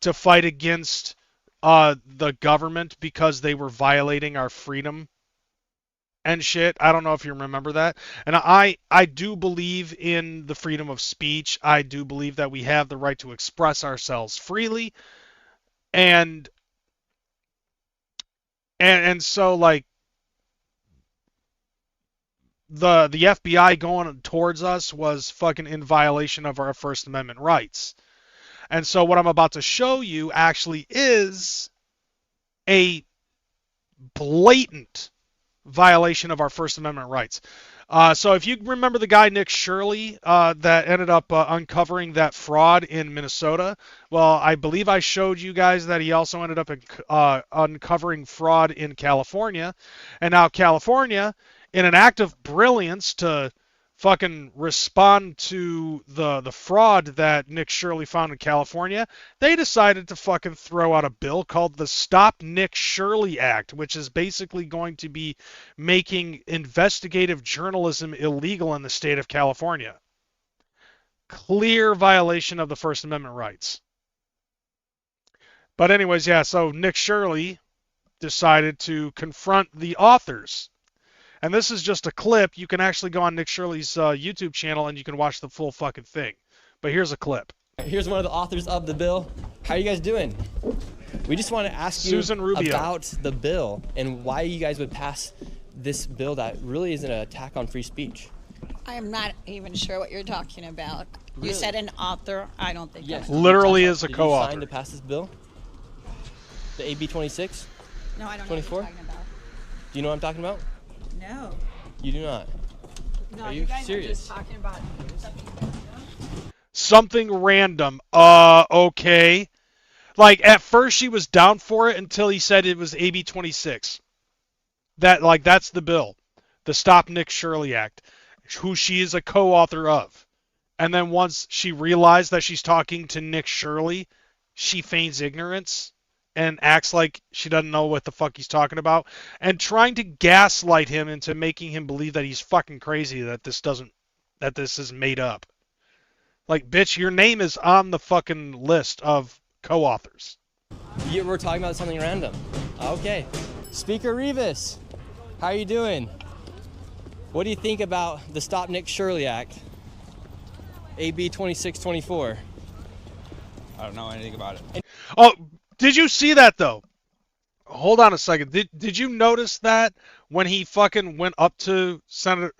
to fight against the government because they were violating our freedom. and shit. I don't know if you remember that. And I do believe in the freedom of speech. I do believe that we have the right to express ourselves freely. And so like the FBI going towards us was fucking in violation of our First Amendment rights. And so what I'm about to show you actually is a blatant violation of our First Amendment rights. So if you remember the guy Nick Shirley that ended up uncovering that fraud in Minnesota, well, I believe I showed you guys that he also ended up uncovering fraud in California. And now California, in an act of brilliance to fucking respond to the fraud that Nick Shirley found in California, they decided to fucking throw out a bill called the Stop Nick Shirley Act, which is basically going to be making investigative journalism illegal in the state of California. Clear violation of the First Amendment rights. But anyways, yeah, so Nick Shirley decided to confront the authors. And this is just a clip. You can actually go on Nick Shirley's YouTube channel and you can watch the full fucking thing. But here's a clip. Here's one of the authors of the bill. How are you guys doing? We just want to ask you Susan Rubio. about the bill and why you guys would pass this bill that really is an attack on free speech. I am not even sure what you're talking about. Really? You said an author. I don't think Yes. that's Literally is a Did you co-author. sign to pass this bill? The AB 26? No, I don't 24? know what you're talking about. Do you know what I'm talking about? No. You do not. No, Are you you guys serious? are just talking about something. Something random. Okay. Like, at first she was down for it until he said it was AB 26. That's the bill. The Stop Nick Shirley Act, who she is a co-author of. And then once she realized that she's talking to Nick Shirley, she feigns ignorance and acts like she doesn't know what the fuck he's talking about, and trying to gaslight him into making him believe that he's fucking crazy, that this is made up. Like, bitch, your name is on the fucking list of co-authors. We're talking about something random. Okay. Speaker Rivas, how are you doing? What do you think about the Stop Nick Shirley Act, AB 2624? I don't know anything about it. Oh, did you see that though? Hold on a second. Did you notice that when he fucking went up to Senator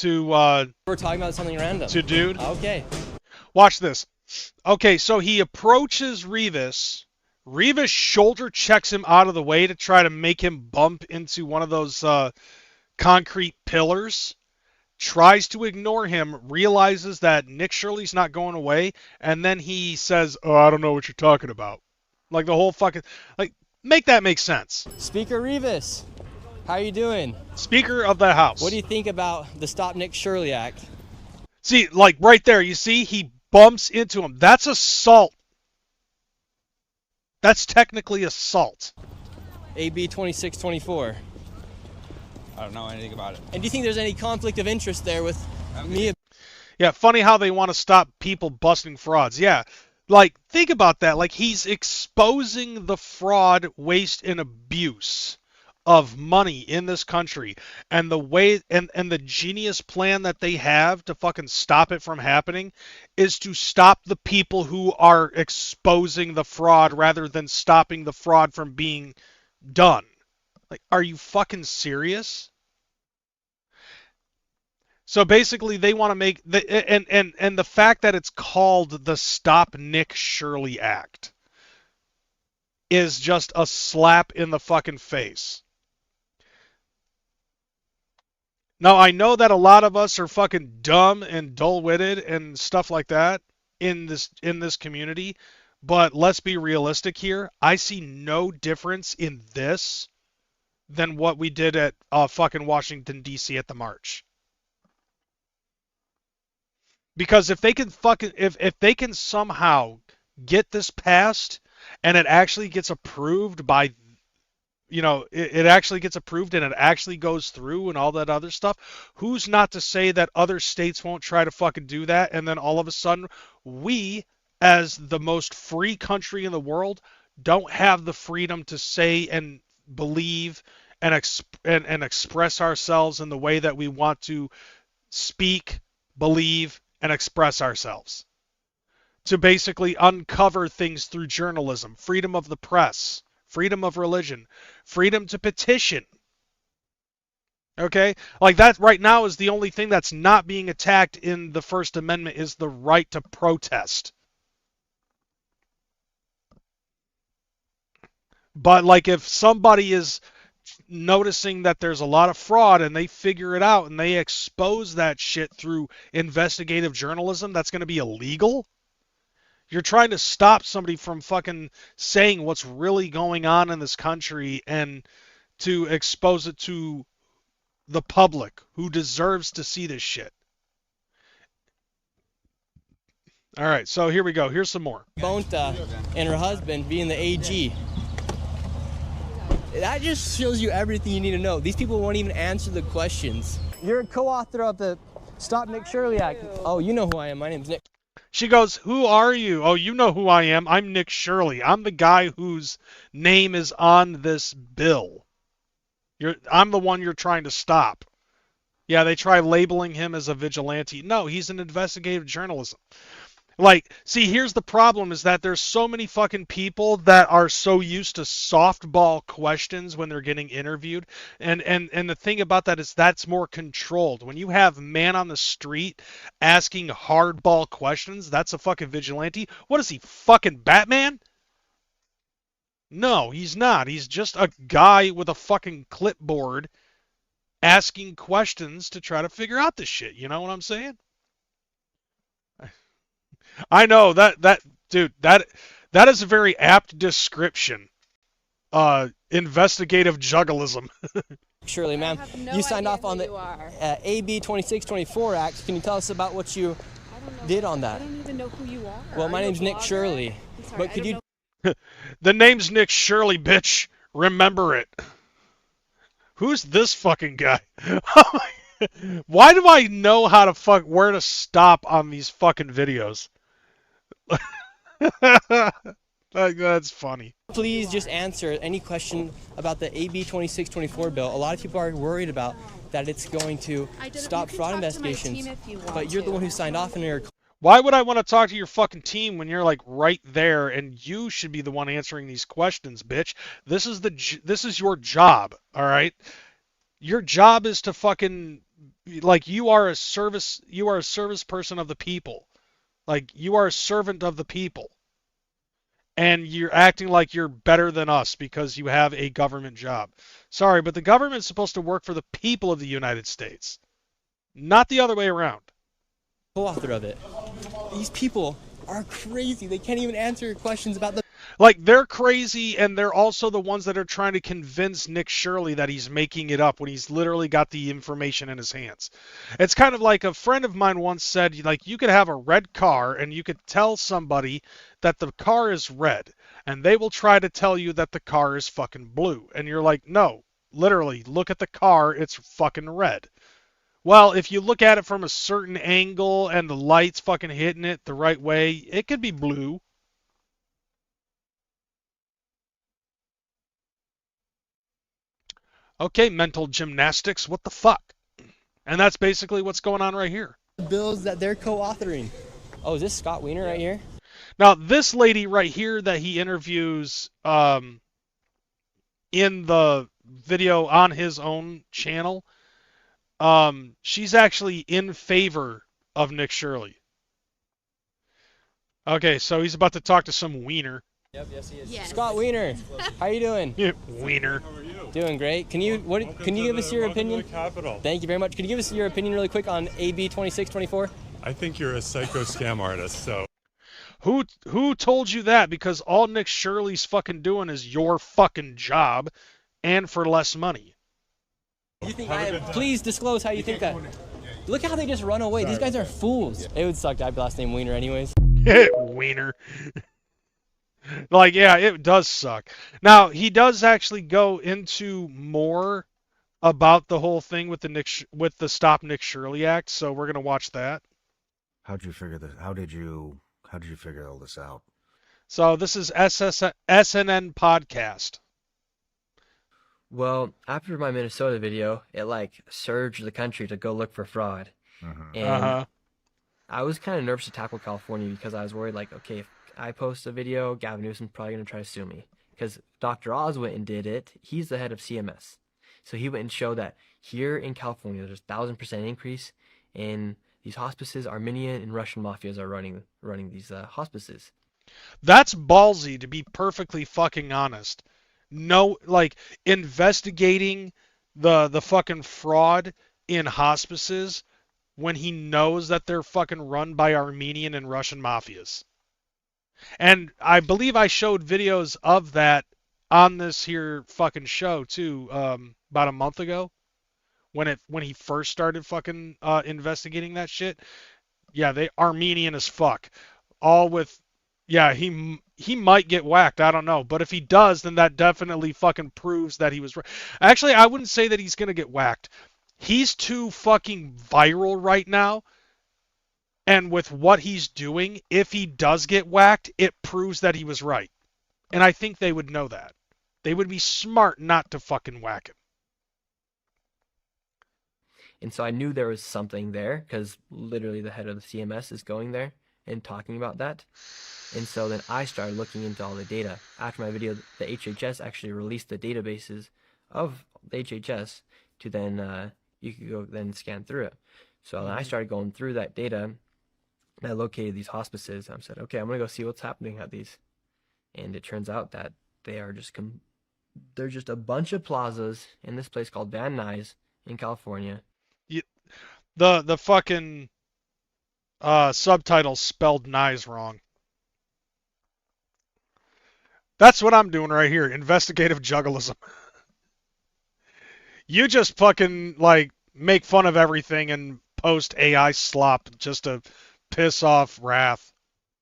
We're talking about something random. to dude? Okay. Watch this. Okay, so he approaches Rivas. Rivas shoulder checks him out of the way to try to make him bump into one of those concrete pillars. Tries to ignore him, realizes that Nick Shirley's not going away, and then he says, "Oh, I don't know what you're talking about." Like the whole fucking, like, make that make sense. Speaker Rivas, how are you doing? Speaker of the House. What do you think about the Stop Nick Shirley Act? See, like right there, you see, he bumps into him. That's assault. That's technically assault. AB 2624. I don't know anything about it. And do you think there's any conflict of interest there with me? Yeah, funny how they want to stop people busting frauds. Yeah, like, think about that. Like, he's exposing the fraud, waste, and abuse of money in this country, and the way and the genius plan that they have to fucking stop it from happening is to stop the people who are exposing the fraud rather than stopping the fraud from being done. Like, are you fucking serious? So basically, they want to make and the fact that it's called the Stop Nick Shirley Act is just a slap in the fucking face. Now, I know that a lot of us are fucking dumb and dull-witted and stuff like that in this community, but let's be realistic here. I see no difference in this than what we did at fucking Washington, D.C. at the march. Because if they can if they can somehow get this passed and it actually gets approved by, you know, it actually gets approved and it actually goes through and all that other stuff, who's not to say that other states won't try to fucking do that, and then all of a sudden we, as the most free country in the world, don't have the freedom to say and believe and express ourselves in the way that we want to speak, believe, and express ourselves. To basically uncover things through journalism, freedom of the press, freedom of religion, freedom to petition. Okay? Like that right now is the only thing that's not being attacked in the First Amendment is the right to protest. But like if somebody is noticing that there's a lot of fraud and they figure it out and they expose that shit through investigative journalism, that's going to be illegal? You're trying to stop somebody from fucking saying what's really going on in this country and to expose it to the public who deserves to see this shit. All right, so here we go. Here's some more. Bonta and her husband being the AG. That just shows you everything you need to know. These people won't even answer the questions. You're a co-author of the Stop Nick Shirley Act. Oh, you know who I am. My name's Nick. She goes, who are you? Oh, you know who I am. I'm Nick Shirley. I'm the guy whose name is on this bill. I'm the one you're trying to stop. Yeah, they try labeling him as a vigilante. No, he's an investigative journalism. Like, see, here's the problem is that there's so many fucking people that are so used to softball questions when they're getting interviewed. And the thing about that is that's more controlled. When you have man on the street asking hardball questions, that's a fucking vigilante. What is he, fucking Batman? No, he's not. He's just a guy with a fucking clipboard asking questions to try to figure out this shit. You know what I'm saying? I know dude, that is a very apt description. Investigative juggalism. Shirley, ma'am, you signed off on the AB 2624 Act. Can you tell us about what you did on that? I don't even know who you are. Well, my name's Nick Shirley. But could you... The name's Nick Shirley, bitch. Remember it. Who's this fucking guy? Why do I know how to where to stop on these fucking videos? That's funny. Please just answer any question about the AB 2624 bill. A lot of people are worried about that it's going to stop fraud investigations, but you're the one who signed off in your... Why would I want to talk to your fucking team when you're like right there and you should be the one answering these questions, bitch? This is your job, all right? Your job is to fucking like you are a service person of the people. Like you are a servant of the people. And you're acting like you're better than us because you have a government job. Sorry, but the government's supposed to work for the people of the United States, not the other way around. Co-author of it. These people are crazy. They can't even answer questions about the... Like, they're crazy, and they're also the ones that are trying to convince Nick Shirley that he's making it up when he's literally got the information in his hands. It's kind of like a friend of mine once said, like, you could have a red car, and you could tell somebody that the car is red, and they will try to tell you that the car is fucking blue. And you're like, no, literally, look at the car, it's fucking red. Well, if you look at it from a certain angle and the light's fucking hitting it the right way, it could be blue. Okay, mental gymnastics, what the fuck? And that's basically what's going on right here. Bills that they're co-authoring. Oh, is this Scott Wiener right here? Now, this lady right here that he interviews in the video on his own channel, she's actually in favor of Nick Shirley. Okay, so he's about to talk to some wiener. Yep, yes he is. Yes. Scott Wiener, how you doing? Yeah, wiener. How are you? Doing great. Can you give us your opinion? Thank you very much. Can you give us your opinion really quick on AB 2624? I think you're a psycho scam artist, so. Who told you that? Because all Nick Shirley's fucking doing is your fucking job, and for less money. You think please disclose how you think that. Look how they just run away. These guys are fools. It would suck to have the last name Wiener anyways. Wiener. Like, yeah, it does suck. Now, he does actually go into more about the whole thing with the Stop Nick Shirley Act, so we're gonna watch that. How'd you figure this? How did you figure all this out? So this is SNN podcast. Well, after my Minnesota video, it like surged the country to go look for fraud. And I was kind of nervous to tackle California because I was worried, like, okay, if I post a video, Gavin Newsom's probably going to try to sue me. Because Dr. Oz went and did it. He's the head of CMS. So he went and showed that here in California, there's a 1,000% increase in these hospices. Armenian and Russian mafias are running these hospices. That's ballsy, to be perfectly fucking honest. No, like, investigating the fucking fraud in hospices when he knows that they're fucking run by Armenian and Russian mafias. And I believe I showed videos of that on this here fucking show too, about a month ago, when he first started fucking investigating that shit. Yeah, they Armenian as fuck. All with, yeah, he might get whacked. I don't know, but if he does, then that definitely fucking proves that he was right. Actually, I wouldn't say that he's gonna get whacked. He's too fucking viral right now. And with what he's doing, if he does get whacked, it proves that he was right. And I think they would know that. They would be smart not to fucking whack him. And so I knew there was something there because literally the head of the CMS is going there and talking about that. And so then I started looking into all the data. After my video, the HHS actually released the databases of the HHS to then, you could go then scan through it. So then I started going through that data. I located these hospices. I said, okay, I'm going to go see what's happening at these. And it turns out that they are just, they're just a bunch of plazas in this place called Van Nuys in California. The fucking subtitles spelled Nuys wrong. That's what I'm doing right here. Investigative juggalism. You just fucking, like, make fun of everything and post AI slop just to piss off Wrath,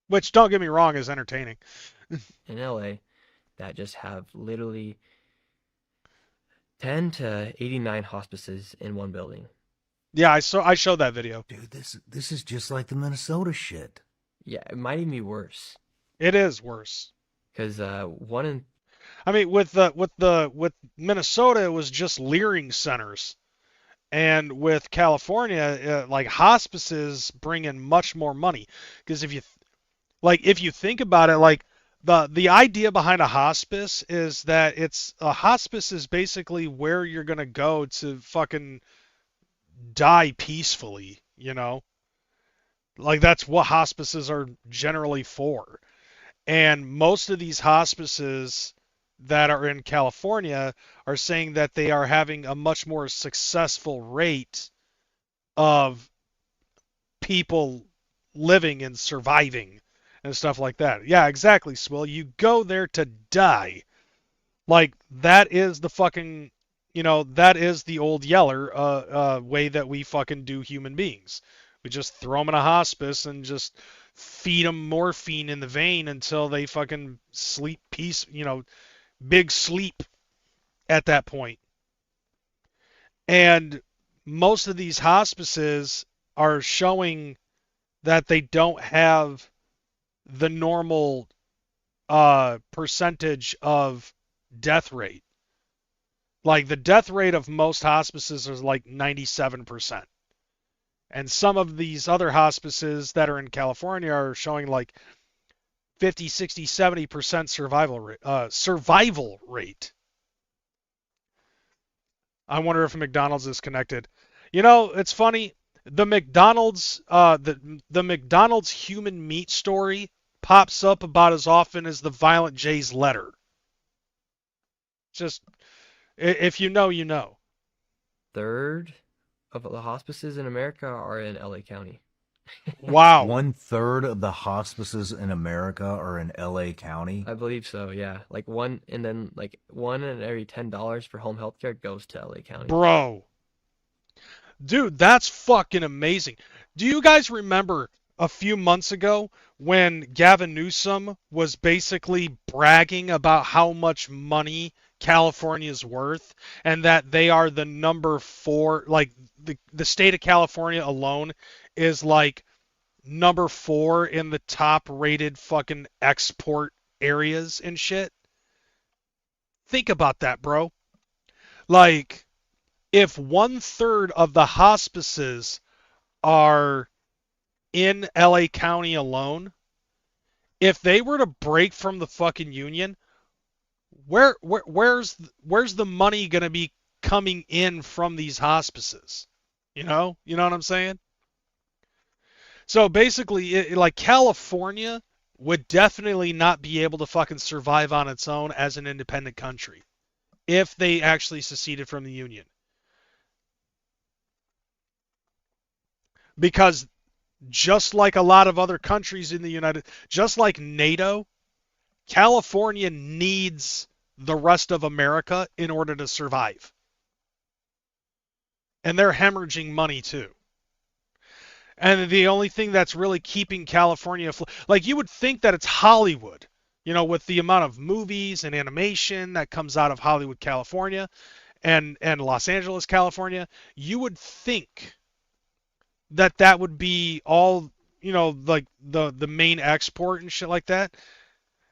which, don't get me wrong, is entertaining. In LA that just have literally 10 to 89 hospices in one building. Yeah, I showed that video. Dude, this is just like the Minnesota shit. Yeah, it might even be worse. It is worse. Because one in... I mean, with Minnesota, it was just leering centers. And with California, like, hospices bring in much more money. Because if you think about it, like, the idea behind a hospice is that a hospice is basically where you're going to go to fucking die peacefully, you know? Like, that's what hospices are generally for. And most of these hospices that are in California are saying that they are having a much more successful rate of people living and surviving and stuff like that. Yeah, exactly, Swill. You go there to die. Like, that is the fucking, that is the old Yeller way that we fucking do human beings. We just throw them in a hospice and just feed them morphine in the vein until they fucking sleep big sleep at that point. And most of these hospices are showing that they don't have the normal percentage of death rate. Like, the death rate of most hospices is like 97%. And some of these other hospices that are in California are showing like 50, 60, 70% survival rate. I wonder if McDonald's is connected. It's funny. The McDonald's the McDonald's human meat story pops up about as often as the Violent J's letter. Just, if you know, you know. Third of the hospices in America are in LA County. Wow. 1/3 of the hospices in America are in LA County. I believe so, yeah. Like one in every $10 for home health care goes to LA County. Bro. Dude, that's fucking amazing. Do you guys remember a few months ago when Gavin Newsom was basically bragging about how much money California's worth and that they are the number 4, like the state of California alone is like number 4 in the top rated fucking export areas and shit? Think about that, bro. Like, if 1/3 of the hospices are in LA County alone, if they were to break from the fucking union, where's the money going to be coming in from these hospices? You know what I'm saying? So basically, like California would definitely not be able to fucking survive on its own as an independent country if they actually seceded from the union. Because just like a lot of other countries in the just like NATO, California needs the rest of America in order to survive. And they're hemorrhaging money too. And the only thing that's really keeping California like, you would think that it's Hollywood, with the amount of movies and animation that comes out of Hollywood, California, and Los Angeles, California, you would think that would be all, like the main export and shit like that.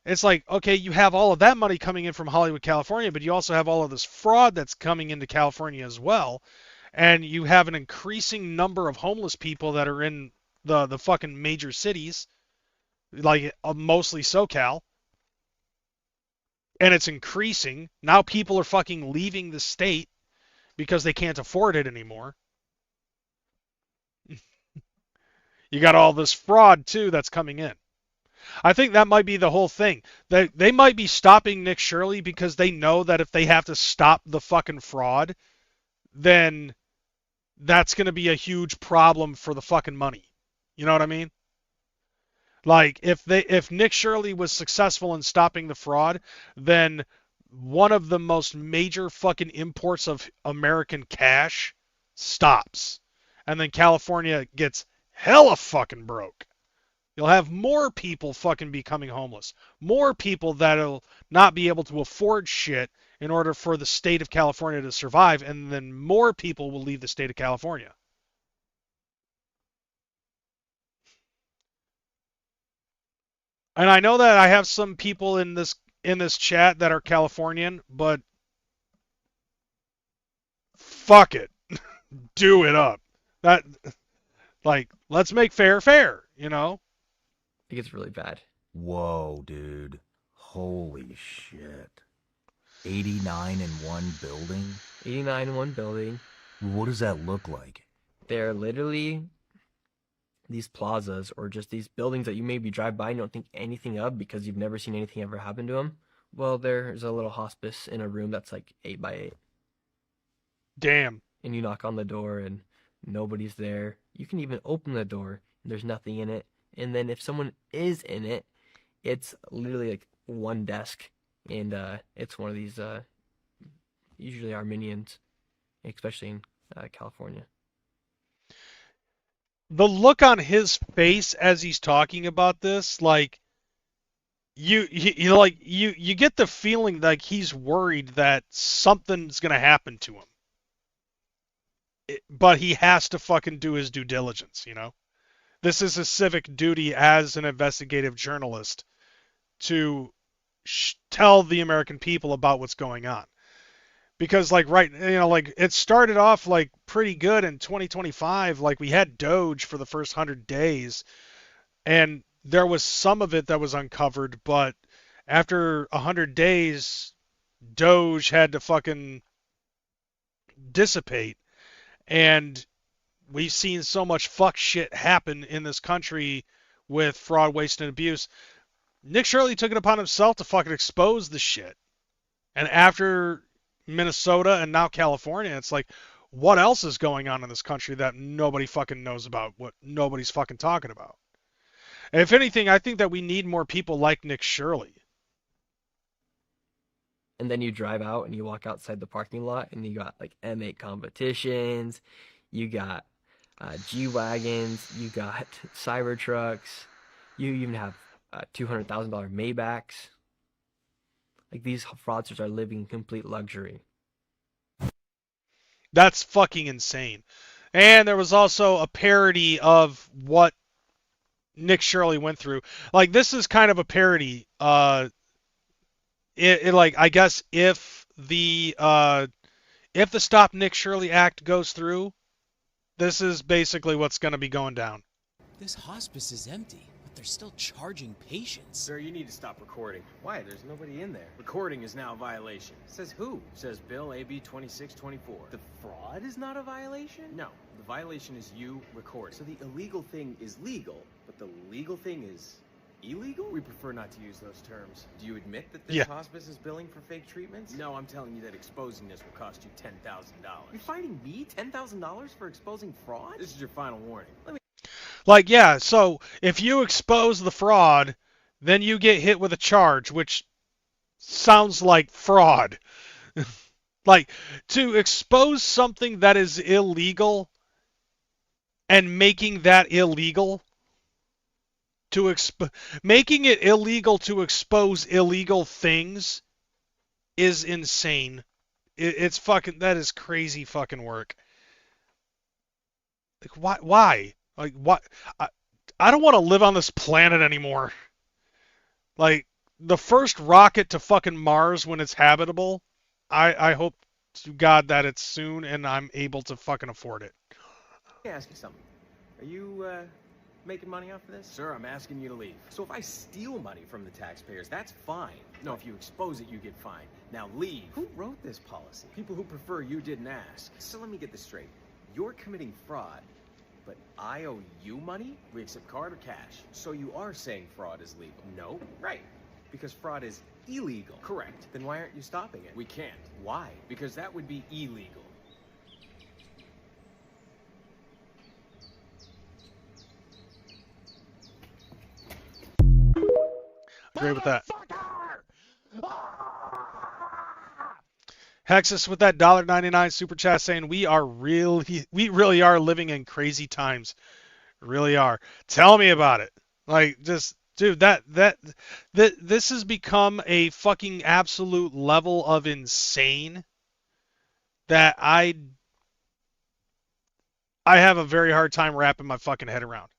It's like, okay, you have all of that money coming in from Hollywood, California, but you also have all of this fraud that's coming into California as well. And you have an increasing number of homeless people that are in the fucking major cities, like mostly SoCal. And it's increasing. Now people are fucking leaving the state because they can't afford it anymore. You got all this fraud too that's coming in. I think that might be the whole thing. They might be stopping Nick Shirley because they know that if they have to stop the fucking fraud, then that's going to be a huge problem for the fucking money. You know what I mean? Like, if Nick Shirley was successful in stopping the fraud, then one of the most major fucking imports of American cash stops. And then California gets hella fucking broke. You'll have more people fucking becoming homeless. More people that'll not be able to afford shit in order for the state of California to survive, and then more people will leave the state of California. And I know that I have some people in this chat that are Californian, but fuck it. Do it up. Let's make fair, It gets really bad. Whoa, dude. Holy shit. 89 in one building? 89 in one building. What does that look like? They're literally these plazas or just these buildings that you maybe drive by and don't think anything of because you've never seen anything ever happen to them. Well, there's a little hospice in a room that's like 8 by 8. Damn. And you knock on the door and nobody's there. You can even open the door and there's nothing in it. And then if someone is in it, it's literally like one desk. And it's one of these, usually Armenians, especially in California. The look on his face as he's talking about this, like, you get the feeling like he's worried that something's gonna happen to him. But he has to fucking do his due diligence, This is his civic duty as an investigative journalist to tell the American people about what's going on. Because it started off like pretty good in 2025. Like, we had Doge for the first 100 days and there was some of it that was uncovered, but after 100 days, Doge had to fucking dissipate. And we've seen so much fuck shit happen in this country with fraud, waste, and abuse. Nick Shirley took it upon himself to fucking expose the shit. And after Minnesota and now California, it's like, what else is going on in this country that nobody fucking knows about, what nobody's fucking talking about? And if anything, I think that we need more people like Nick Shirley. And then you drive out and you walk outside the parking lot and you got like M8 competitions, you got G-Wagons, you got Cybertrucks, you even have $200,000 Maybachs. Like, these fraudsters are living in complete luxury. That's fucking insane. And there was also a parody of what Nick Shirley went through. Like, this is kind of a parody. I guess if if the Stop Nick Shirley Act goes through, this is basically what's going to be going down. This hospice is empty, but they're still charging patients. Sir, you need to stop recording. Why? There's nobody in there. Recording is now a violation. Says who? Says Bill AB 2624. The fraud is not a violation? No. The violation is you recording. So the illegal thing is legal, but the legal thing is illegal? We prefer not to use those terms. Do you admit that this hospice is billing for fake treatments? No, I'm telling you that exposing this will cost you $10,000. You're fighting me? $10,000 for exposing fraud? This is your final warning. Like, yeah, so if you expose the fraud, then you get hit with a charge, which sounds like fraud. Like, to expose something that is illegal and making that illegal, making it illegal to expose illegal things is insane. It's fucking, that is crazy fucking work. Like, why? Like, what? I don't want to live on this planet anymore. Like, the first rocket to fucking Mars when it's habitable, I hope to God that it's soon and I'm able to fucking afford it. Let me ask you something. Are you, making money off of this? Sir, I'm asking you to leave. So if I steal money from the taxpayers, that's fine. No, if you expose it, you get fined. Now leave. Who wrote this policy? People who prefer you didn't ask. So let me get this straight. You're committing fraud, but I owe you money? We accept card or cash. So you are saying fraud is legal? No. Right. Because fraud is illegal. Correct. Then why aren't you stopping it? We can't. Why? Because that would be illegal. Agree with that. Hexus with that $1.99 super chat saying we really are living in crazy times. Really are. Tell me about it. Like, just, dude, this has become a fucking absolute level of insane that I have a very hard time wrapping my fucking head around.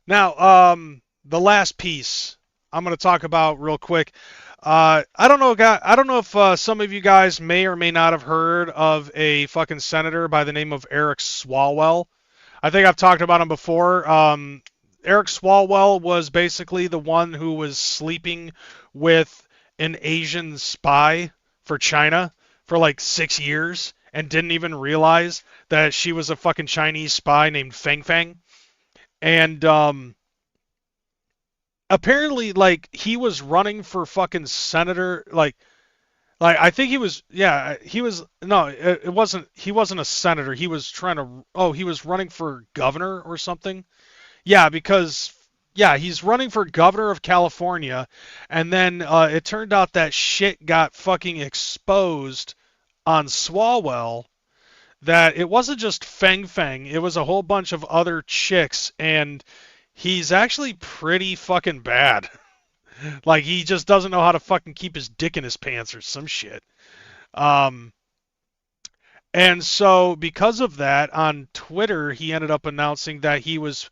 Now, the last piece I'm going to talk about real quick. I don't know if some of you guys may or may not have heard of a fucking senator by the name of Eric Swalwell. I think I've talked about him before. Eric Swalwell was basically the one who was sleeping with an Asian spy for China for like 6 years and didn't even realize that she was a fucking Chinese spy named Feng Feng. And apparently, like, he was running for fucking senator, like I think he was, it wasn't, he wasn't a senator, he was he was running for governor or something. Yeah, because, he's running for governor of California, and then it turned out that shit got fucking exposed on Swalwell, that it wasn't just Feng Feng, it was a whole bunch of other chicks, and he's actually pretty fucking bad. Like, he just doesn't know how to fucking keep his dick in his pants or some shit. And so, because of that, on Twitter, he ended up announcing that he was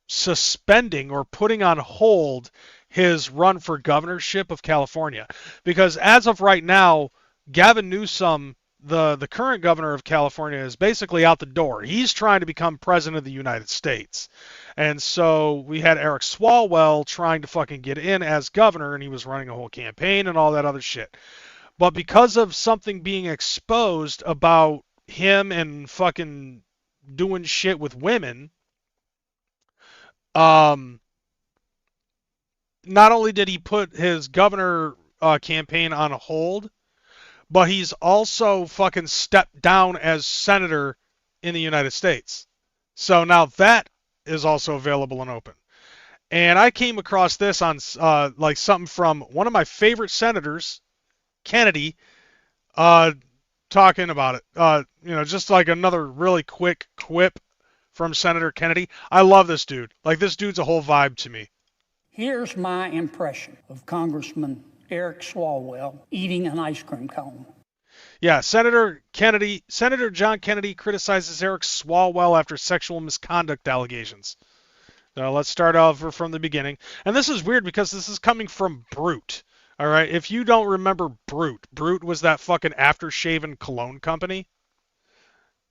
suspending or putting on hold his run for governorship of California. Because as of right now, Gavin Newsom, the current governor of California, is basically out the door. He's trying to become president of the United States. And so we had Eric Swalwell trying to fucking get in as governor, and he was running a whole campaign and all that other shit. But because of something being exposed about him and fucking doing shit with women, not only did he put his governor campaign on hold, but he's also fucking stepped down as senator in the United States. So now that is also available and open. And I came across this on like something from one of my favorite senators, Kennedy, talking about it. Just like another really quick quip from Senator Kennedy. I love this dude. Like, this dude's a whole vibe to me. Here's my impression of Congressman Eric Swalwell eating an ice cream cone. Yeah, Senator John Kennedy criticizes Eric Swalwell after sexual misconduct allegations. Now, let's start over from the beginning. And this is weird because this is coming from Brute. All right, if you don't remember Brute was that fucking aftershave and cologne company.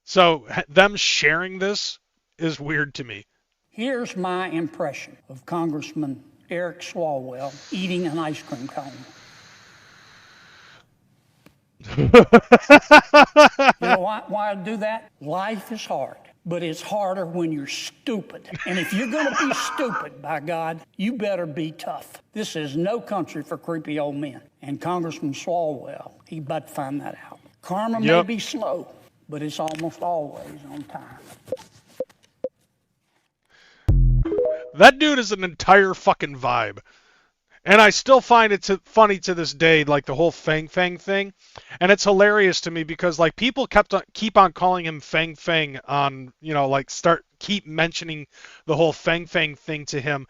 So them sharing this is weird to me. Here's my impression of Congressman Eric Swalwell eating an ice cream cone. You know why I do that? Life is hard, but it's harder when you're stupid. And if you're going to be stupid, by God, you better be tough. This is no country for creepy old men. And Congressman Swalwell, he about to find that out. Karma may be slow, but it's almost always on time. That dude is an entire fucking vibe. And I still find it funny to this day, like the whole Fang Fang thing. And it's hilarious to me because like people keep on calling him Fang Fang on, you know, like keep mentioning the whole Fang Fang thing to him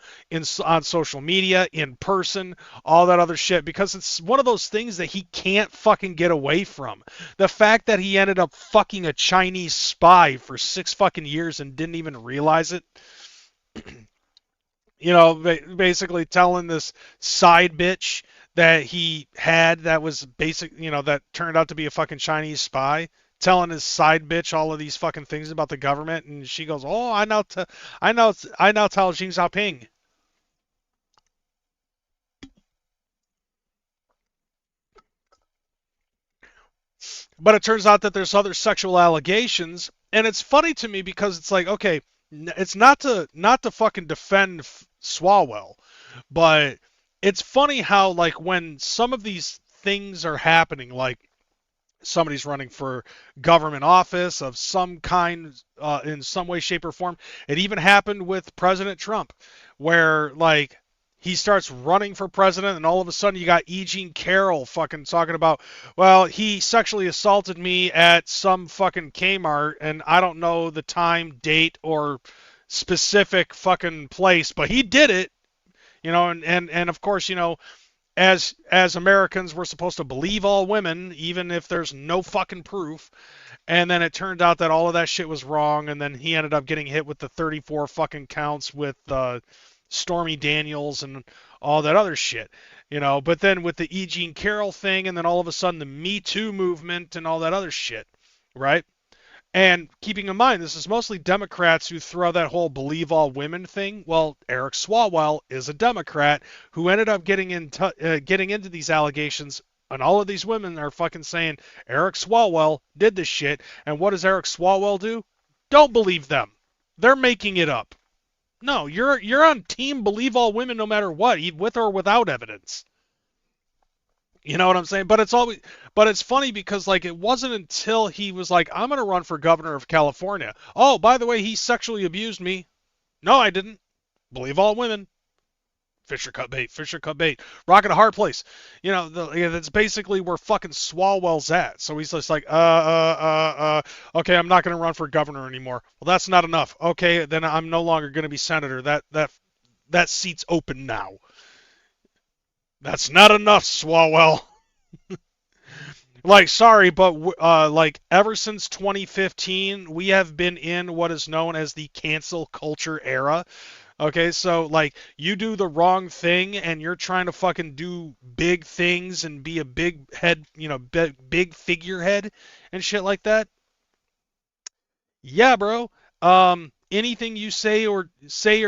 on social media, in person, all that other shit, because it's one of those things that he can't fucking get away from. The fact that he ended up fucking a Chinese spy for 6 fucking years and didn't even realize it. You know, basically telling this side bitch that he had that was that turned out to be a fucking Chinese spy, telling his side bitch all of these fucking things about the government, and she goes, "Oh, I now tell Xi Jinping." But it turns out that there's other sexual allegations, and it's funny to me because it's like, okay, it's not to fucking defend Swalwell, but it's funny how like when some of these things are happening, like somebody's running for government office of some kind, in some way, shape, or form. It even happened with President Trump, where like he starts running for president, and all of a sudden you got E. Jean Carroll fucking talking about, well, he sexually assaulted me at some fucking Kmart, and I don't know the time, date, or specific fucking place, but he did it, you know, and of course, you know, as Americans, we're supposed to believe all women, even if there's no fucking proof. And then it turned out that all of that shit was wrong, and then he ended up getting hit with the 34 fucking counts with Stormy Daniels and all that other shit, you know. But then with the E. Jean Carroll thing, and then all of a sudden the Me Too movement and all that other shit, right? And keeping in mind, this is mostly Democrats who throw that whole believe all women thing. Well, Eric Swalwell is a Democrat who ended up getting into these allegations, and all of these women are fucking saying Eric Swalwell did this shit. And what does Eric Swalwell do? Don't believe them. They're making it up. No, you're on team believe all women no matter what, with or without evidence. You know what I'm saying? But it's funny because like it wasn't until he was like, I'm gonna run for governor of California. Oh, by the way, he sexually abused me. No, I didn't. Believe all women. Fisher cut bait. Fisher cut bait. Rock at a hard place. You know, that's basically where fucking Swalwell's at. So he's just like, okay, I'm not gonna run for governor anymore. Well, that's not enough. Okay, then I'm no longer gonna be senator. That seat's open now. That's not enough, Swalwell. Like, sorry, but like ever since 2015, we have been in what is known as the cancel culture era. Okay, so like you do the wrong thing and you're trying to fucking do big things and be a big head, you know, big figurehead and shit like that. Yeah, bro. Anything you say or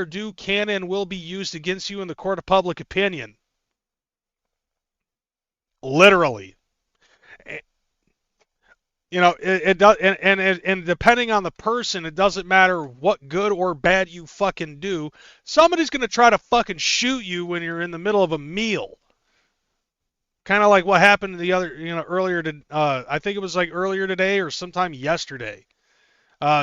do can and will be used against you in the court of public opinion. Literally. You know, it does, and depending on the person, it doesn't matter what good or bad you fucking do. Somebody's gonna try to fucking shoot you when you're in the middle of a meal. Kind of like what happened earlier I think it was like earlier today or sometime yesterday.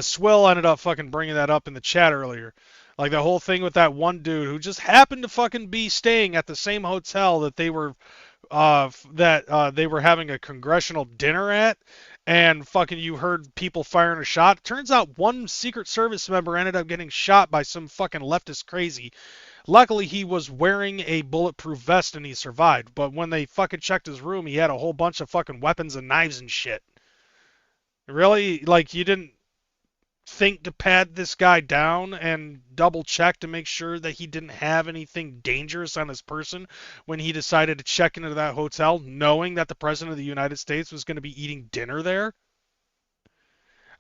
Swill ended up fucking bringing that up in the chat earlier. Like the whole thing with that one dude who just happened to fucking be staying at the same hotel that they were having a congressional dinner at, and fucking you heard people firing a shot. Turns out one Secret Service member ended up getting shot by some fucking leftist crazy. Luckily, he was wearing a bulletproof vest and he survived. But when they fucking checked his room, he had a whole bunch of fucking weapons and knives and shit. Really? Like, you didn't... think to pat this guy down and double check to make sure that he didn't have anything dangerous on his person when he decided to check into that hotel knowing that the President of the United States was going to be eating dinner there?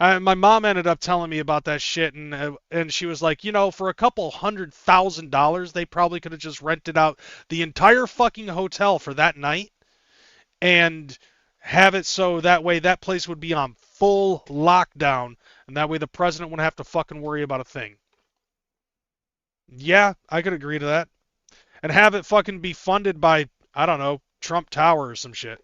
My mom ended up telling me about that shit, and she was like, for a couple $100,000, they probably could have just rented out the entire fucking hotel for that night and have it so that way that place would be on full lockdown, and that way the president wouldn't have to fucking worry about a thing. Yeah, I could agree to that. And have it fucking be funded by, I don't know, Trump Tower or some shit.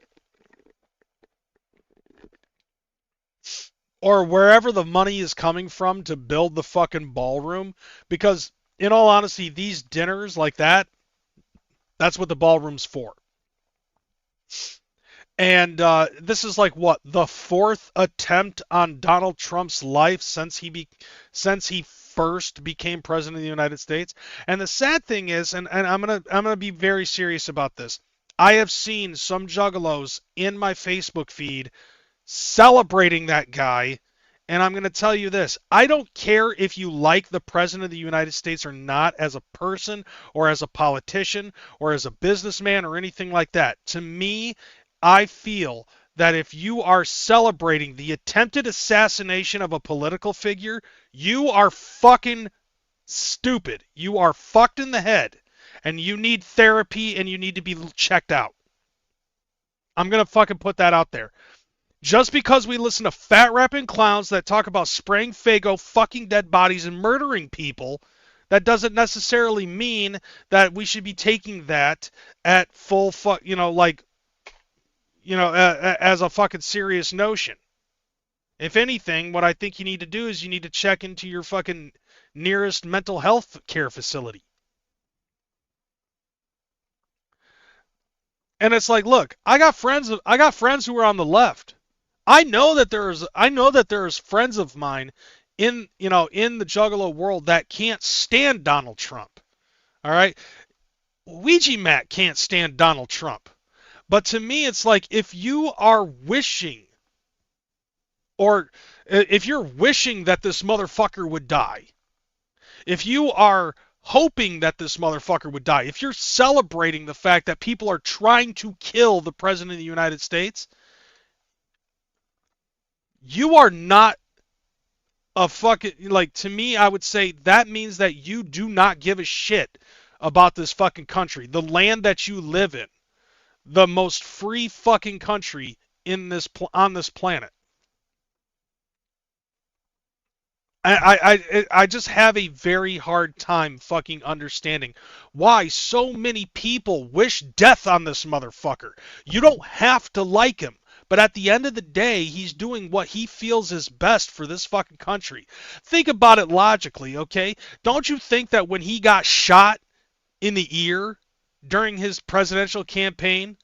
Or wherever the money is coming from to build the fucking ballroom. Because, in all honesty, these dinners like that, that's what the ballroom's for. And this is like, what, the fourth attempt on Donald Trump's life since he first became president of the United States. And the sad thing is, and I'm gonna be very serious about this, I have seen some juggalos in my Facebook feed celebrating that guy, and I'm going to tell you this. I don't care if you like the President of the United States or not as a person or as a politician or as a businessman or anything like that. To me, I feel that if you are celebrating the attempted assassination of a political figure, you are fucking stupid. You are fucked in the head, and you need therapy, and you need to be checked out. I'm going to fucking put that out there. Just because we listen to fat-rapping clowns that talk about spraying Faygo, fucking dead bodies, and murdering people, that doesn't necessarily mean that we should be taking that at full as a fucking serious notion. If anything, what I think you need to do is you need to check into your fucking nearest mental health care facility. And it's like, look, I got friends who are on the left. I know that there's friends of mine in the Juggalo world that can't stand Donald Trump. All right? Ouija Matt can't stand Donald Trump. But to me, it's like, if you are wishing, or if you're wishing that this motherfucker would die, if you are hoping that this motherfucker would die, if you're celebrating the fact that people are trying to kill the President of the United States, you are not a fucking, to me, I would say that means that you do not give a shit about this fucking country, the land that you live in, the most free fucking country on this planet. I just have a very hard time fucking understanding why so many people wish death on this motherfucker. You don't have to like him. But at the end of the day, he's doing what he feels is best for this fucking country. Think about it logically, okay? Don't you think that when he got shot in the ear during his presidential campaign,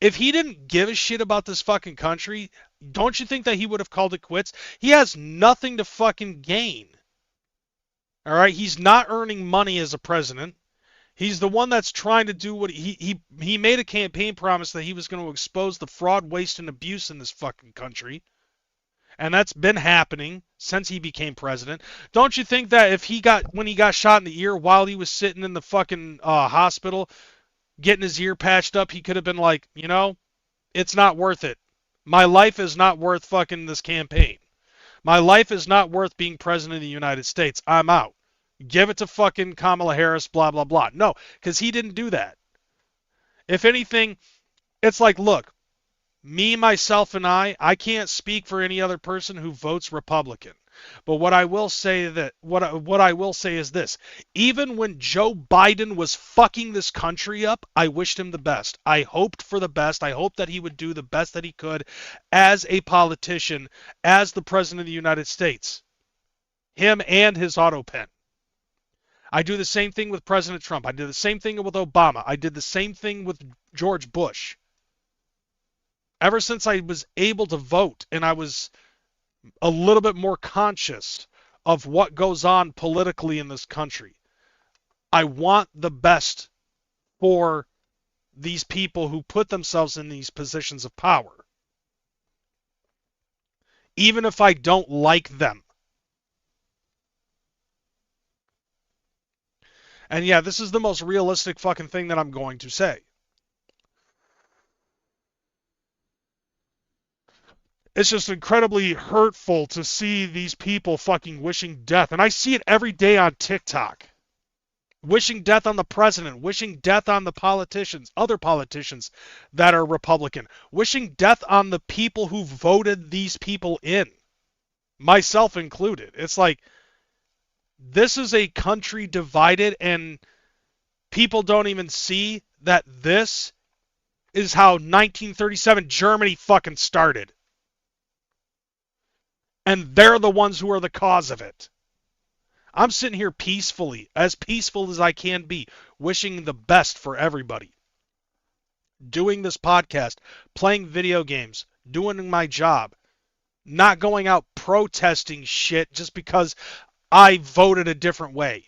if he didn't give a shit about this fucking country, don't you think that he would have called it quits? He has nothing to fucking gain. All right? He's not earning money as a president. He's the one that's trying to do what he made a campaign promise that he was going to expose the fraud, waste, and abuse in this fucking country. And that's been happening since he became president. Don't you think that when he got shot in the ear while he was sitting in the fucking hospital getting his ear patched up, he could have been like, it's not worth it. My life is not worth fucking this campaign. My life is not worth being president of the United States. I'm out. Give it to fucking Kamala Harris, blah, blah, blah. No, because he didn't do that. If anything, it's like, look, me, myself, and I can't speak for any other person who votes Republican. But what I will say is this. Even when Joe Biden was fucking this country up, I wished him the best. I hoped for the best. I hoped that he would do the best that he could as a politician, as the president of the United States. Him and his auto pen. I do the same thing with President Trump. I did the same thing with Obama. I did the same thing with George Bush. Ever since I was able to vote and I was a little bit more conscious of what goes on politically in this country, I want the best for these people who put themselves in these positions of power. Even if I don't like them. And yeah, this is the most realistic fucking thing that I'm going to say. It's just incredibly hurtful to see these people fucking wishing death. And I see it every day on TikTok. Wishing death on the president, wishing death on the politicians, other politicians that are Republican, wishing death on the people who voted these people in, myself included. It's like, this is a country divided, and people don't even see that this is how 1937 Germany fucking started. And they're the ones who are the cause of it. I'm sitting here peacefully, as peaceful as I can be, wishing the best for everybody. Doing this podcast, playing video games, doing my job, not going out protesting shit just because I voted a different way.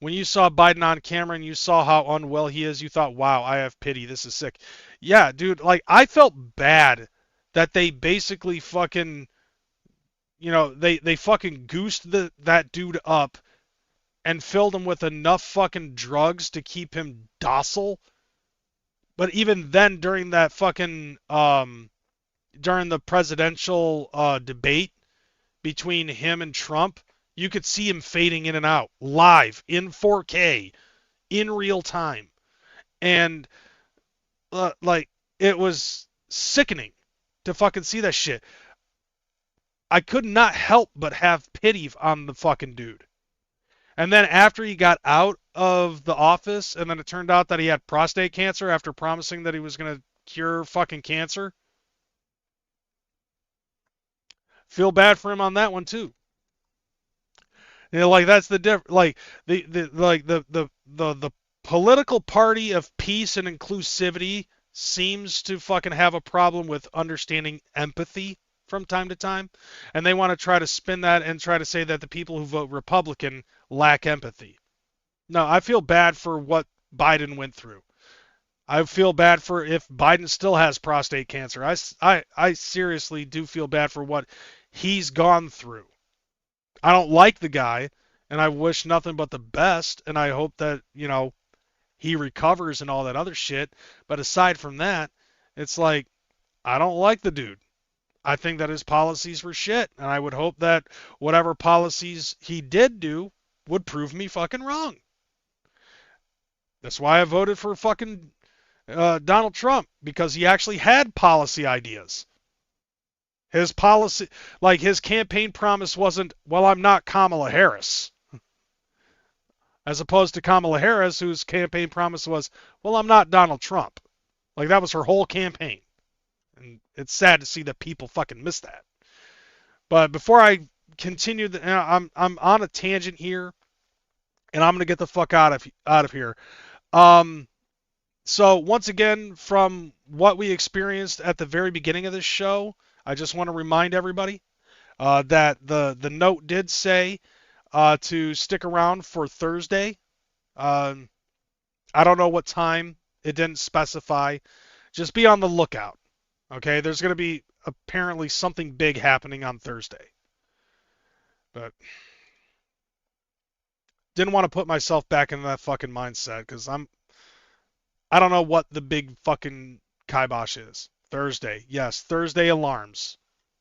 When you saw Biden on camera and you saw how unwell he is, you thought, wow, I have pity, this is sick. Yeah, dude, like, I felt bad that they basically fucking... You know, they fucking goosed that dude up and filled him with enough fucking drugs to keep him docile. But even then, during that fucking, during the presidential debate between him and Trump, you could see him fading in and out, live, in 4K, in real time. And, like, it was sickening to fucking see that shit. I could not help but have pity on the fucking dude. And then after he got out of the office, and then it turned out that he had prostate cancer after promising that he was going to cure fucking cancer. Feel bad for him on that one too. You know, like, that's the like the political party of peace and inclusivity seems to fucking have a problem with understanding empathy from time to time, and they want to try to spin that and try to say that the people who vote Republican lack empathy. No, I feel bad for what Biden went through. I feel bad for if Biden still has prostate cancer. I seriously do feel bad for what he's gone through. I don't like the guy, and I wish nothing but the best, and I hope that, you know, he recovers and all that other shit. But aside from that, it's like, I don't like the dude. I think that his policies were shit, and I would hope that whatever policies he did do would prove me fucking wrong. That's why I voted for fucking Donald Trump, because he actually had policy ideas. His policy, like, his campaign promise wasn't, well, I'm not Kamala Harris. As opposed to Kamala Harris, whose campaign promise was, well, I'm not Donald Trump. Like, that was her whole campaign. And it's sad to see that people fucking miss that. But before I continue, I'm on a tangent here, and I'm gonna get the fuck out of here. So once again, from what we experienced at the very beginning of this show, I just want to remind everybody that the note did say to stick around for Thursday. I don't know what time. It didn't specify. Just be on the lookout. Okay, there's going to be apparently something big happening on Thursday. But didn't want to put myself back in that fucking mindset, because I don't know what the big fucking kibosh is. Thursday. Yes, Thursday alarms.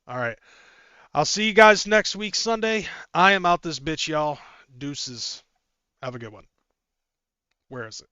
All right. I'll see you guys next week, Sunday. I am out this bitch, y'all. Deuces. Have a good one. Where is it?